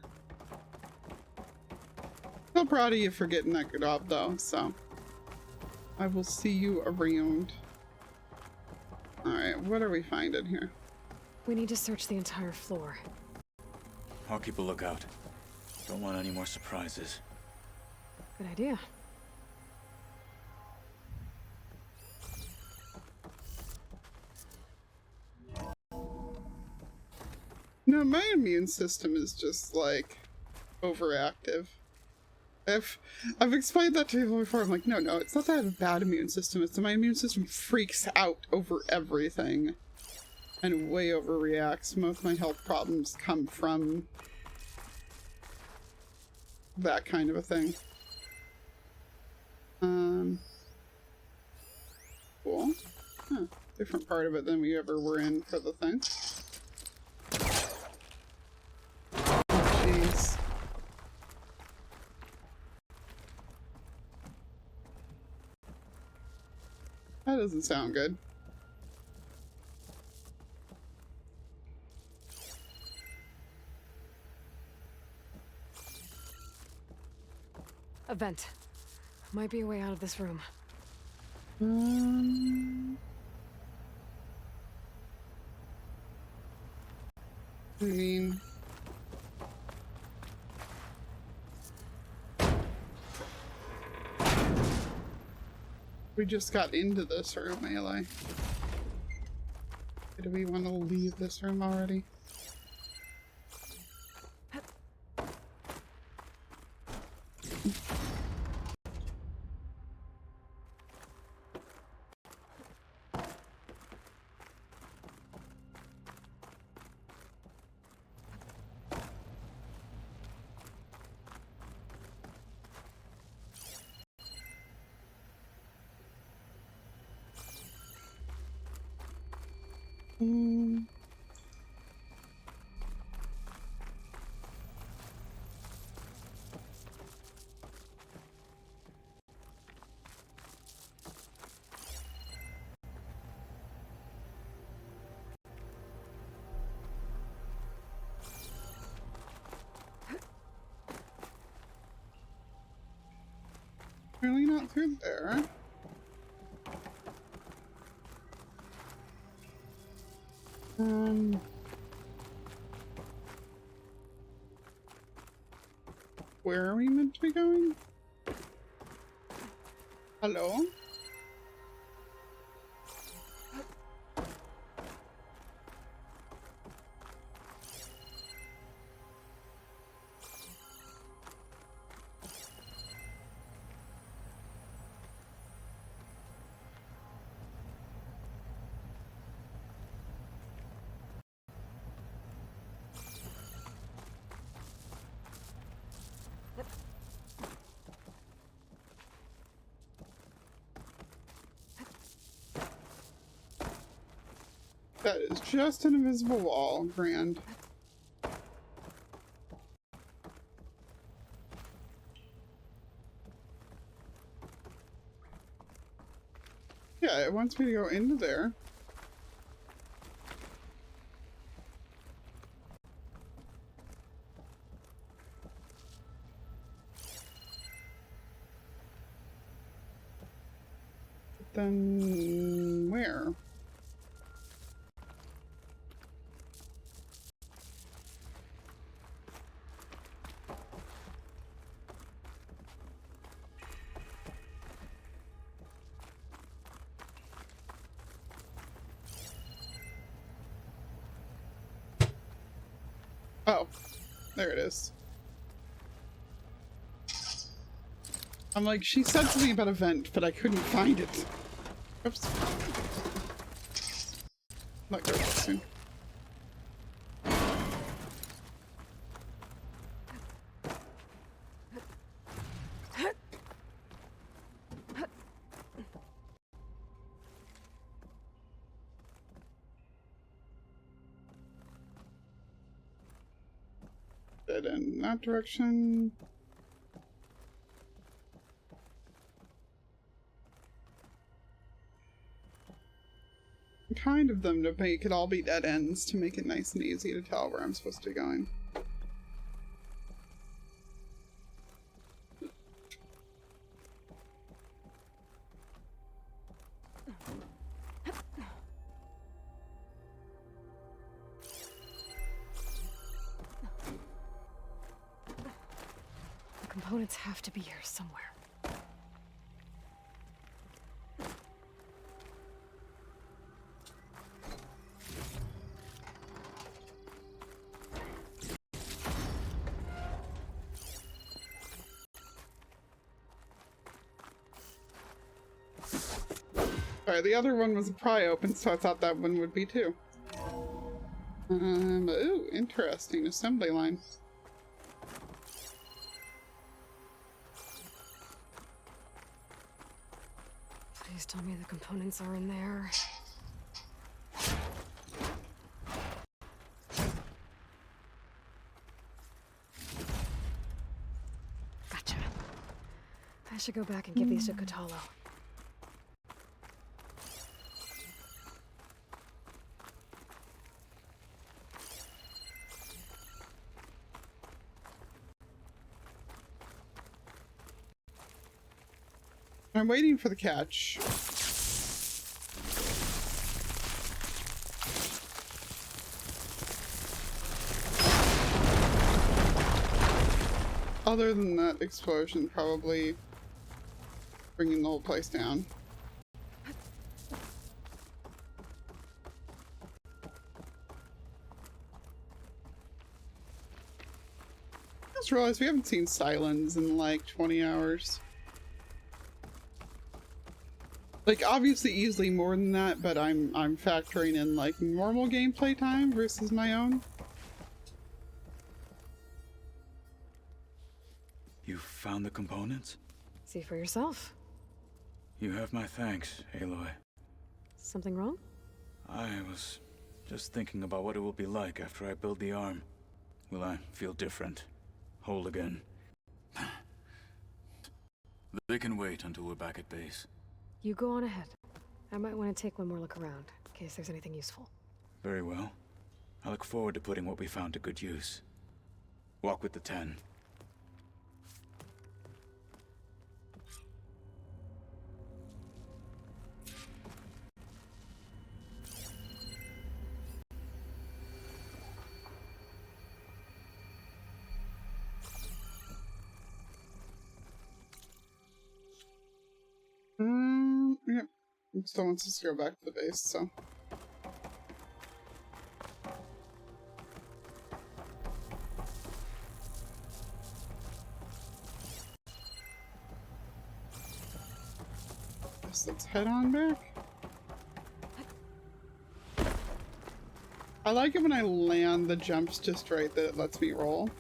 So proud of you for getting that good job though, so I will see you around. Alright, what are we finding here?
We need to search the entire floor.
I'll keep a lookout. Don't want any more surprises.
Good idea.
No, my immune system is just like overactive. I've explained that to people before. I'm like, no, it's not that I have a bad immune system. It's that my immune system freaks out over everything and way overreacts. Most of my health problems come from that kind of a thing. Cool. Huh. Different part of it than we ever were in for the thing. Jeez. That doesn't sound good.
A vent. Might be a way out of this room.
I mean... We just got into this room, Aloy. Do we want to leave this room already? Really not through there. Where are we meant to be going? Hello? That is just an invisible wall, grand. Yeah, it wants me to go into there. Then where? Oh, there it is. I'm like, she said something about a vent, but I couldn't find it. Oops. Let go soon. Dead end in that direction. Kind of them to make it all be dead ends to make it nice and easy to tell where I'm supposed to be going.
The components have to be here somewhere.
Sorry, the other one was a pry open, so I thought that one would be too. Ooh, interesting assembly line.
Please tell me the components are in there. Gotcha. I should go back and give these to Kotalo.
I'm waiting for the catch. Other than that explosion, probably bringing the whole place down. I just realized we haven't seen Sylens in like 20 hours. Like, obviously easily more than that, but I'm factoring in like normal gameplay time versus my own.
You found the components?
See for yourself.
You have my thanks, Aloy.
Something wrong?
I was just thinking about what it will be like after I build the arm. Will I feel different? Whole again? They can wait until we're back at base.
You go on ahead. I might want to take one more look around, in case there's anything useful.
Very well. I look forward to putting what we found to good use. Walk with the 10.
Yep. Still wants us to go back to the base, so. Guess let's head on back. I like it when I land the jumps just right that it lets me roll.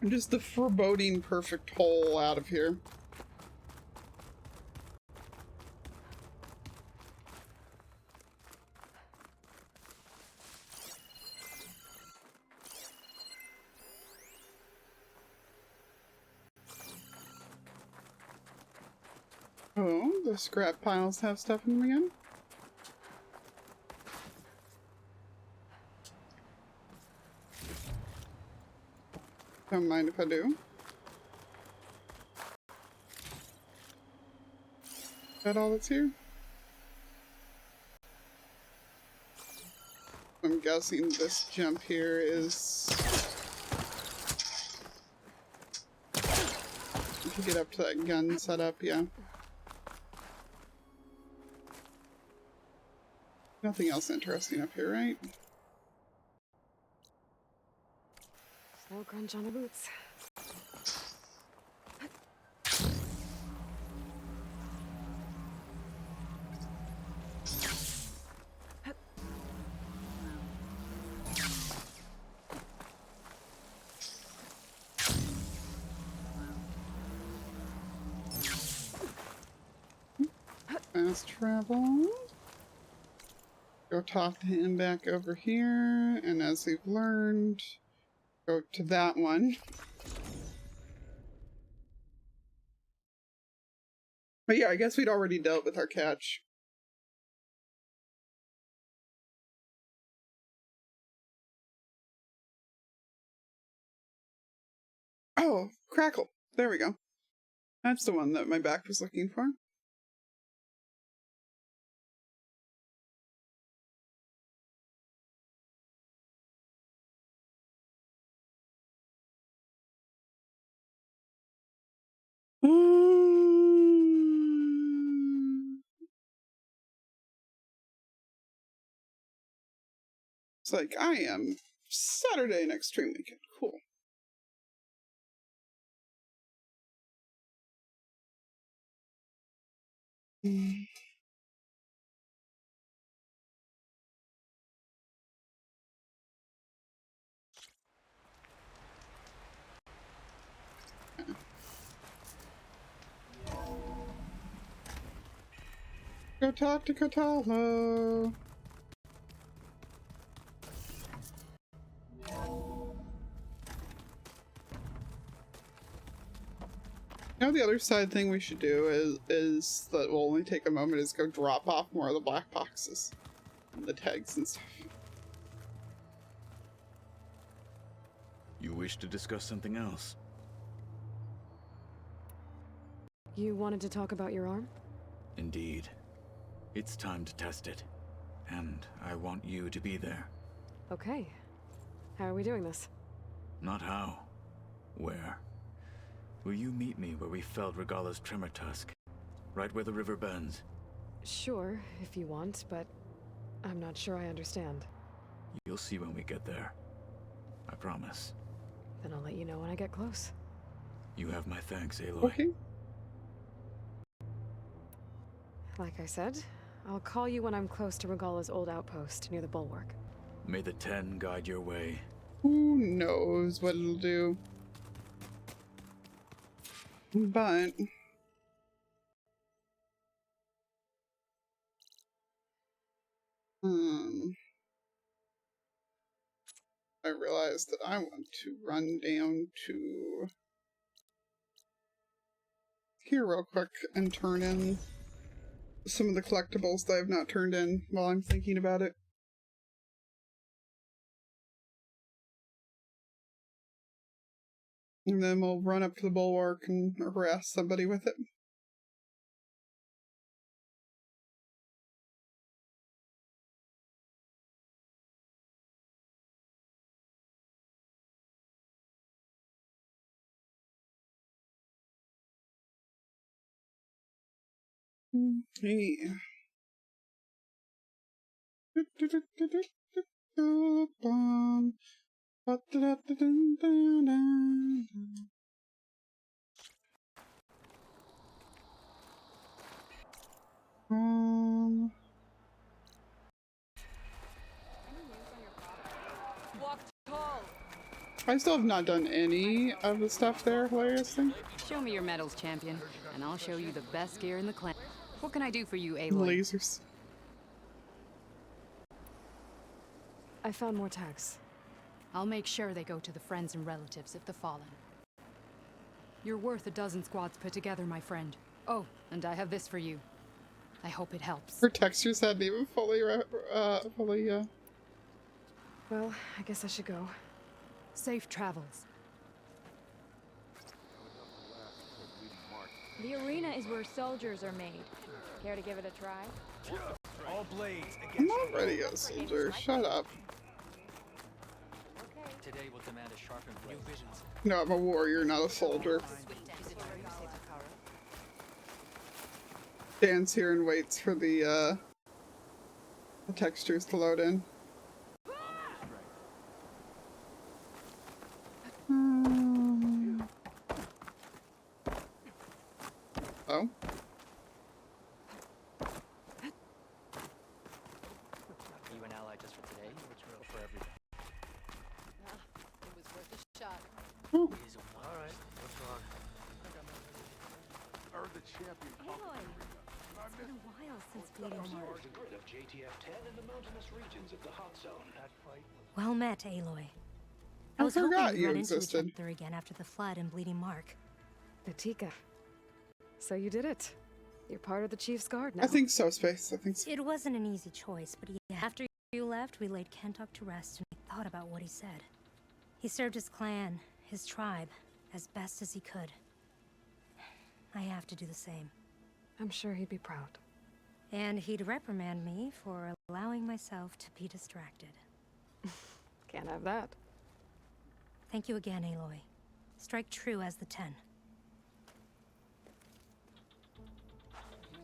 Just the foreboding perfect hole out of here. Oh, the scrap piles have stuff in them again? Don't mind if I do. Is that all that's here? I'm guessing this jump here is to get up to that gun setup, yeah. Nothing else interesting up here, right?
Slow crunch on the boots.
Fast travel. Go talk to him back over here, and as we've learned, go to that one. But yeah, I guess we'd already dealt with our catch. Oh, Crackle. There we go. That's the one that my back was looking for. It's like, I am Saturday next stream weekend. Cool. Go talk to Katalo. Now the other side thing we should do is that will only take a moment is go drop off more of the black boxes and the tags and stuff.
You wish to discuss something else?
You wanted to talk about your arm?
Indeed. It's time to test it. And I want you to be there.
Okay. How are we doing this?
Not how. Where? Will you meet me where we felled Regala's tremor tusk? Right where the river bends?
Sure, if you want, but I'm not sure I understand.
You'll see when we get there. I promise.
Then I'll let you know when I get close.
You have my thanks, Aloy.
Okay.
Like I said, I'll call you when I'm close to Regala's old outpost near the bulwark.
May the 10 guide your way.
Who knows what it'll do? But I realized that I want to run down to here real quick and turn in some of the collectibles that I've not turned in while I'm thinking about it. And then we'll run up to the bulwark and harass somebody with it. Hey.
Walk tall.
I still have not done any of the stuff there, hilariously.
Show me your medals, champion, and I'll show you the best gear in the clan. What can I do for you, Aloy?
Lasers.
I found more tags.
I'll make sure they go to the friends and relatives of the fallen. You're worth a dozen squads put together, my friend. Oh, and I have this for you. I hope it helps.
Her textures hadn't even fully,
Well, I guess I should go.
Safe travels.
The arena is where soldiers are made. Care to give it a try?
All blades
I'm not ready a soldier. Shut up.
Today will demand a sharpened blade. New visions.
No, I'm a warrior, not a soldier. Stands here and waits for the textures to load in. Oh.
Are you an ally just for today, or for every day?
It was worth a shot.
Oh.
Alright, what's wrong? Earn the champion.
Aloy! It's been a while since Bleeding Mark.
The grid of JTF-10 in the mountainous regions of the hot zone.
That fight was...
Well met, Aloy.
I
was hoping
forgot
we'd
you
run into
existed.
each other again after the flood and Bleeding Mark.
Natika. So you did it. You're part of the Chief's Guard now.
I think so, Space. I think so.
It wasn't an easy choice, but after you left, we laid Kentuck to rest and we thought about what he said. He served his clan, his tribe, as best as he could. I have to do the same.
I'm sure he'd be proud.
And he'd reprimand me for allowing myself to be distracted.
Can't have that.
Thank you again, Aloy. Strike true as the 10.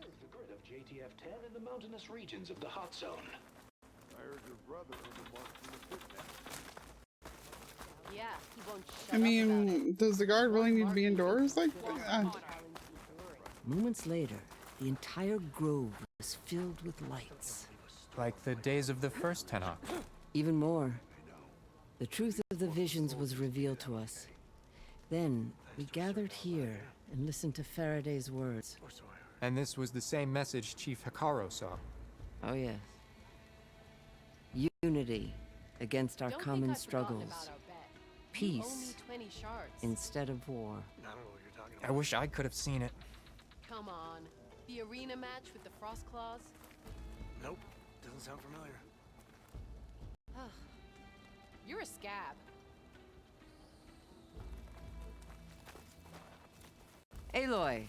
The grid of JTF-10 in the mountainous regions of the hot zone.
I heard your brother earned a mark from the pit now.
Yeah, he won't shut
I mean, does the guard really need to be indoors? Like,
Moments later, the entire grove was filled with lights.
Like the days of the first Tenok.
Even more. The truth of the visions was revealed to us. Then, we gathered here and listened to Faraday's words.
And this was the same message Chief Hikaru saw.
Oh yes. Unity against our common struggles. Peace instead of war.
I wish I could have seen it.
Come on. The arena match with the Frost Claws?
Nope, doesn't sound familiar.
You're a scab.
Aloy,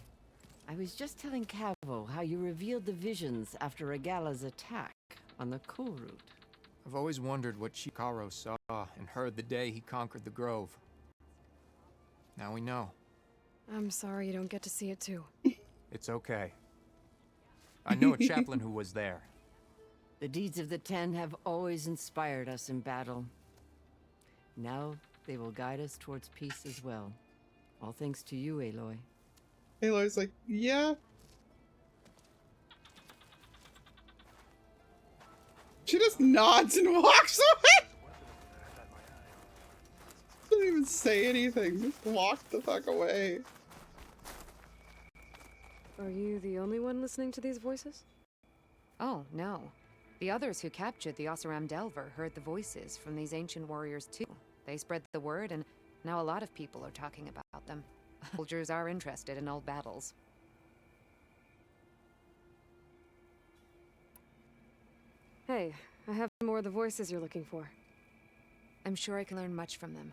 I was just telling Cavo how you revealed the visions after Regala's attack on the cool route.
I've always wondered what Chief Hikaru saw and heard the day he conquered the Grove. Now we know.
I'm sorry you don't get to see it too.
It's okay. I know a chaplain who was there.
The deeds of the 10 have always inspired us in battle. Now they will guide us towards peace as well. All thanks to you, Aloy.
Aloy's like, yeah. She just nods and walks away. Doesn't even say anything. Just walk the fuck away.
Are you the only one listening to these voices?
Oh, no. The others who captured the Oseram Delver heard the voices from these ancient warriors too. They spread the word, and now a lot of people are talking about them. Soldiers are interested in old battles.
Hey, I have more of the voices you're looking for.
I'm sure I can learn much from them.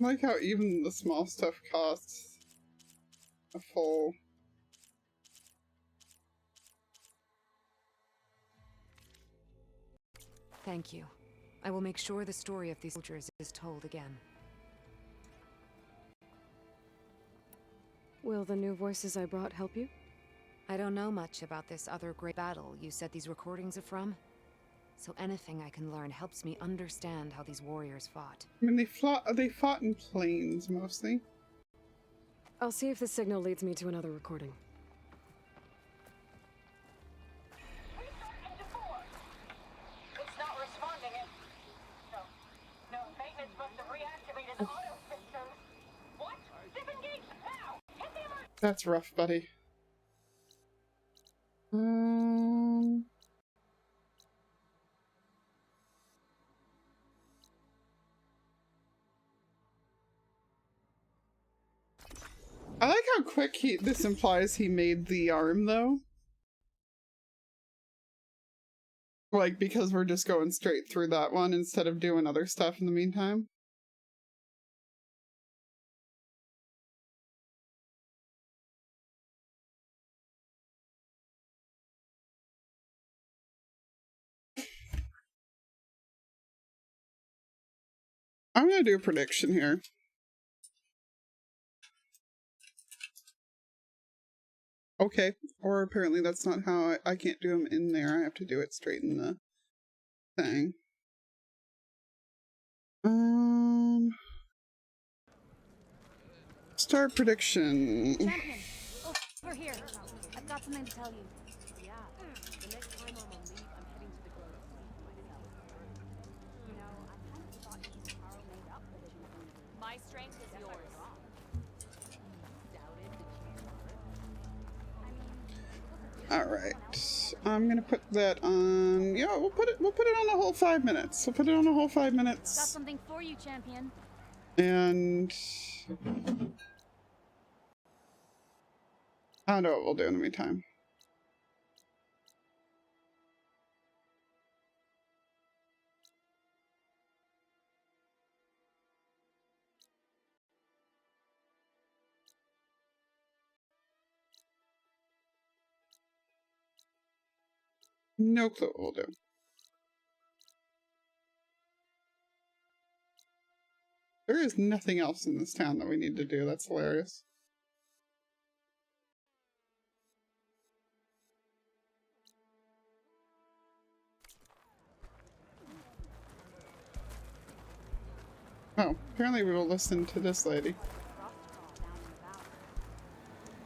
I like how even the small stuff costs a full.
Thank you. I will make sure the story of these soldiers is told again. Will the new voices I brought help you? I don't know much about this other great battle you said these recordings are from. So anything I can learn helps me understand how these warriors fought.
I mean, they fought in planes mostly.
I'll see if the signal leads me to another recording.
It's not responding. No, maintenance must have reactivated the auto systems. What? Disengage now! Hit the alert!
That's rough, buddy. I like how quick this implies he made the arm, though. Like, because we're just going straight through that one instead of doing other stuff in the meantime. I'm gonna do a prediction here. Okay, or apparently that's not how I can't do them in there. I have to do it straight in the thing. Start prediction.
Champion, over here. I've got something to tell you. Yeah. The next time I'm on leave, I'm heading to the Grove to speak for myself. You know, I kind of thought Carl made up that you.
My strength is yours.
Alright. I'm gonna put that on. Yeah, we'll put it on the whole 5 minutes. We'll put it on the whole 5 minutes.
Got something for you, champion.
And I don't know what we'll do in the meantime. No clue what we'll do. There is nothing else in this town that we need to do. That's hilarious. Oh, apparently we will listen to this lady.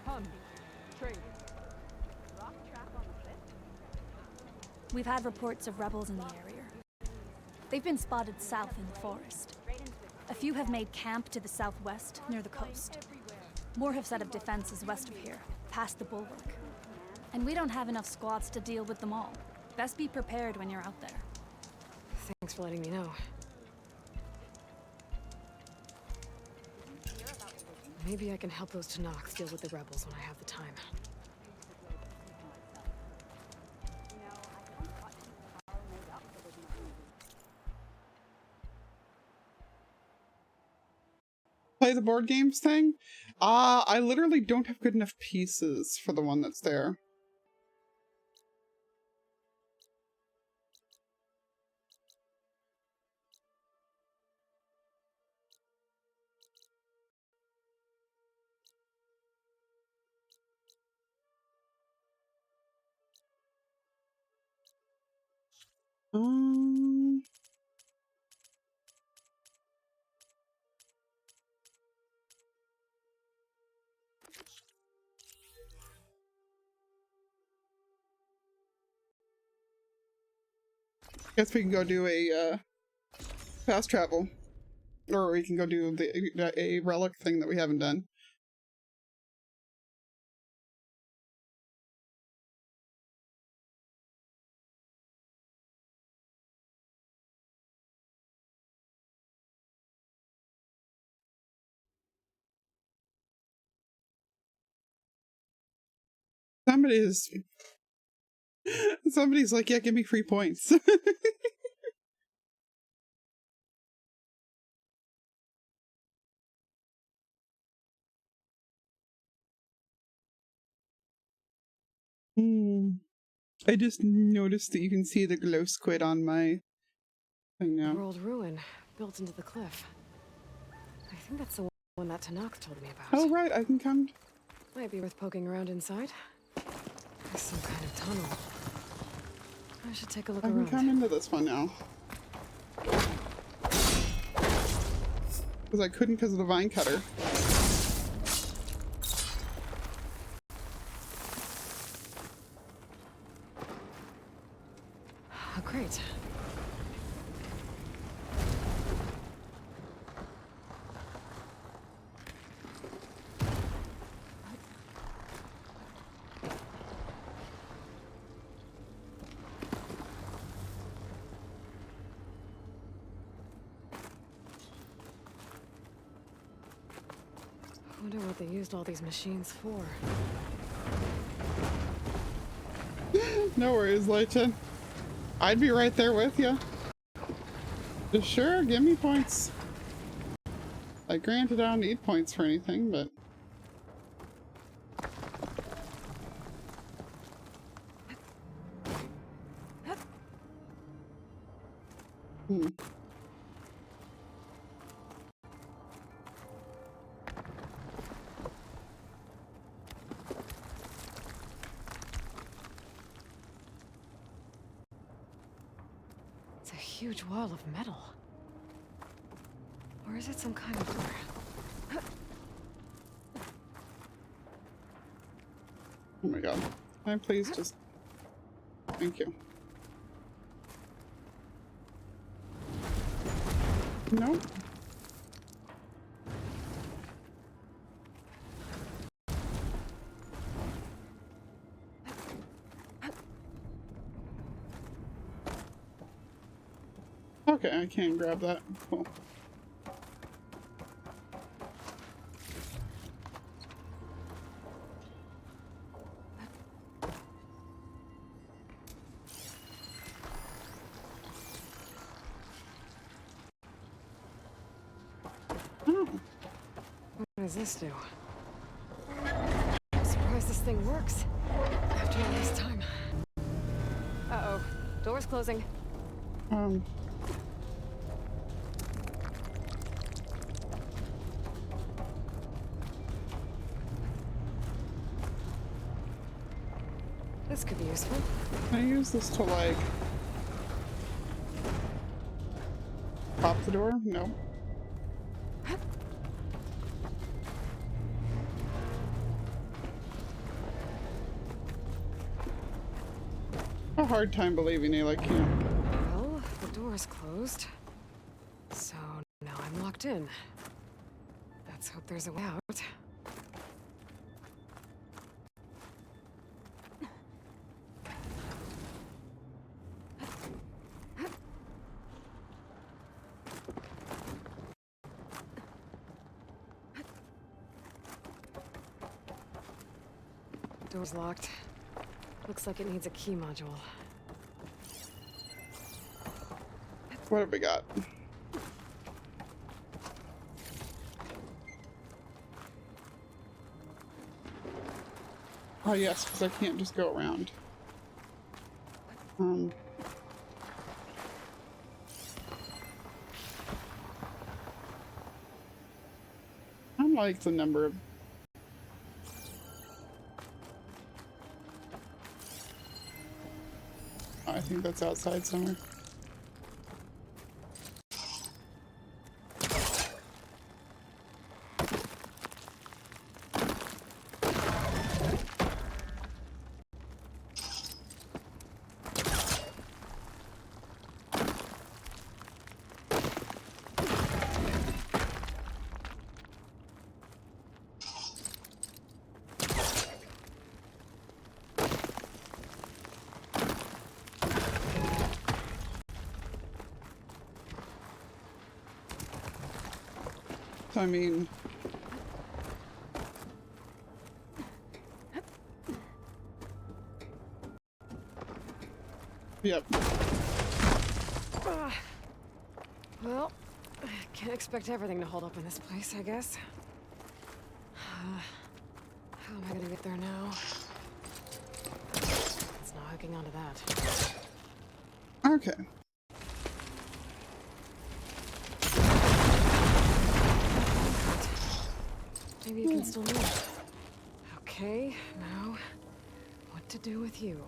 Come, trade.
We've had reports of rebels in the area. They've been spotted south in the forest. A few have made camp to the southwest, near the coast. More have set up defenses west of here, past the bulwark. And we don't have enough squads to deal with them all. Best be prepared when you're out there.
Thanks for letting me know. Maybe I can help those Tanakhs deal with the rebels when I have the time.
Play the board games thing? I literally don't have good enough pieces for the one that's there. Guess we can go do a fast travel, or we can go do a relic thing that we haven't done. Somebody's like, yeah, give me free points. I just noticed that you can see the glow squid on my thing now.
An old ruin built into the cliff. I think that's the one that Tanakh told me about.
Oh, right, I can come.
Might be worth poking around inside. There's some kind of tunnel. I should take a look
I
around.
can come into this one now. Because I couldn't because of the vine cutter.
Oh, great. I wonder what they used all these machines for.
No worries, Leichin. I'd be right there with you. Just sure, give me points. Like, granted, I don't need points for anything, but...
It's a huge wall of metal. Or is it some kind of door?
Oh my god. Can I please just... Thank you. Nope. Okay, I can grab that. Cool.
What does this do? I'm surprised this thing works. After all this time. Uh-oh. Door's closing. This could be useful.
Can I use this to, like... pop the door? No. A hard time believing Aloy can't.
Well, the door's closed. So now I'm locked in. Let's hope there's a way out. Door's locked. Looks like it needs a key module.
What have we got? Oh yes, because I can't just go around. I like the number of... I think that's outside somewhere. I mean... Yep.
Well, I can't expect everything to hold up in this place, I guess. How am I gonna get there now? No hooking onto that.
Okay.
Maybe you can still move. Okay, now what to do with you?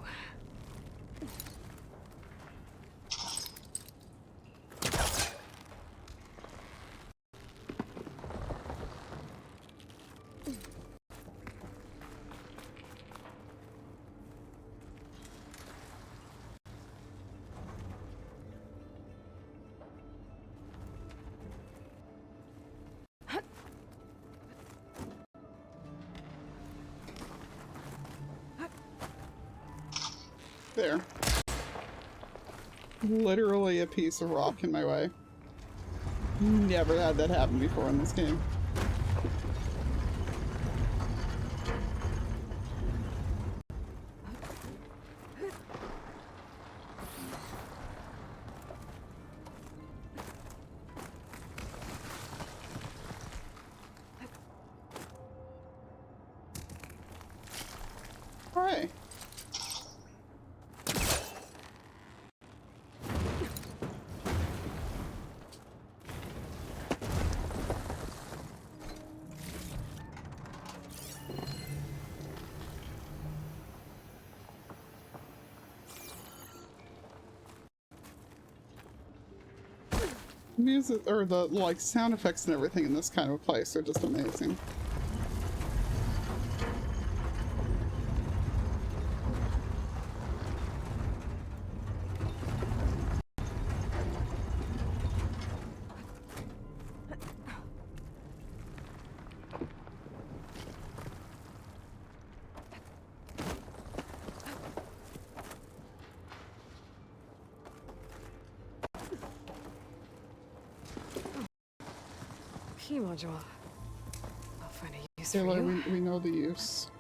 There. Literally a piece of rock in my way. Never had that happen before in this game. Alright. Music, or the like sound effects and everything in this kind of a place are just amazing.
Key module. I'll find a use
Aloy,
for you.
we know the use.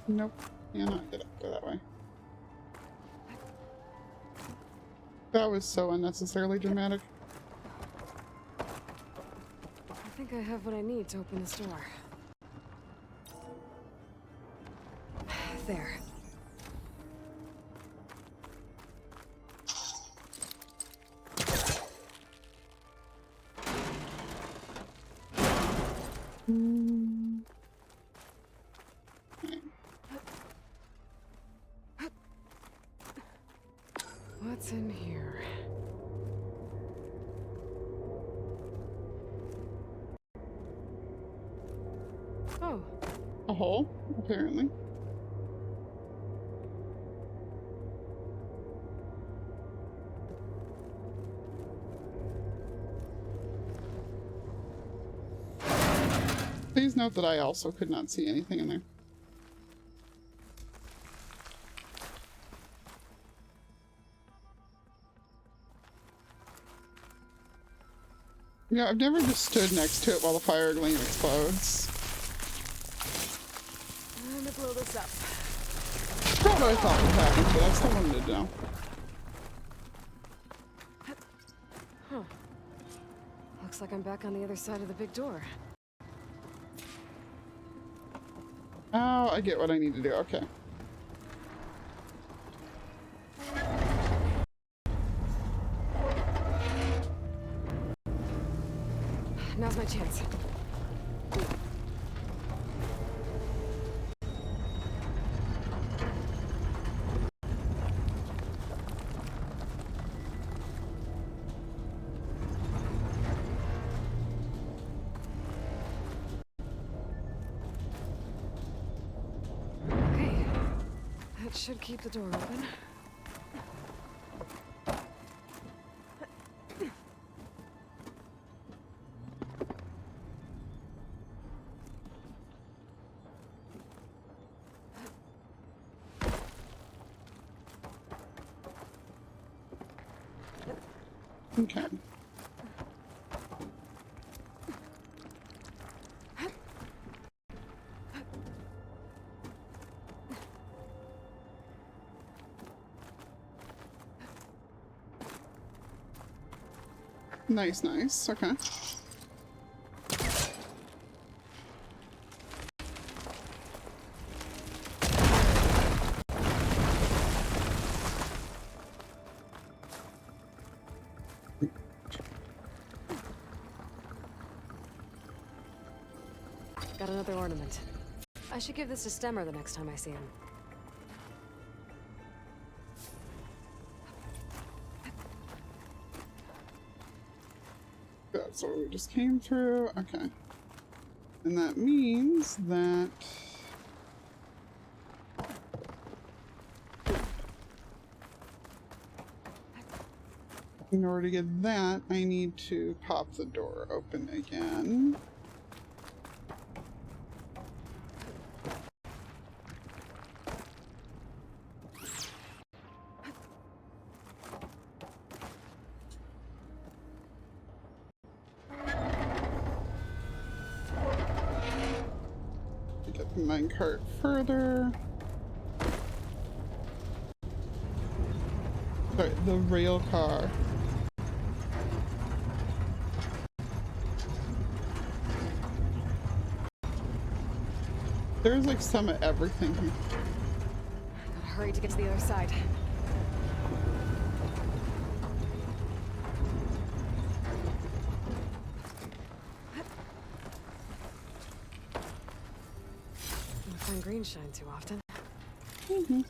Nope. Yeah, not get up. Go that way. That was so unnecessarily dramatic.
I think I have what I need to open this door. There. What's in here? Oh.
A hole, apparently. Please note that I also could not see anything in there. Yeah, I've never just stood next to it while the fire gleam explodes.
I'm gonna blow this up.
That's what I thought would happen, but I still wanted to know.
Huh. Looks like I'm back on the other side of the big door.
Oh, I get what I need to do. Okay.
Now's my chance. Okay. That should keep the door open.
Okay. Nice, nice. Okay.
Got another ornament. I should give this to Stemmer the next time I see him.
That's what we just came through. Okay. And that means that... in order to get that, I need to pop the door open again. Get the minecart further. Sorry, the rail car. There's like some of everything here.
Gotta hurry to get to the other side. Don't find green shine too often.
Mm-hmm.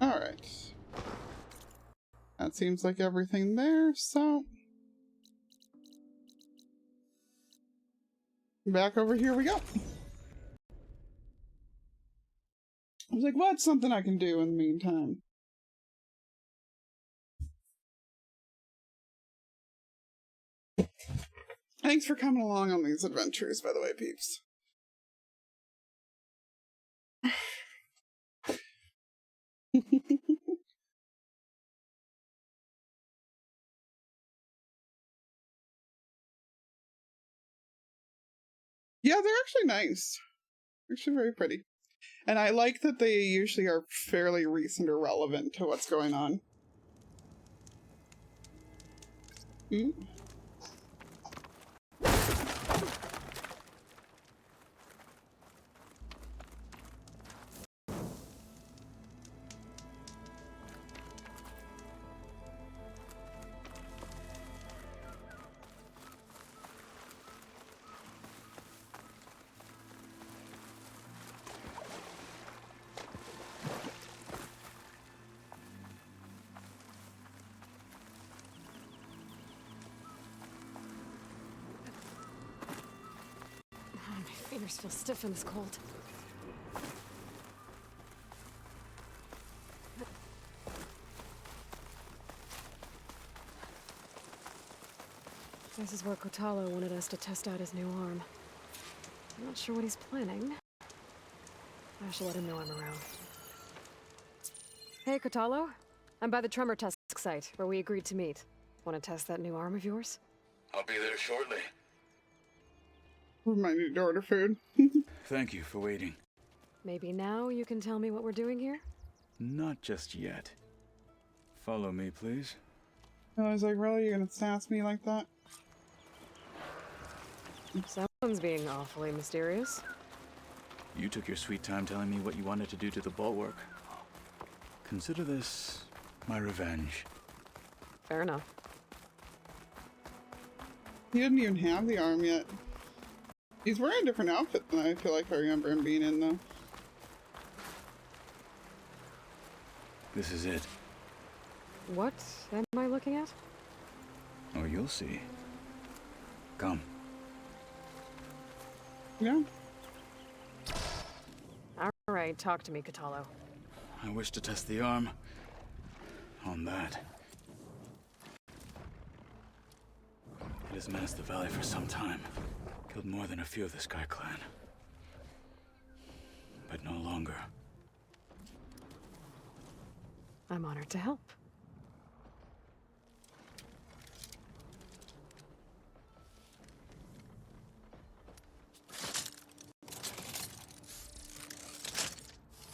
Alright. That seems like everything there, so... back over here we go. I was like, what's something I can do in the meantime? Thanks for coming along on these adventures, by the way, peeps. Yeah, they're actually nice. Actually very pretty. And I like that they usually are fairly recent or relevant to what's going on. Mm.
My fingers feel stiff in this cold. This is where Kotalo wanted us to test out his new arm. I'm not sure what he's planning. I should let him know I'm around. Hey, Kotalo. I'm by the tremor test site, where we agreed to meet. Want to test that new arm of yours?
I'll be there shortly.
Remind me to order food.
Thank you for waiting.
Maybe now you can tell me what we're doing here?
Not just yet. Follow me, please.
I was like, really? You're gonna sass me like that?
Someone's being awfully mysterious.
You took your sweet time telling me what you wanted to do to the bulwark. Consider this my revenge.
Fair enough.
He didn't even have the arm yet. He's wearing a different outfit than I feel like I remember him being in, though.
This is it.
What am I looking at?
Oh, you'll see. Come.
Yeah.
Alright, talk to me, Kotalo.
I wish to test the arm on that. It has menaced the valley for some time. Killed more than a few of the Sky Clan. But no longer.
I'm honored to help.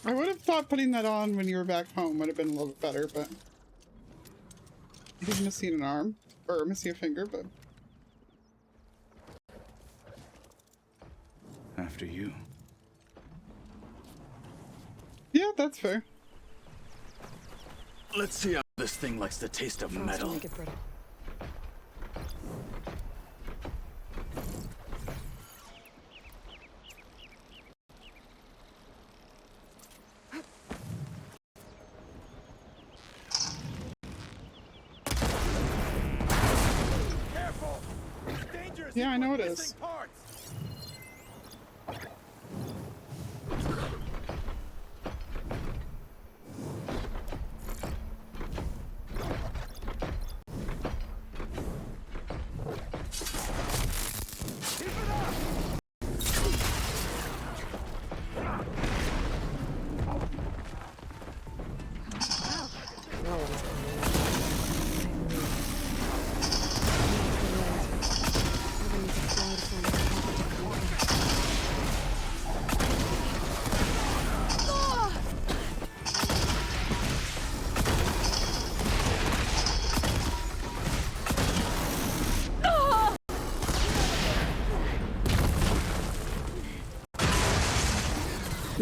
I would have thought putting that on when you were back home would have been a little bit better, but... he's missing an arm. Or missing a finger, but...
After you.
Yeah, that's fair.
Let's see how This thing likes the taste of
Frost will
metal.
make it brittle.
Yeah, I know it is.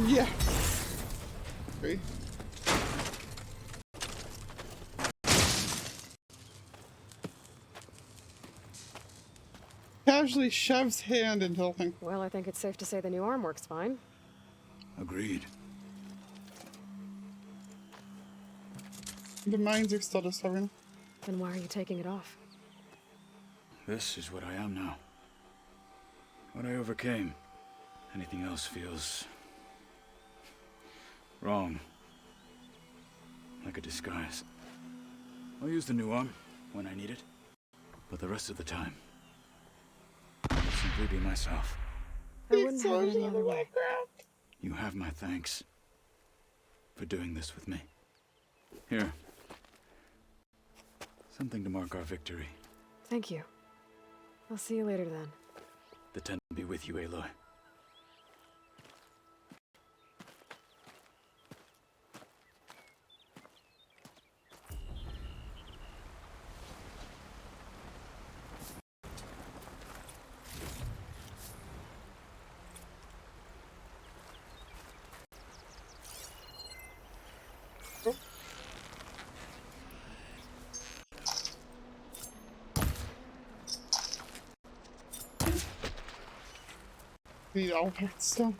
Yeah. Great. Casually shoves hand until thing.
Well, I think it's safe to say the new arm works fine.
Agreed.
The mines are still discovering.
Then why are you taking it off?
This is what I am now. What I overcame. Anything else feels wrong. Like a disguise. I'll use the new arm when I need it. But the rest of the time, I'll simply be myself.
I wouldn't have it any other way.
You have my thanks for doing this with me. Here. Something to mark our victory.
Thank you. I'll see you later then.
The 10 will be with you, Aloy.
Need all that stuff.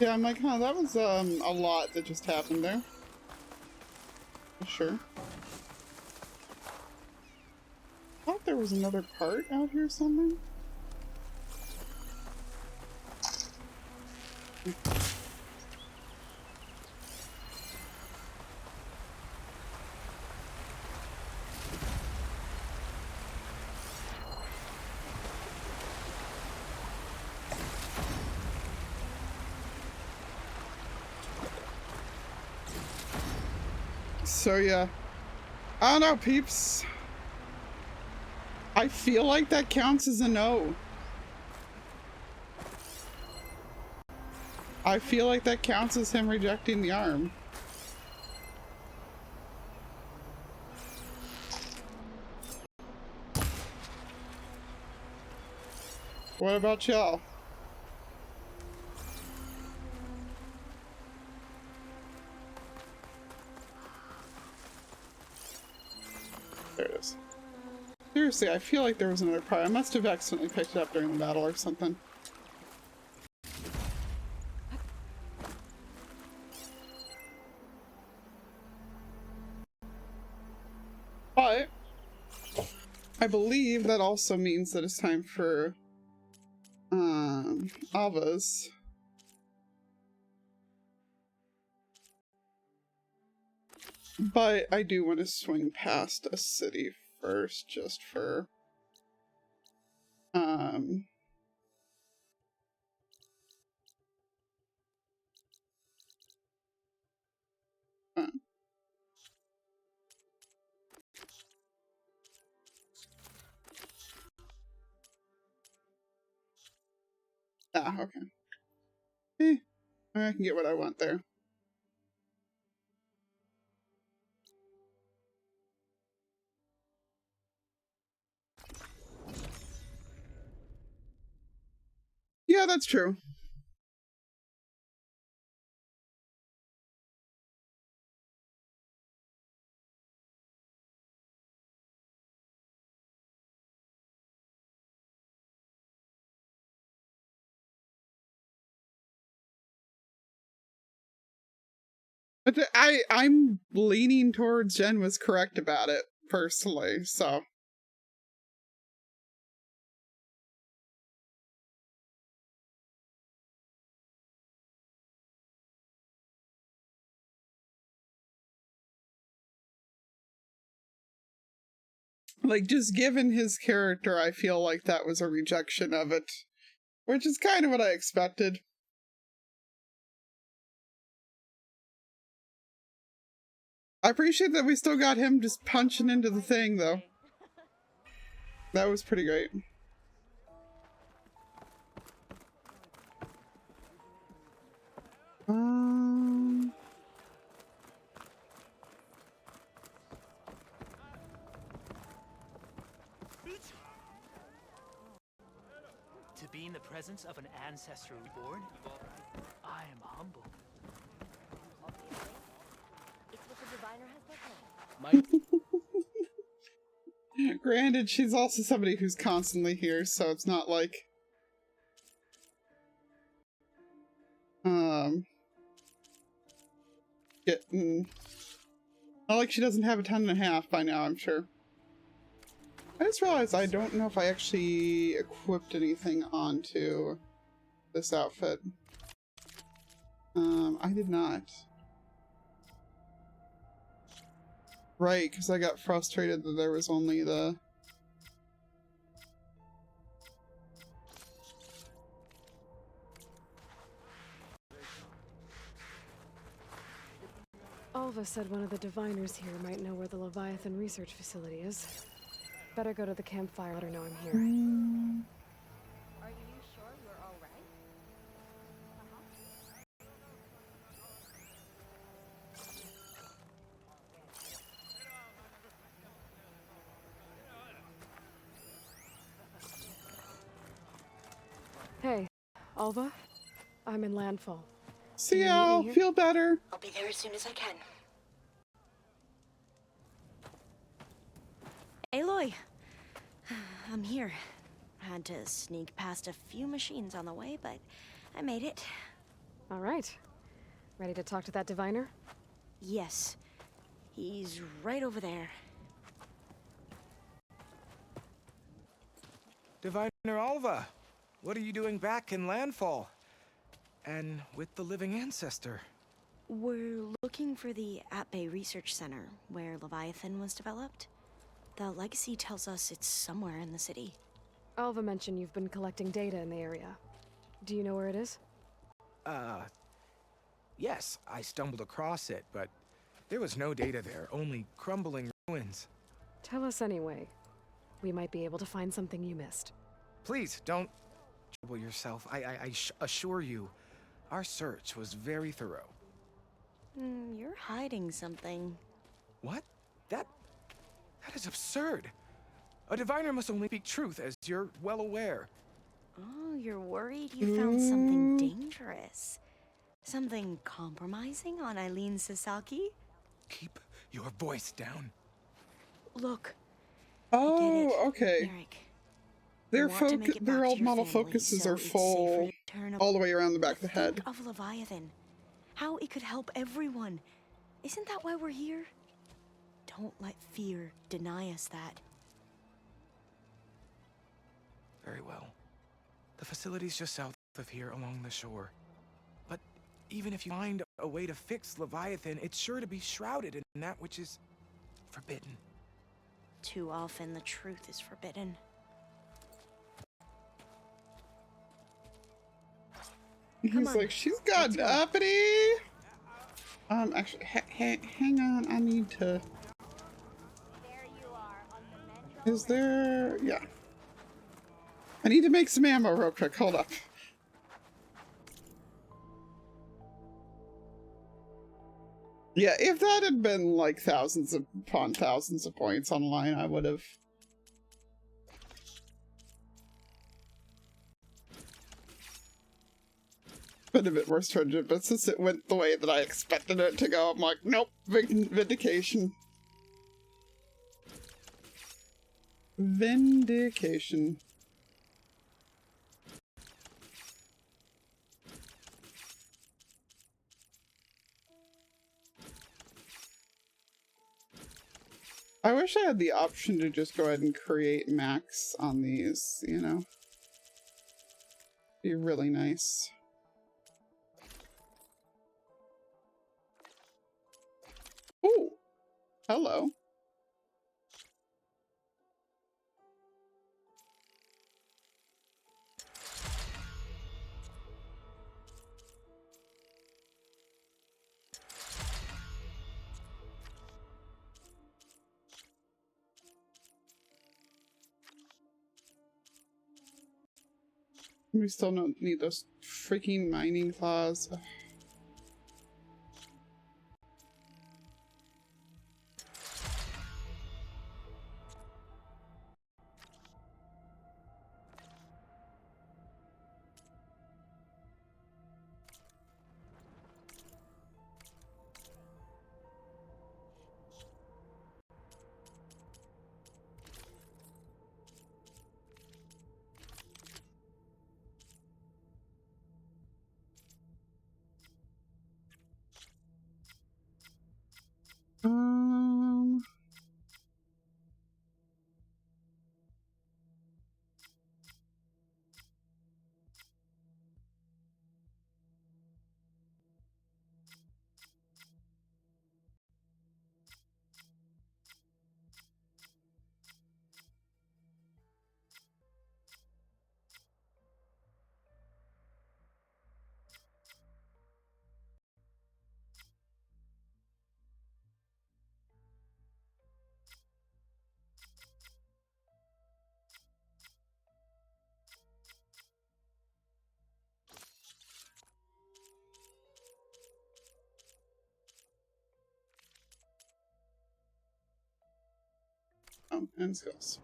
Yeah, I'm like, huh, that was a lot that just happened there. For sure. Thought there was another part out here somewhere. So yeah, I don't know, peeps. I feel like that counts as a no. I feel like that counts as him rejecting the arm. What about y'all? There it is. Seriously, I feel like there was another part. I must have accidentally picked it up during the battle or something. But I believe that also means that it's time for Ava's. But I do want to swing past a city first, just for okay. I can get what I want there. Yeah, that's true. But I'm leaning towards Jen was correct about it, personally, so. Like, just given his character, I feel like that was a rejection of it. Which is kind of what I expected. I appreciate that we still got him just punching into the thing, though. That was pretty great.
To be in the presence of an ancestor reborn, I am humble.
It's what the diviner has proclaimed.
Granted, she's also somebody who's constantly here, so it's not like... Getting... Not like she doesn't have a 10.5 by now, I'm sure. I just realized I don't know if I actually equipped anything onto this outfit. I did not. Right, because I got frustrated that there was only the...
Alva said one of the diviners here might know where the Leviathan research facility is. Better go to the campfire, let her know I'm here.
Are you sure you're all right?
Hey, Alva? I'm in landfall.
See y'all. Feel better.
I'll be there as soon as I can. Aloy, I'm here. Had to sneak past a few machines on the way, but I made it.
All right. Ready to talk to that diviner?
Yes. He's right over there.
Diviner Alva, what are you doing back in Landfall? And with the living ancestor?
We're looking for the At-Bay Research Center, where Leviathan was developed. The legacy tells us it's somewhere in the city.
Alva mentioned you've been collecting data in the area. Do you know where it is?
Yes, I stumbled across it, but there was no data there, only crumbling ruins.
Tell us anyway. We might be able to find something you missed.
Please, don't trouble yourself. I assure you, our search was very thorough.
You're hiding something.
What? That is absurd. A diviner must only speak truth, as you're well aware.
Oh, you're worried you found something dangerous? Something compromising on Eileen Sasaki?
Keep your voice down.
Look.
Oh, okay.
Eric,
Their old model focuses
so
are full all the way around the back of the head.
Think of Leviathan. How it could help everyone. Isn't that why we're here? Don't let fear deny us that.
Very well. The facility's just south of here along the shore. But even if you find a way to fix Leviathan, it's sure to be shrouded in that which is forbidden.
Too often the truth is forbidden.
He's like, she's got uppity. Actually, hang on. I need to. Is there? Yeah. I need to make some ammo real quick. Hold up. Yeah, if that had been like thousands upon thousands of points online, I would have. been a bit more stringent, but since it went the way that I expected it to go, I'm like, nope, vindication. Vindication. I wish I had the option to just go ahead and create max on these, you know? Be really nice. Ooh, hello. We still don't need those freaking mining claws. Ugh. Um, oh, and skills.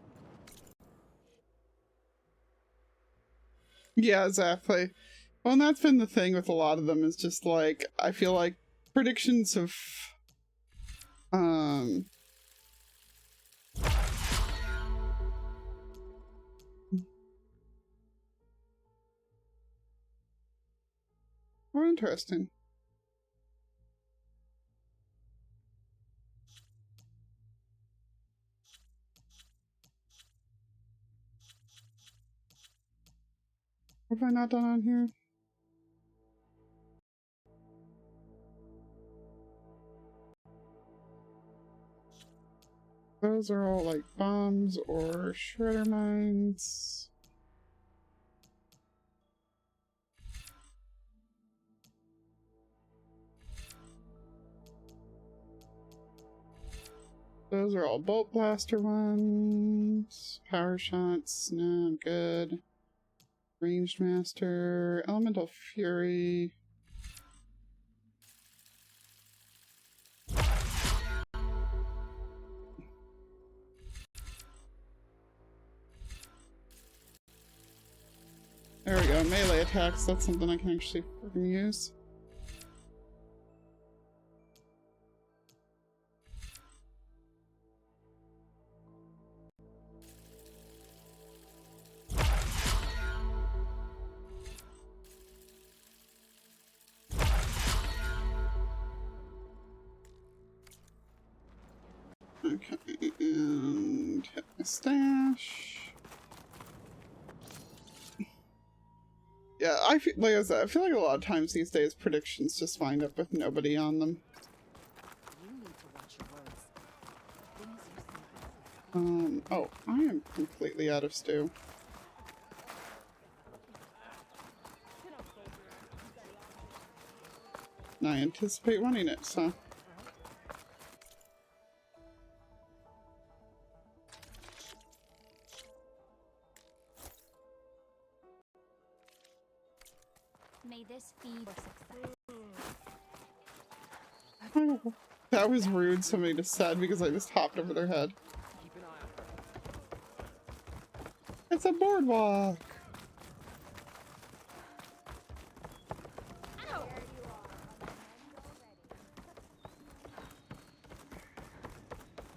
Yeah, exactly. Well, and that's been the thing with a lot of them, is just like, I feel like predictions of, more interesting. What have I not done on here? Those are all like bombs or shredder mines. Those are all bolt blaster ones. Power shots, no, I'm good. Ranged master, elemental fury. There we go, melee attacks, that's something I can actually freaking use. Okay, and hit my stash. Yeah, I feel like I said, I feel like a lot of times these days predictions just wind up with nobody on them. Oh, I am completely out of stew. And I anticipate wanting it, so.
May this be your success.
Oh, that was rude, somebody just said, because I just hopped over their head. It's a boardwalk!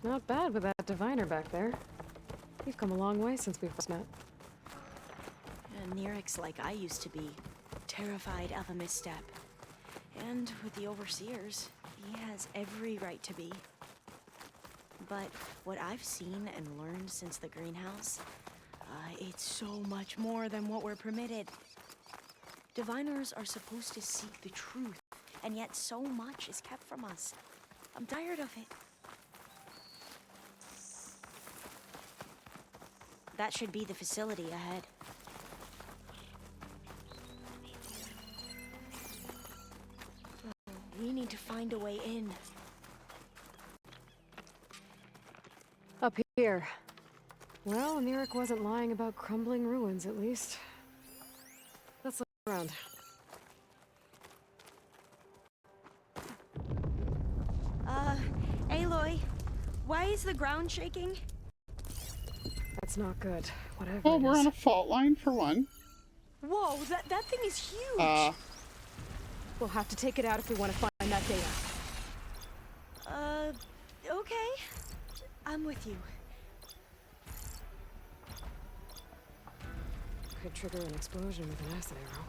Not bad with that diviner back there. You've come a long way since we first met.
And Nerek's like I used to be, terrified of a misstep. And with the Overseers, he has every right to be. But what I've seen and learned since the greenhouse, it's so much more than what we're permitted. Diviners are supposed to seek the truth, and yet so much is kept from us. I'm tired of it. That should be the facility ahead. We need to find a way in.
Up here. Well, Nerek wasn't lying about crumbling ruins, at least. Let's look around.
Aloy, why is the ground shaking?
That's not good. Whatever.
Well, we're on a fault line for one.
Whoa, that thing is huge!
We'll have to take it out if we want to find that data.
Okay. I'm with you.
Could trigger an explosion with an acid arrow.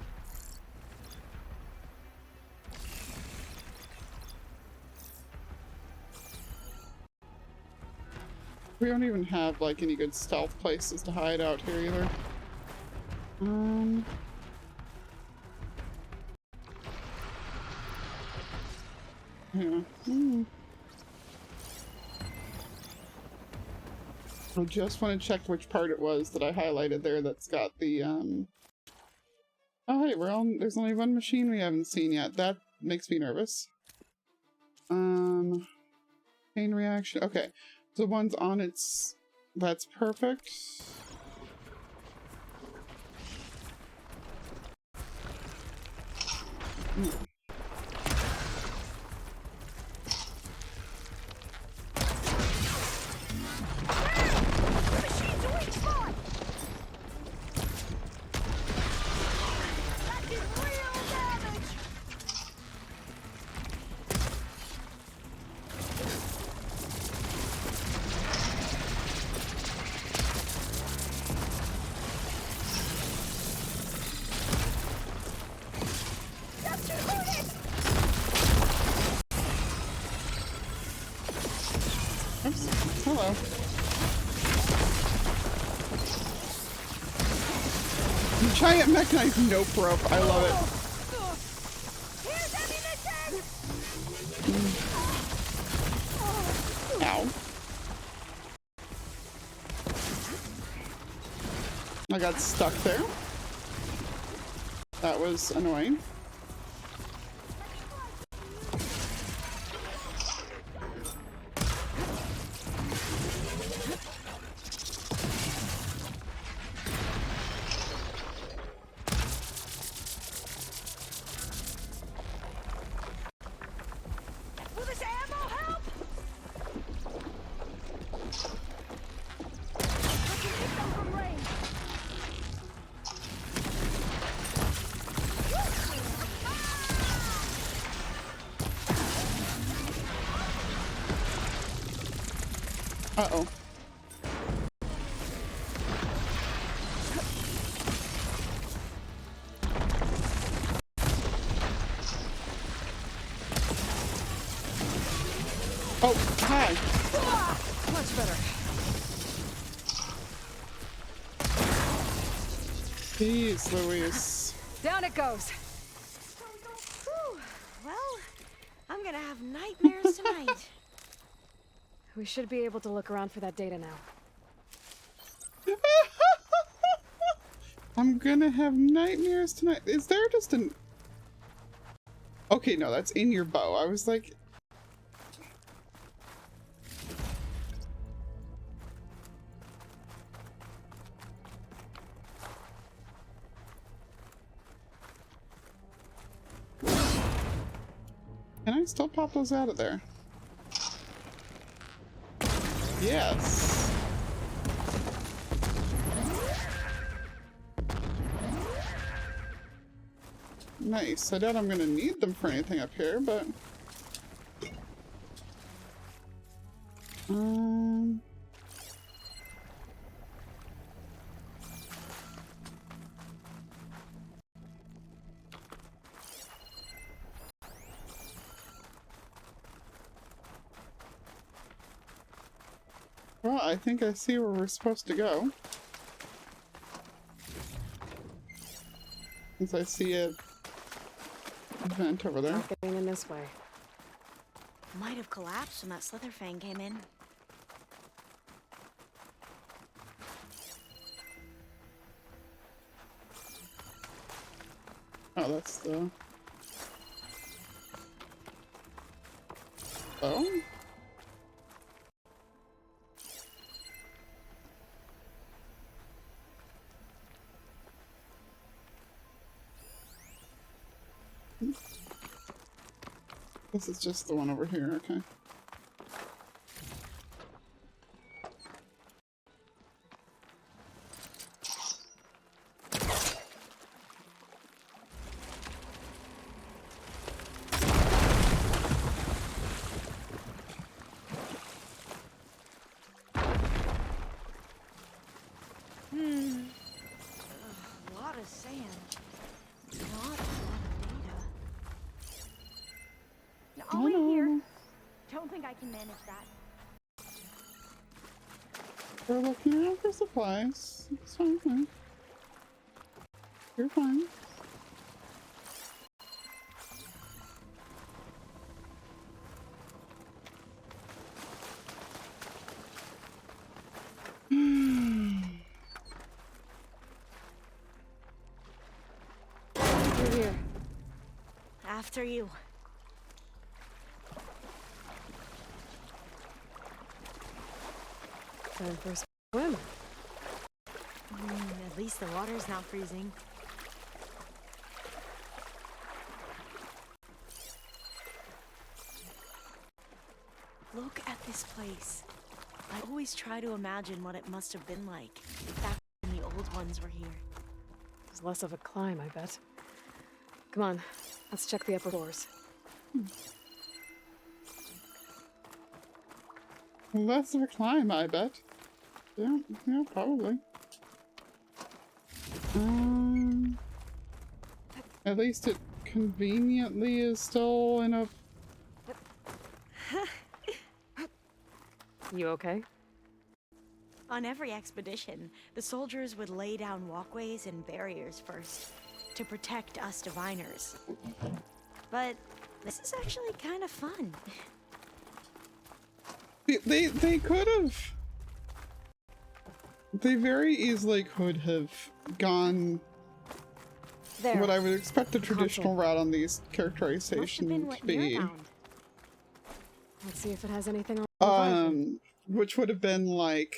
We don't even have like any good stealth places to hide out here either. Yeah. I just want to check which part it was that I highlighted there that's got the oh hey, there's only one machine we haven't seen yet. That makes me nervous. Chain reaction. Okay. The one's on its... That's perfect. Oops. Hello. Giant mechanized nope rope. I love it. Ow. I got stuck there. That was annoying. Uh-oh. Oh, hi.
Much better.
Jeez, Louise.
Down it goes.
Whew. Well, I'm gonna have nightmares tonight.
We should be able to look around for that data now.
I'm gonna have nightmares tonight. Is there just an... Okay, no, that's in your bow. I was like... Can I still pop those out of there? Yes. Nice. I doubt I'm gonna need them for anything up here, but... Well, I think I see where we're supposed to go. Since I see a vent over there.
Not getting in this way.
Might have collapsed when that Slitherfang came in.
Oh, that's the... Oh? This is just the one over here, okay.
A lot of sand. Not a lot of data.
I'll wait here. Don't think I can manage that.
We're looking around for supplies. It's fine. You're fine.
You're here.
After you.
Time for a swim.
At least the water's not freezing. Look at this place. I always try to imagine what it must have been like back when the old ones were here.
It's less of a climb, I bet. Come on, let's check the upper floors.
Less of a climb, I bet. Yeah, probably. At least it conveniently is still in a...
You okay?
On every expedition, the soldiers would lay down walkways and barriers first to protect us diviners. But this is actually kind of fun.
They could have... They very easily could have gone
there.
What I would expect the traditional route on these characterization to be.
Let's see if it has anything on
which would have been like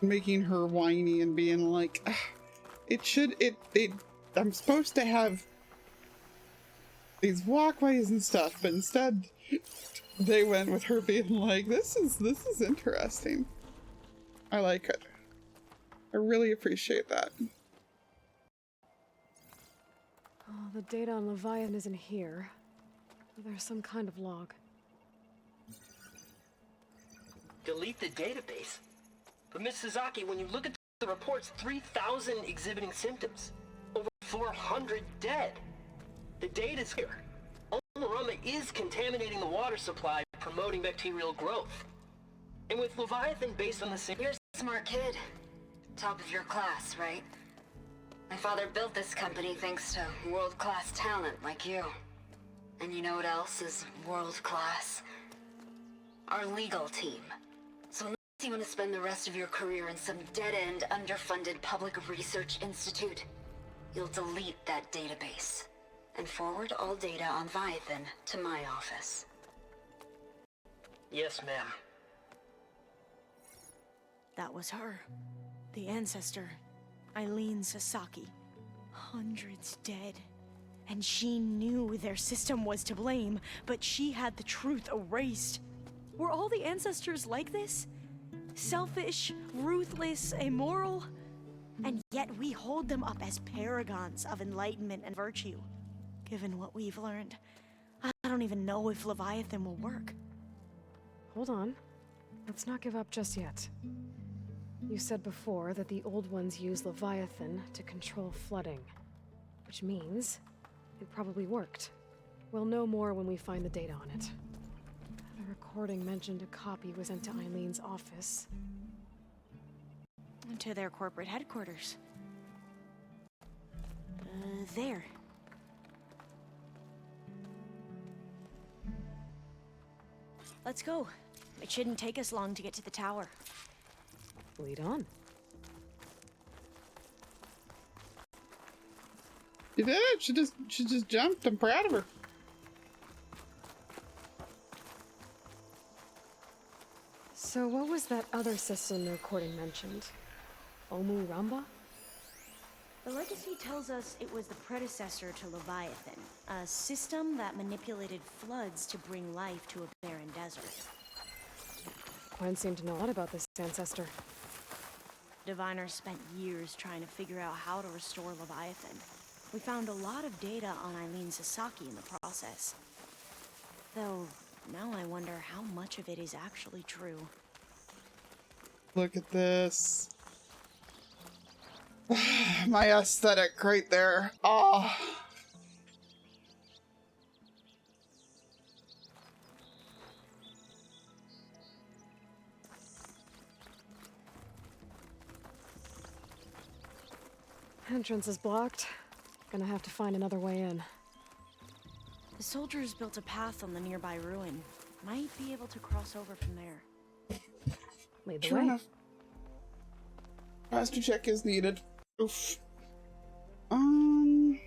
making her whiny and being like, I'm supposed to have these walkways and stuff, but instead they went with her being like, this is interesting. I like it. I really appreciate that.
Oh, the data on Leviathan isn't here. There's some kind of log.
Delete the database? But Miss Sasaki, when you look at the reports, 3,000 exhibiting symptoms. Over 400 dead. The data's here. Omarama is contaminating the water supply, promoting bacterial growth. And with Leviathan based on the same...
You're a smart kid. Top of your class, right? My father built this company thanks to world-class talent like you. And you know what else is world-class? Our legal team. So unless you want to spend the rest of your career in some dead-end, underfunded public research institute, you'll delete that database and forward all data on Leviathan to my office.
Yes, ma'am.
That was her. The ancestor, Eileen Sasaki. Hundreds dead. And she knew their system was to blame, but she had the truth erased. Were all the ancestors like this? Selfish, ruthless, immoral? And yet we hold them up as paragons of enlightenment and virtue. Given what we've learned, I don't even know if Leviathan will work.
Hold on. Let's not give up just yet. You said before that the old ones use Leviathan to control flooding. Which means it probably worked. We'll know more when we find the data on it. The recording mentioned a copy was sent to Eileen's office.
To their corporate headquarters. There. Let's go. It shouldn't take us long to get to the tower.
Lead on.
You did it! She just jumped. I'm proud of her.
So what was that other system the recording mentioned? Omu Ramba?
The legacy tells us it was the predecessor to Leviathan, a system that manipulated floods to bring life to a barren desert.
Gwen seemed to know a lot about this ancestor.
Diviners spent years trying to figure out how to restore Leviathan. We found a lot of data on Eileen Sasaki in the process. Though, now I wonder how much of it is actually true.
Look at this. My aesthetic right there. Oh.
Entrance is blocked. Gonna have to find another way in.
The soldiers built a path on the nearby ruin. Might be able to cross over from there.
Lead the
True
way.
enough. Faster check is needed. Oof. And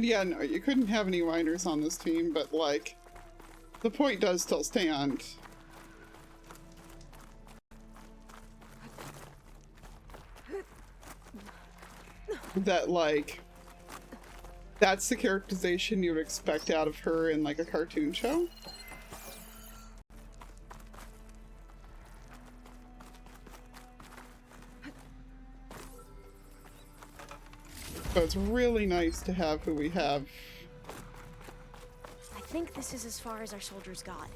yeah, no, you couldn't have any whiners on this team, but like, the point does still stand. That like, that's the characterization you would expect out of her in like a cartoon show. So it's really nice to have who we have.
I think this is as far as our soldiers got.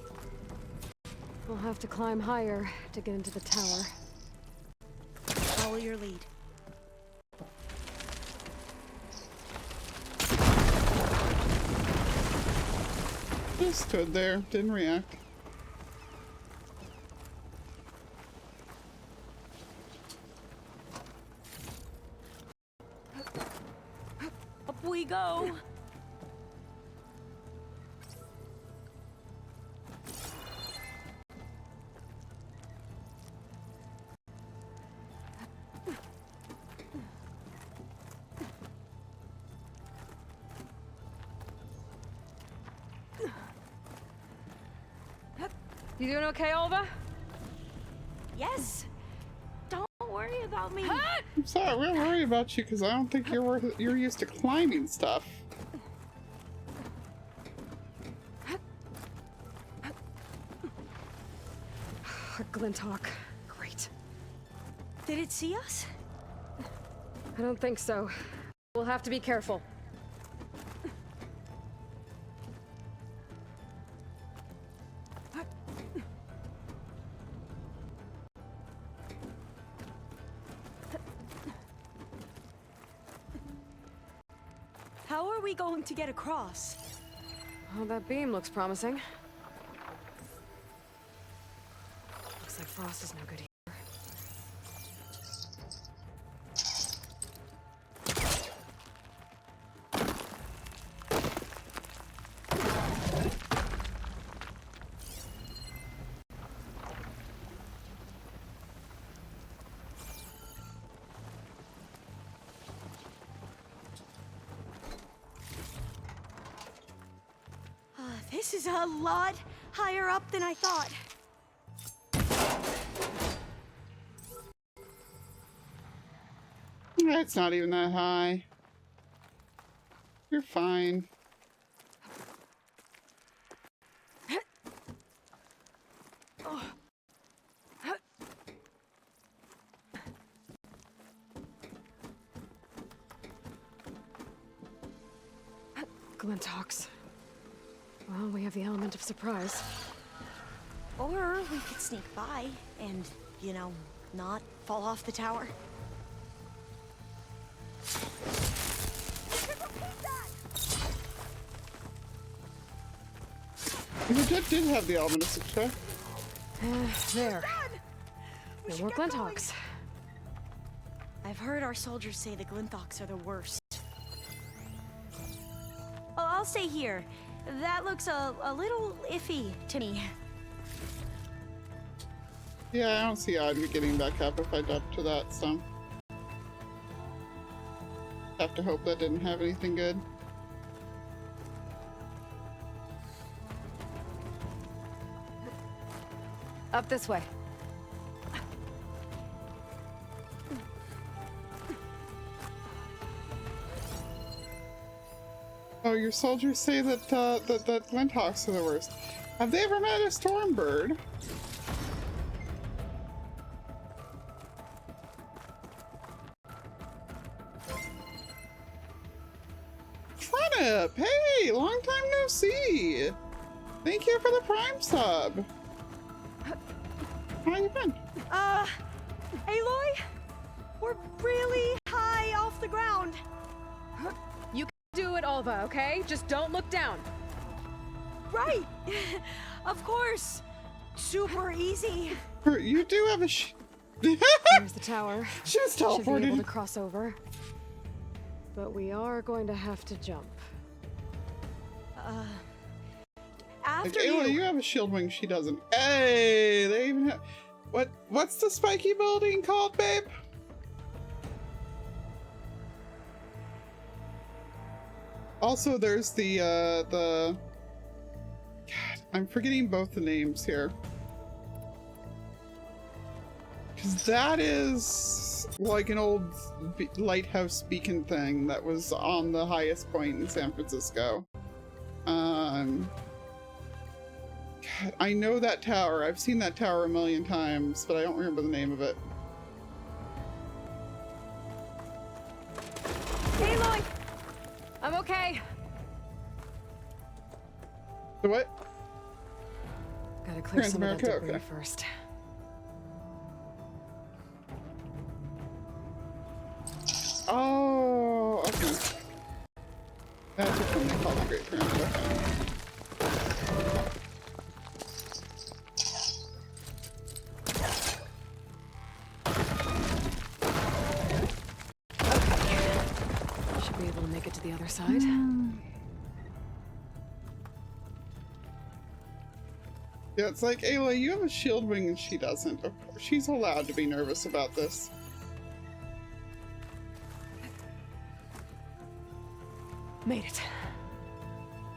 We'll have to climb higher to get into the tower.
Follow your lead.
Just stood there, didn't react.
Up we go!
You doing okay, Olva?
Yes! Don't worry about me!
I'm sorry, we're worried about you because I don't think you're used to climbing stuff.
Glinthawk. Great.
Did it see us?
I don't think so. We'll have to be careful.
How are we going to get across?
Oh, that beam looks promising. Looks like Frost is no good here.
This is a lot higher up than I thought.
It's not even that high. You're fine.
Glintox. Well, we have the element of surprise.
Or we could sneak by and, you know, not fall off the tower.
Legit did have the element of surprise.
There. No more Glintox.
I've heard our soldiers say the Glintox are the worst. Oh, I'll stay here. That looks a little iffy to me.
Yeah, I don't see how I'd be getting back up if I ducked to that, so. Have to hope that didn't have anything good.
Up this way.
Oh, your soldiers say that that Glinthawks are the worst. Have they ever met a Stormbird? Frenip! Hey! Long time no see! Thank you for the Prime sub! How you been?
Aloy? We're really high off the ground.
You can do it, Alva, okay? Just don't look down.
Right! Of course! Super easy.
You do have a
There's the tower.
She's
Should be able
teleported.
to cross over. But we are going to have to jump.
After
like, Ayla, you have a shield wing, she doesn't. Hey, they even have. What's the spiky building called, babe? Also, there's the God, I'm forgetting both the names here. Cause that is like an old lighthouse beacon thing that was on the highest point in San Francisco. God, I know that tower. I've seen that tower a million times, but I don't remember the name of it.
Aloy! I'm okay.
The what?
Gotta clear some of that
Transamerica?
debris
Okay.
first.
Oh, okay. That's what they call the Great Pyramid. Okay.
Should be able to make it to the other side.
Yeah, it's like, Ayla, you have a shield wing and she doesn't. Of course, she's allowed to be nervous about this.
Made it.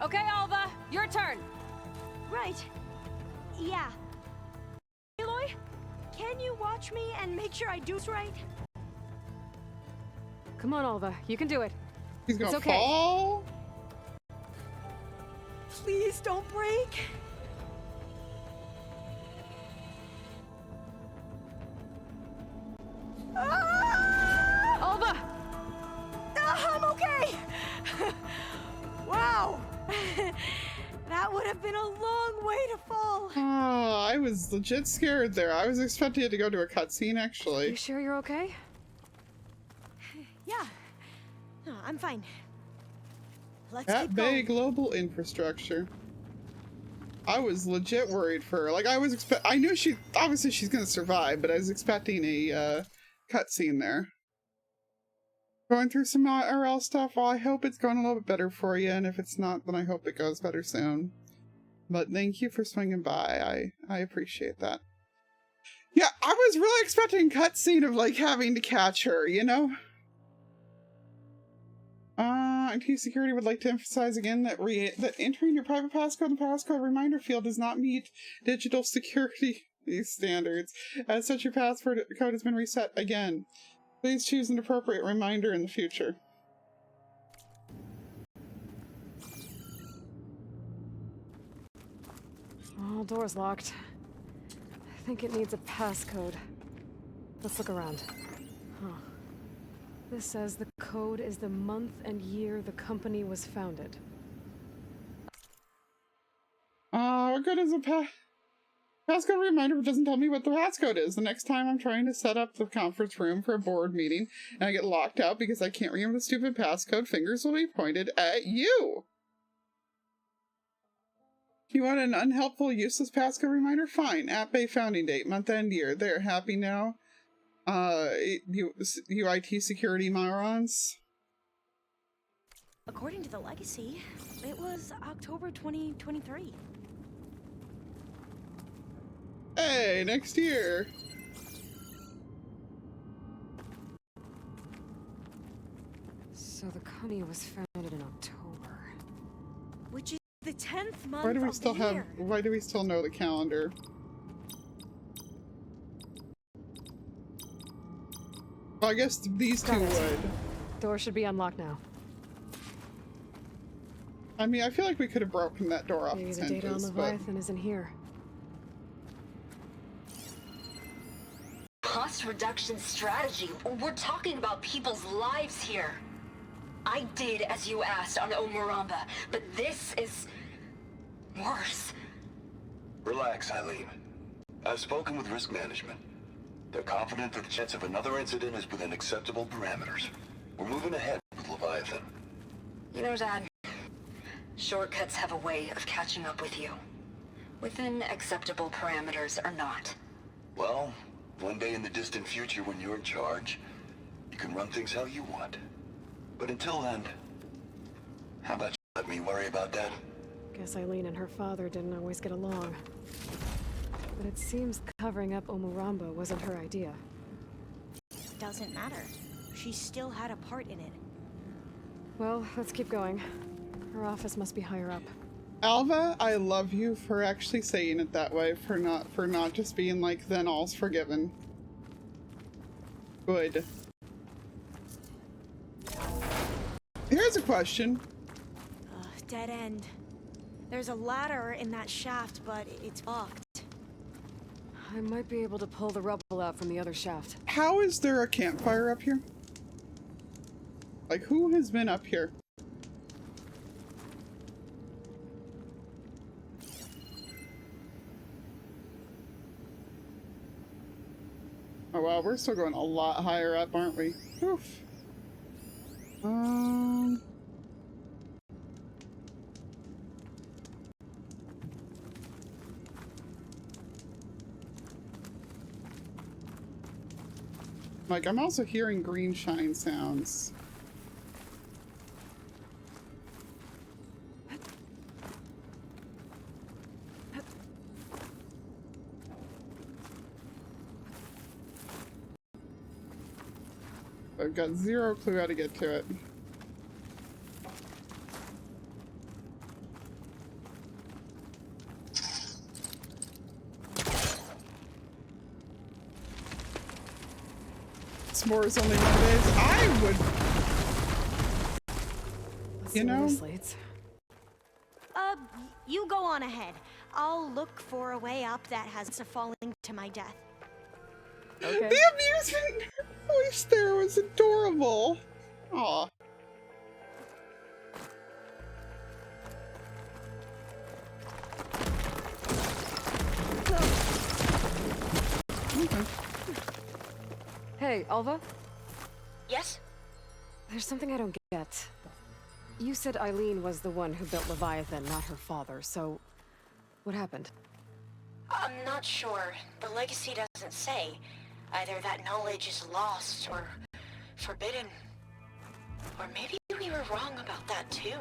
Okay, Alva, your turn.
Right. Yeah. Aloy, can you watch me and make sure I do this right?
Come on, Alva, you can do it.
He's gonna
It's okay.
fall?
Please don't break.
Alva!
I'm okay. Wow. That would have been a long way to fall.
Oh, I was legit scared there. I was expecting it to go to a cutscene, actually.
You sure you're okay?
Yeah. No, I'm fine. Let's
At
keep
Bay
going.
Global Infrastructure. I was legit worried for her. Like, I knew obviously she's gonna survive, but I was expecting a cutscene there. Going through some IRL stuff. Well, I hope it's going a little bit better for you, and if it's not, then I hope it goes better soon. But thank you for swinging by. I appreciate that. Yeah, I was really expecting a cutscene of, like, having to catch her, you know? IT Security would like to emphasize again that entering your private passcode in the passcode reminder field does not meet digital security standards. As such, your password code has been reset again. Please choose an appropriate reminder in the future.
Oh, door's locked. I think it needs a passcode. Let's look around. Huh. This says the code is the month and year the company was founded.
What good is a passcode reminder if it doesn't tell me what the passcode is? The next time I'm trying to set up the conference room for a board meeting and I get locked out because I can't remember the stupid passcode, fingers will be pointed at you. You want an unhelpful, useless passcode reminder? Fine. App Bay founding date, month end year. They're happy now. UIT security morons.
According to the legacy, it was October 2023.
Hey, next year.
So the company was founded in October.
Which is the 10th month
Why do we
of
still
the year.
why do we still know the calendar? Well, I guess these two would.
Door should be unlocked now.
I mean, I feel like we could have broken that door off
Maybe
its
the data on
hinges, but
Leviathan isn't here.
Cost reduction strategy. We're talking about people's lives here. I did as you asked on Omuramba, but this is worse.
Relax, Eileen. I've spoken with risk management. They're confident that the chance of another incident is within acceptable parameters. We're moving ahead with Leviathan.
You know, Dad, shortcuts have a way of catching up with you. Within acceptable parameters or not.
Well, one day in the distant future when you're in charge, you can run things how you want. But until then, how about you let me worry about that?
Guess Eileen and her father didn't always get along. But it seems covering up Omuramba wasn't her idea.
Doesn't matter. She still had a part in it.
Well, let's keep going. Her office must be higher up.
Alva, I love you for actually saying it that way, for not just being like, then all's forgiven. Good. Here's a question.
Dead end. There's a ladder in that shaft, but it's blocked.
I might be able to pull the rubble out from the other shaft.
How is there a campfire up here? Like, who has been up here? Oh wow, we're still going a lot higher up, aren't we? Oof. Like, I'm also hearing green shine sounds. I've got zero clue how to get to it. S'mores only Mondays. I would, you know.
You go on ahead. I'll look for a way up that has a falling to my death.
Okay.
The amusement voice there was adorable. Aw.
Okay. Hey, Alva?
Yes?
There's something I don't get. You said Eileen was the one who built Leviathan, not her father, so what happened?
I'm not sure. The legacy doesn't say. Either that knowledge is lost or forbidden. Or maybe we were wrong about that too.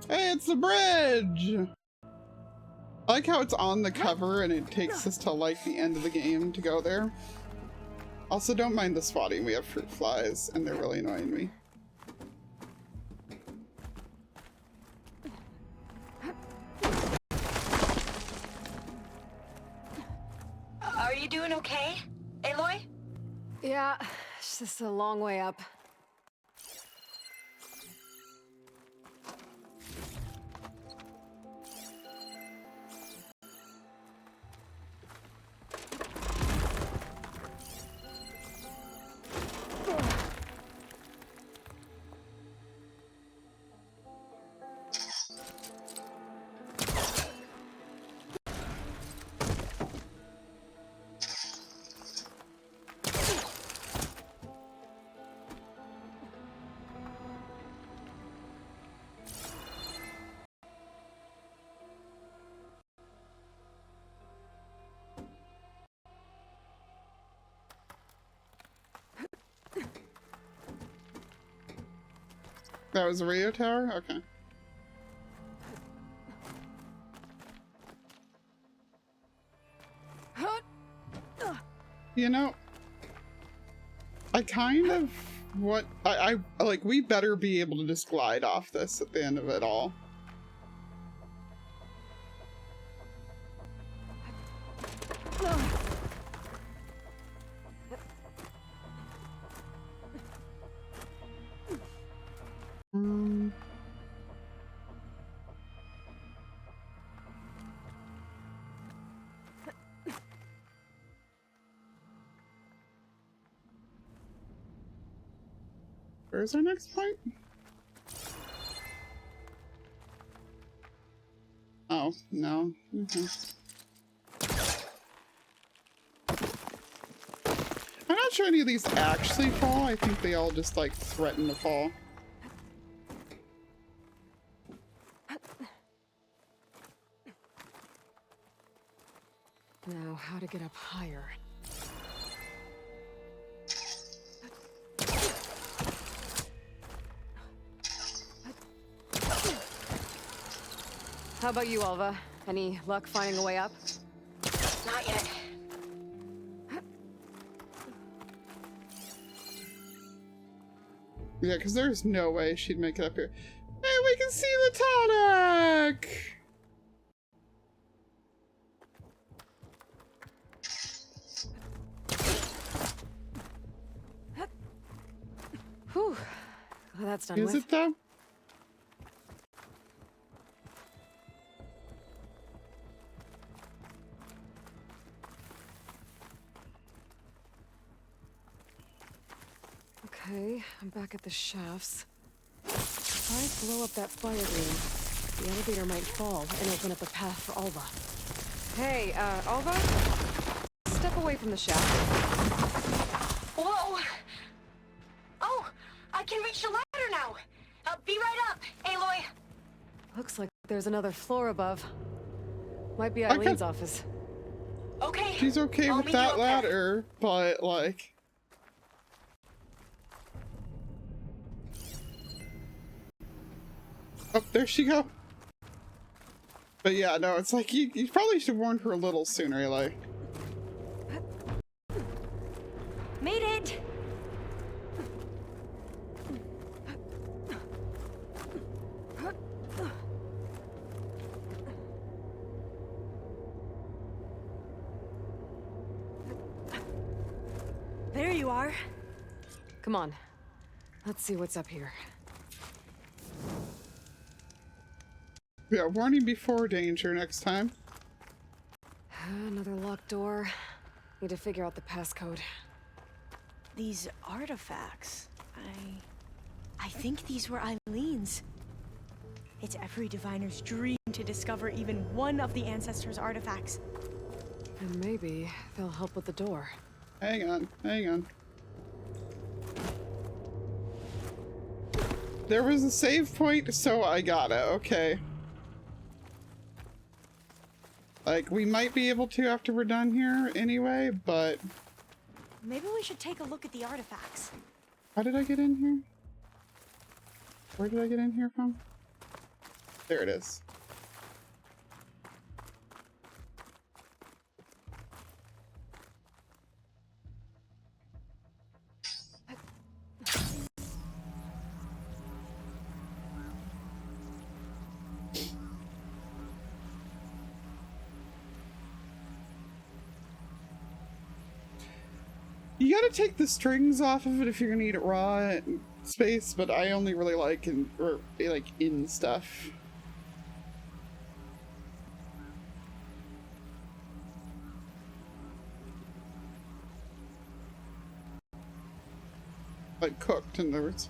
Hey, it's the bridge! I like how it's on the cover and it takes us to like the end of the game to go there. Also, don't mind the swatting. We have fruit flies and they're really annoying me.
Are you doing okay, Aloy?
Yeah, it's just a long way up.
That was a radio tower? Okay. You know, I kind of I like, we better be able to just glide off this at the end of it all. Where's our next point? Oh, no. I'm not sure any of these actually fall. I think they all just, like, threaten to fall.
Now, how to get up higher? How about you, Alva? Any luck finding a way up?
Not yet.
Yeah, because there's no way she'd make it up here. Hey, we can see the tonic!
Whew. Well, that's done
Is
with.
it though?
Okay, I'm back at the shafts. If I blow up that fire ring, the elevator might fall and open up a path for Alva. Hey, Alva? Step away from the shaft.
Whoa! Oh, I can reach the ladder now. Be right up, Aloy.
Looks like there's another floor above. Might be Eileen's office.
Okay.
She's okay
I'll
with
meet you
that
up there.
ladder, but like... Oh, there she go. But yeah, no, it's like you probably should warn her a little sooner, Aloy.
Made it! There you are.
Come on. Let's see what's up here.
Yeah, warning before danger next time.
Another locked door. Need to figure out the passcode.
These artifacts, I think these were Eileen's. It's every diviner's dream to discover even one of the ancestors' artifacts.
And maybe they'll help with the door.
Hang on, hang on. There was a save point, so I got it, okay. Like, we might be able to after we're done here anyway, but...
Maybe we should take a look at the artifacts.
How did I get in here? Where did I get in here from? There it is. You gotta take the strings off of it if you're gonna eat it raw in space, but I only really like in stuff. Like cooked, in other words.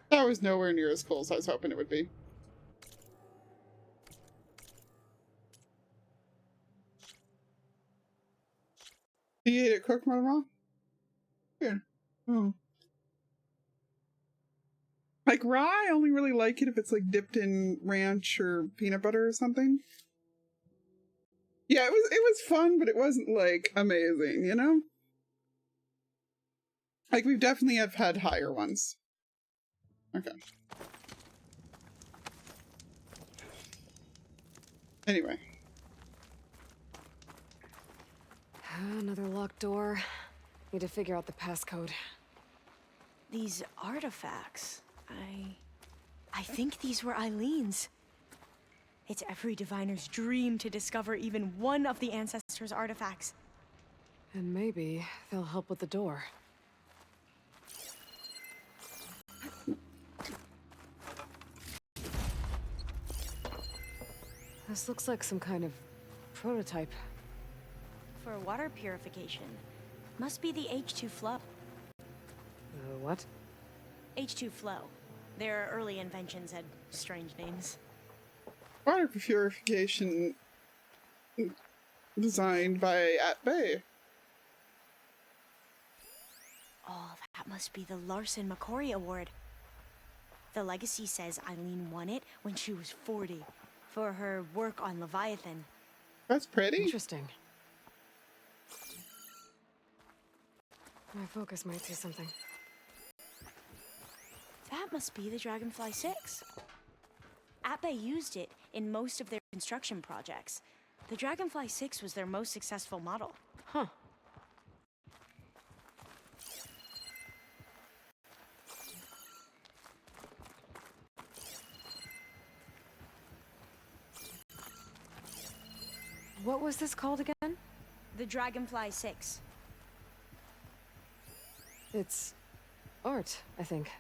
That was nowhere near as cool as I was hoping it would be. He ate it cooked more raw? Weird. Hmm. Like raw, I only really like it if it's like dipped in ranch or peanut butter or something. Yeah, it was fun, but it wasn't like amazing, you know? Like we've definitely have had higher ones. Okay. Anyway.
Another locked door. Need to figure out the passcode.
These artifacts, I think these were Eileen's. It's every diviner's dream to discover even one of the ancestors' artifacts.
And maybe they'll help with the door. This looks like some kind of prototype.
For water purification. Must be the H2 flow.
What?
H2 flow. Their early inventions had strange names.
Water purification designed by At Bay.
Oh, that must be the Larson McCory Award. The legacy says Eileen won it when she was 40 for her work on Leviathan.
That's pretty.
Interesting. My focus might see something.
That must be the Dragonfly 6. At-Bay used it in most of their construction projects. The Dragonfly 6 was their most successful model.
Huh. What was this called again?
The Dragonfly 6.
It's art, I think.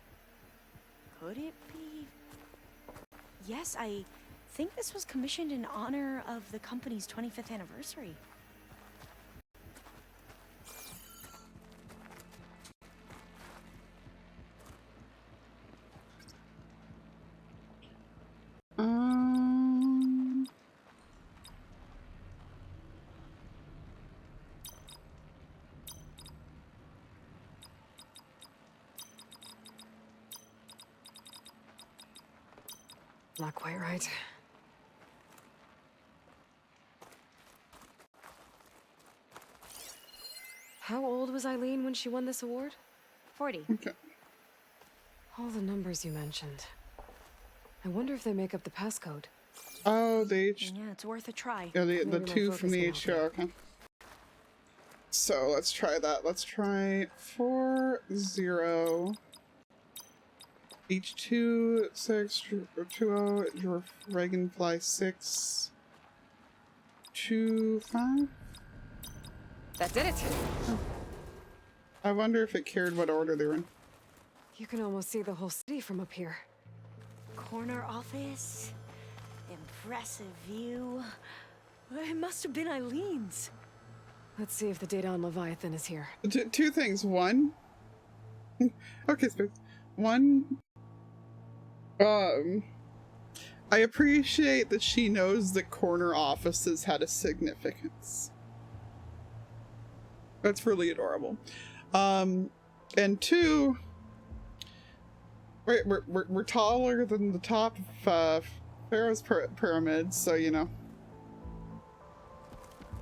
Could it be? Yes, I think this was commissioned in honor of the company's 25th anniversary.
Not quite right. How old was Eileen when she won this award?
40.
Okay.
All the numbers you mentioned. I wonder if they make up the passcode.
Oh, the
Yeah, it's worth a try.
Yeah, the two from the HO, okay. So let's try that. Let's try 40 H2 6 20 your Dragonfly 6 25.
That did it.
Oh. I wonder if it cared what order they were in.
You can almost see the whole city from up here.
Corner office. Impressive view. It must have been Eileen's.
Let's see if the data on Leviathan is here.
Two things. One. Okay, Space. One. I appreciate that she knows that corner offices had a significance. That's really adorable. And two, we're taller than the top of Pharaoh's pyramid, so you know.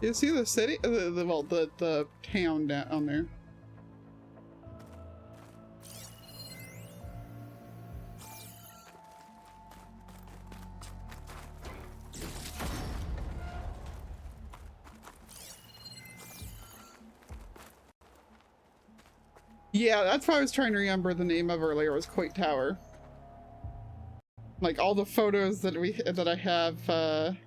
You see the city, the town down there. Yeah, that's why I was trying to remember the name of earlier, was Coit Tower. Like all the photos that I have,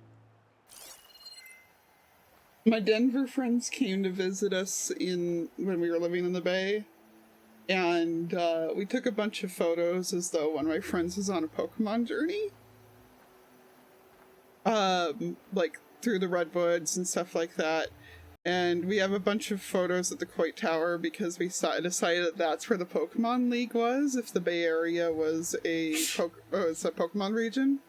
my Denver friends came to visit us when we were living in the Bay, and we took a bunch of photos as though one of my friends was on a Pokemon journey. Like through the redwoods and stuff like that. And we have a bunch of photos at the Coit Tower because we decided that that's where the Pokemon League was, if the Bay Area was a Pokemon region.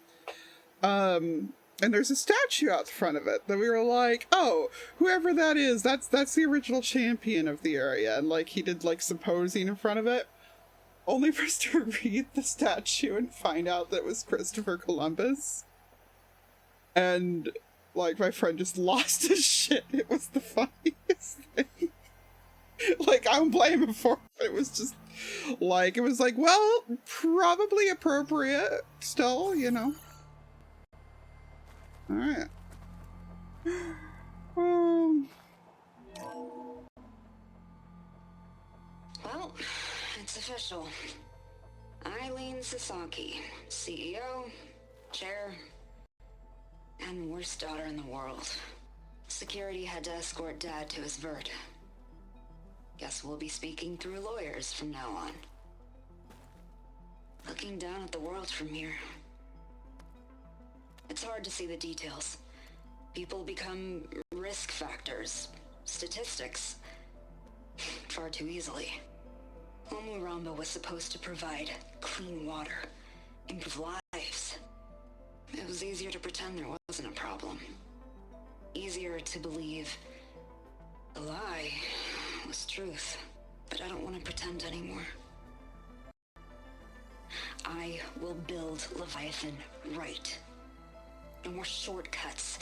And there's a statue out the front of it that we were like, oh, whoever that is, that's the original champion of the area. And like he did like some posing in front of it. only for us to read the statue and find out that it was Christopher Columbus. And, like, my friend just lost his shit. It was the funniest thing. Like, I don't blame him for it, but it was just, like, it was like, well, probably appropriate still, you know. Alright.
Well, it's official. Eileen Sasaki, CEO, chair, and worst daughter in the world. Security had to escort Dad to his vert. Guess we'll be speaking through lawyers from now on. Looking down at the world from here. It's hard to see the details. People become risk factors, statistics, far too easily. Omuramba was supposed to provide clean water, improve lives. It was easier to pretend there wasn't a problem. Easier to believe the lie was truth. But I don't want to pretend anymore. I will build Leviathan right. No more shortcuts.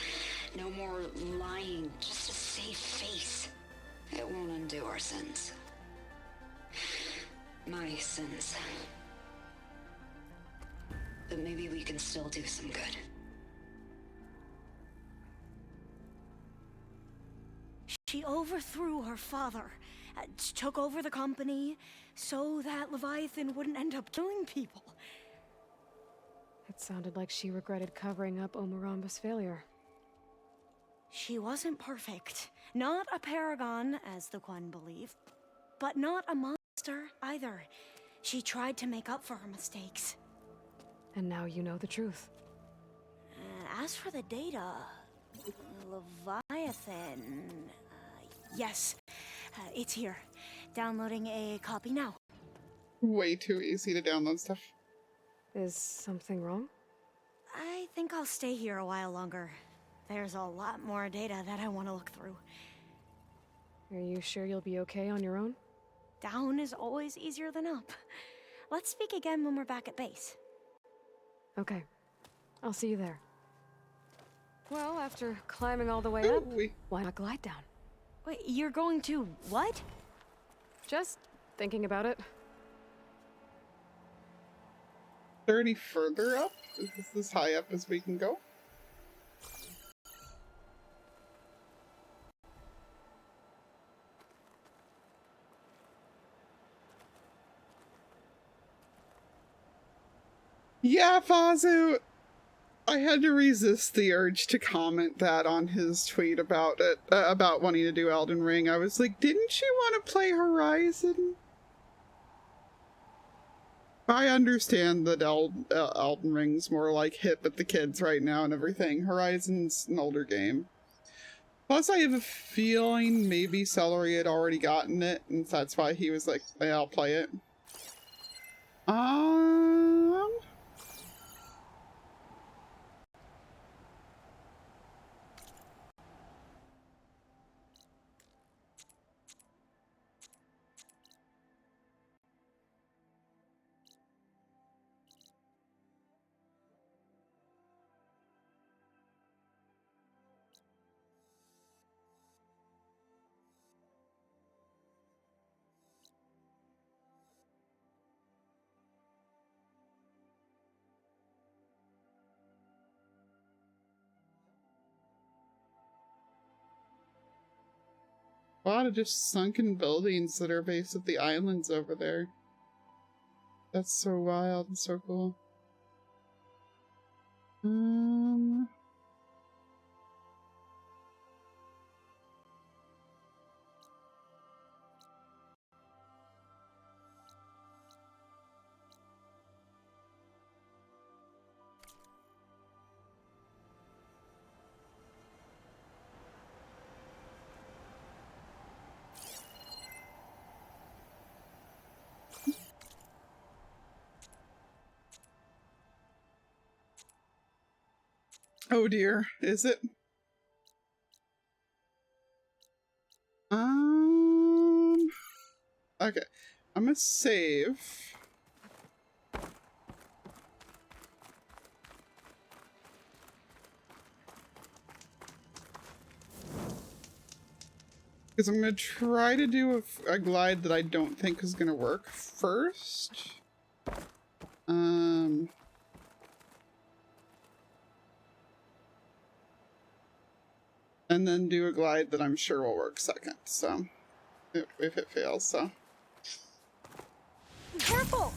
No more lying just to save face. It won't undo our sins. My sins. But maybe we can still do some good.
She overthrew her father, took over the company, so that Leviathan wouldn't end up killing people.
It sounded like she regretted covering up Omuramba's failure.
She wasn't perfect. Not a paragon, as the Quan believe, but not a monster either. She tried to make up for her mistakes.
And now you know the truth.
As for the data, Leviathan... yes, it's here. Downloading a copy now.
Way too easy to download stuff.
Is something wrong?
I think I'll stay here a while longer. There's a lot more data that I want to look through.
Are you sure you'll be okay on your own?
Down is always easier than up. Let's speak again when we're back at base.
Okay. I'll see you there. Well, after climbing all the way up, why not glide down?
Wait, you're going to what?
Just thinking about it.
30 further up? Is this as high up as we can go? Yeah, Fazu! I had to resist the urge to comment that on his tweet about it, about wanting to do Elden Ring. I was like, didn't you want to play Horizon? I understand that Elden Ring's more like hip at the kids right now and everything. Horizon's an older game. Plus, I have a feeling maybe Celery had already gotten it, and that's why he was like, yeah, I'll play it. A lot of just sunken buildings that are based at the islands over there. That's so wild and so cool. Oh dear, is it? Okay, I'm gonna save. Because I'm going to try to do a glide that I don't think is going to work first. And then do a glide that I'm sure will work second, so if it fails, so.
Careful!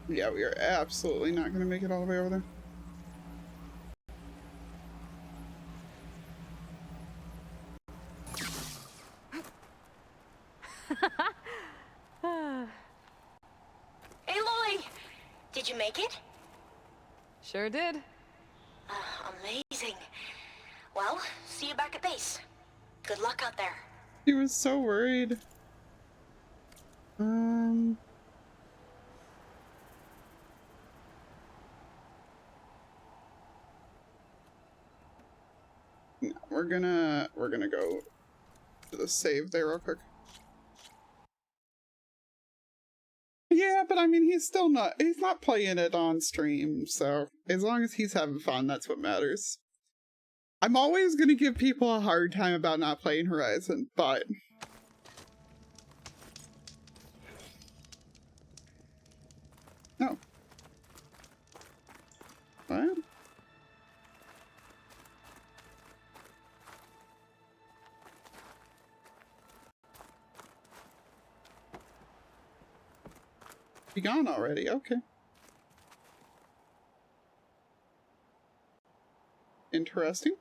Yeah, we are absolutely not going to make it all the way over there.
Aloy! Did you make it?
Sure did.
Amazing. Well, see you back at base. Good luck out there.
He was so worried. No, we're gonna go to the save there real quick. Yeah, but I mean, he's not playing it on stream, so as long as he's having fun, that's what matters. I'm always gonna give people a hard time about not playing Horizon, but no. What? Be gone already, okay. Interesting.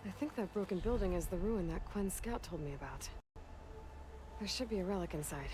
I think that broken building is the ruin that Quenn's scout told me about. There should be a relic inside.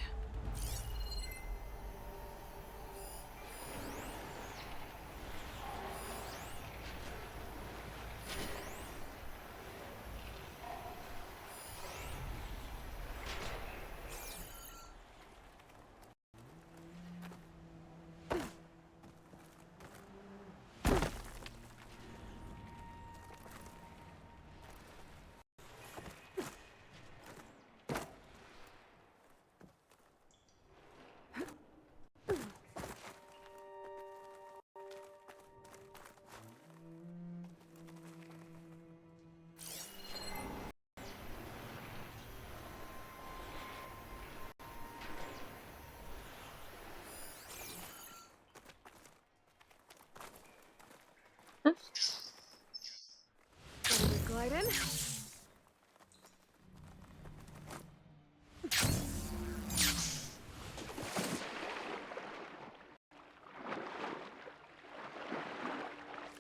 Glide in.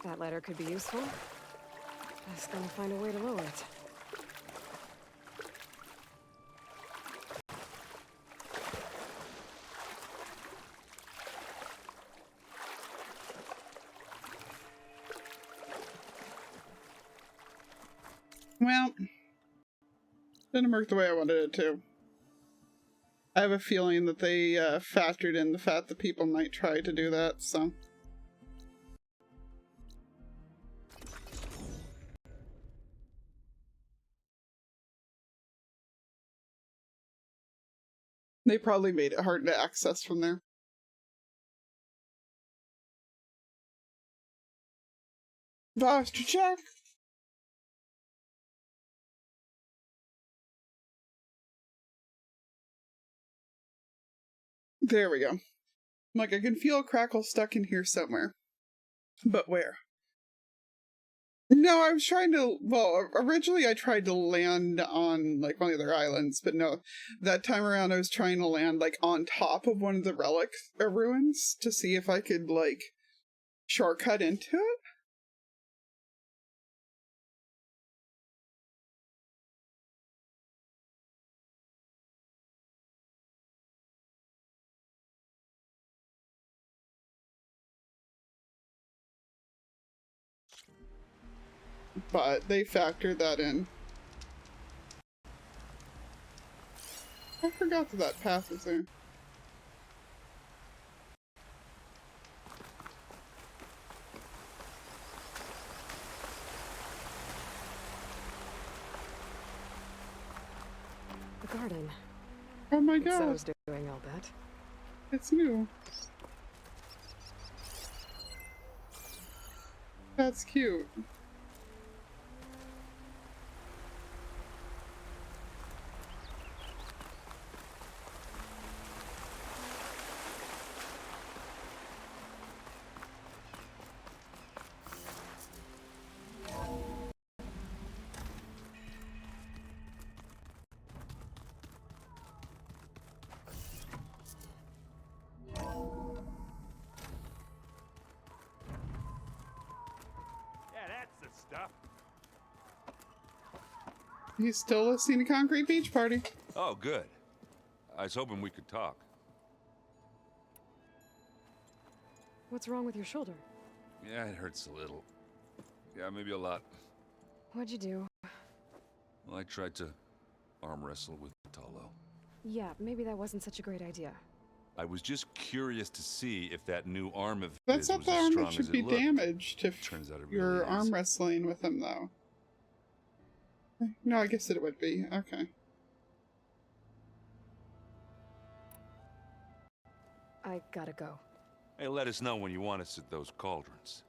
That ladder could be useful. Just gonna find a way to lower it.
Well, didn't work the way I wanted it to. I have a feeling that they factored in the fact that people might try to do that, so. They probably made it hard to access from there. Posture check. There we go. Like, I can feel a crackle stuck in here somewhere. But where? No, I was trying to, well, originally I tried to land on, like, one of their islands, but no, that time around I was trying to land, like, on top of one of the relic ruins to see if I could, like, shortcut into it. But they factored that in. I forgot that path was there.
The garden.
Oh my
So
god.
I was doing all that.
It's new. That's cute.
Yeah, that's the stuff.
He's still listening to Concrete Beach Party.
Oh, good. I was hoping we could talk.
What's wrong with your shoulder?
Yeah, it hurts a little. Yeah, maybe a lot.
What'd you do?
Well, I tried to arm wrestle with Talo.
Yeah, maybe that wasn't such a great idea.
I was just curious to see if that new arm of
That's
his
not
was
the
as
arm
strong
that
as
should
it
be
looked.
damaged if
Turns out it
you're
really is.
arm wrestling with him, though. No, I guess it would be. Okay.
I gotta go.
Hey, let us know when you want us at those cauldrons.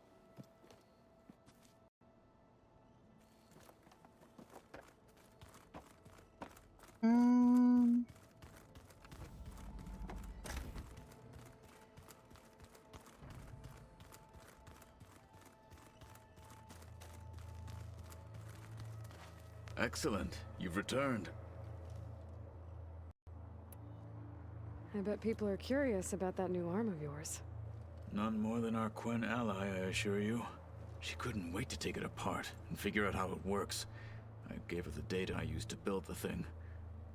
Um...
Excellent. You've returned.
I bet people are curious about that new arm of yours.
None more than our Quen ally, I assure you. She couldn't wait to take it apart and figure out how it works. I gave her the data I used to build the thing,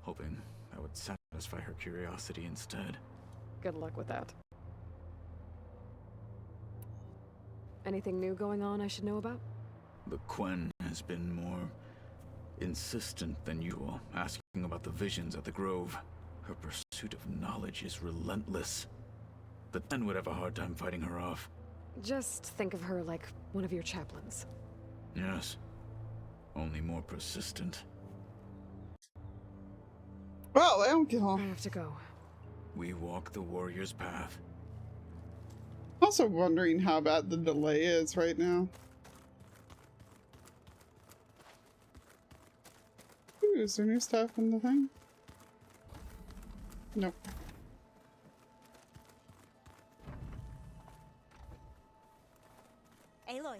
hoping that would satisfy her curiosity instead.
Good luck with that. Anything new going on I should know about?
The Quen has been more insistent than usual, asking about the visions at the Grove. Her pursuit of knowledge is relentless. The Ten would have a hard time fighting her off.
Just think of her like one of your chaplains.
Yes. Only more persistent.
Well, I don't get
I have to go.
We walk the warrior's path.
Also wondering how bad the delay is right now. Ooh, is there new stuff in the thing? Nope.
Aloy,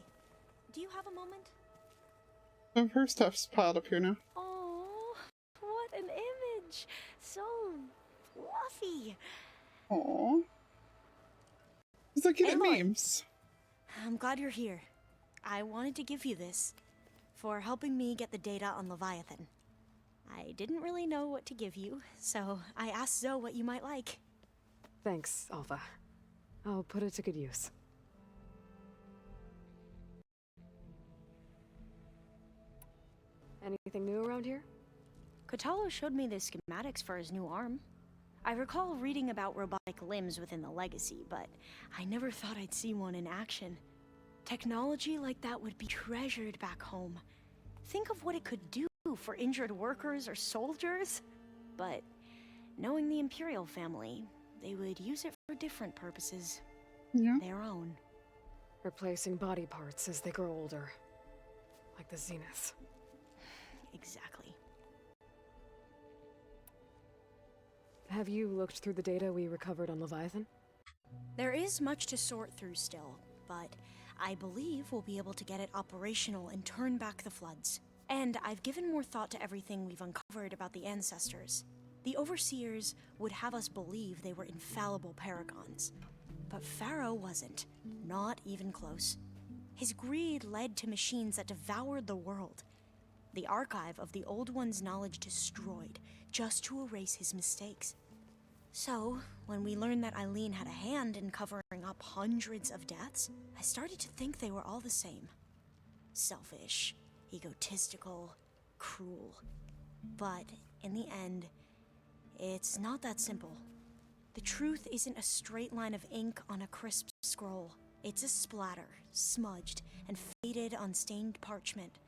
do you have a moment?
Some of her stuff's piled up here now.
Oh, what an image! So fluffy.
Aww. It's like getting
Aloy,
memes.
I'm glad you're here. I wanted to give you this for helping me get the data on Leviathan. I didn't really know what to give you, so I asked Zoe what you might like.
Thanks, Alpha. I'll put it to good use. Anything new around here?
Kotallo showed me the schematics for his new arm. I recall reading about robotic limbs within the Legacy, but I never thought I'd see one in action. Technology like that would be treasured back home. Think of what it could do for injured workers or soldiers. But knowing the Imperial family, they would use it for different purposes.
Yeah.
Their own.
Replacing body parts as they grow older. Like the Zeniths.
Exactly.
Have you looked through the data we recovered on Leviathan?
There is much to sort through still, but I believe we'll be able to get it operational and turn back the floods. And I've given more thought to everything we've uncovered about the ancestors. The Overseers would have us believe they were infallible paragons. But Pharaoh wasn't. Not even close. His greed led to machines that devoured the world. The archive of the Old One's knowledge destroyed, just to erase his mistakes. So, when we learned that Eileen had a hand in covering up hundreds of deaths, I started to think they were all the same. Selfish, egotistical, cruel. But, in the end, it's not that simple. The truth isn't a straight line of ink on a crisp scroll. It's a splatter, smudged, and faded on stained parchment.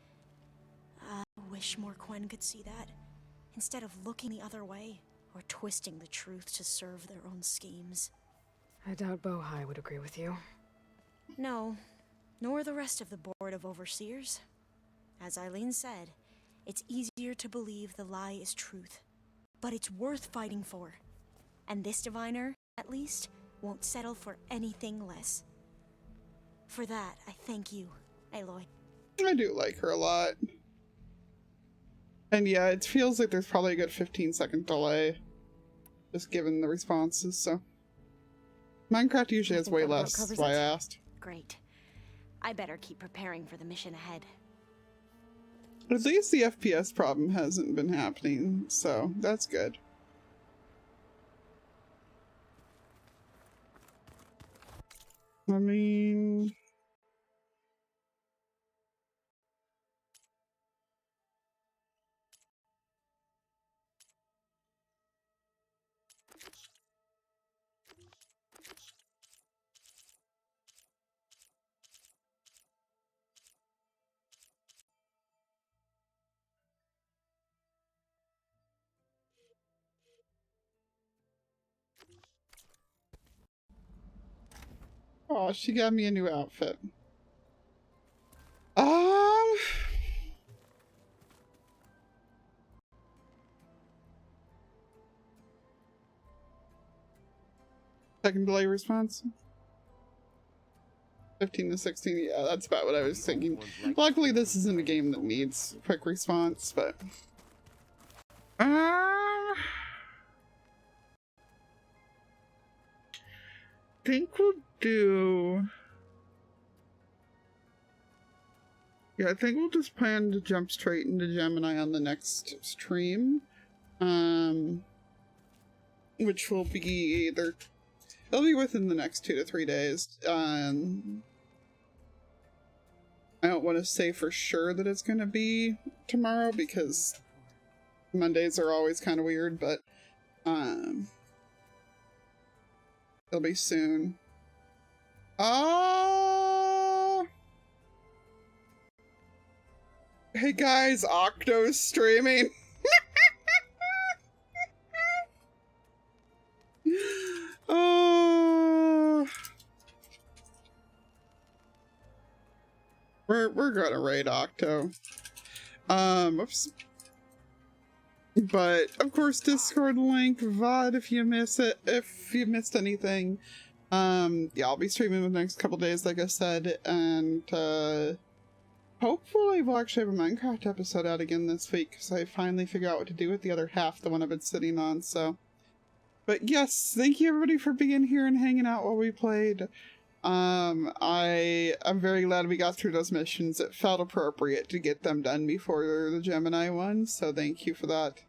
I wish more Quen could see that, instead of looking the other way, or twisting the truth to serve their own schemes.
I doubt Bohai would agree with you.
No, nor the rest of the Board of Overseers. As Eileen said, it's easier to believe the lie is truth, but it's worth fighting for. And this diviner, at least, won't settle for anything less. For that, I thank you, Aloy.
I do like her a lot. And yeah, it feels like there's probably a good 15-second delay, just given the responses, so. Minecraft usually has way less, that's why I asked.
Great. I better keep preparing for the mission ahead.
At least the FPS problem hasn't been happening, so that's good. I mean... Oh, she got me a new outfit. Second delay response. 15 to 16, yeah, that's about what I was thinking. Luckily, this isn't a game that needs quick response, but... think we'll do... Yeah, I think we'll just plan to jump straight into Gemini on the next stream. Which will be either... It'll be within the next 2 to 3 days. I don't want to say for sure that it's going to be tomorrow because Mondays are always kind of weird, but it'll be soon. Oh! Hey guys, Octo's streaming. Oh, we're gonna raid Octo. Oops. But of course, Discord link, VOD if you miss it, if you missed anything. Yeah, I'll be streaming the next couple days, like I said, and hopefully we'll actually have a Minecraft episode out again this week because I finally figured out what to do with the other half, the one I've been sitting on. So. But yes, thank you everybody for being here and hanging out while we played. I'm very glad we got through those missions. It felt appropriate to get them done before the Gemini one, so thank you for that.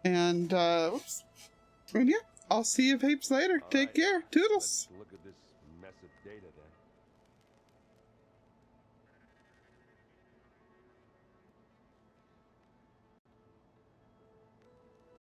And oops. And yeah, I'll see you peeps later. Take care. Toodles.
Look at this mess of data then.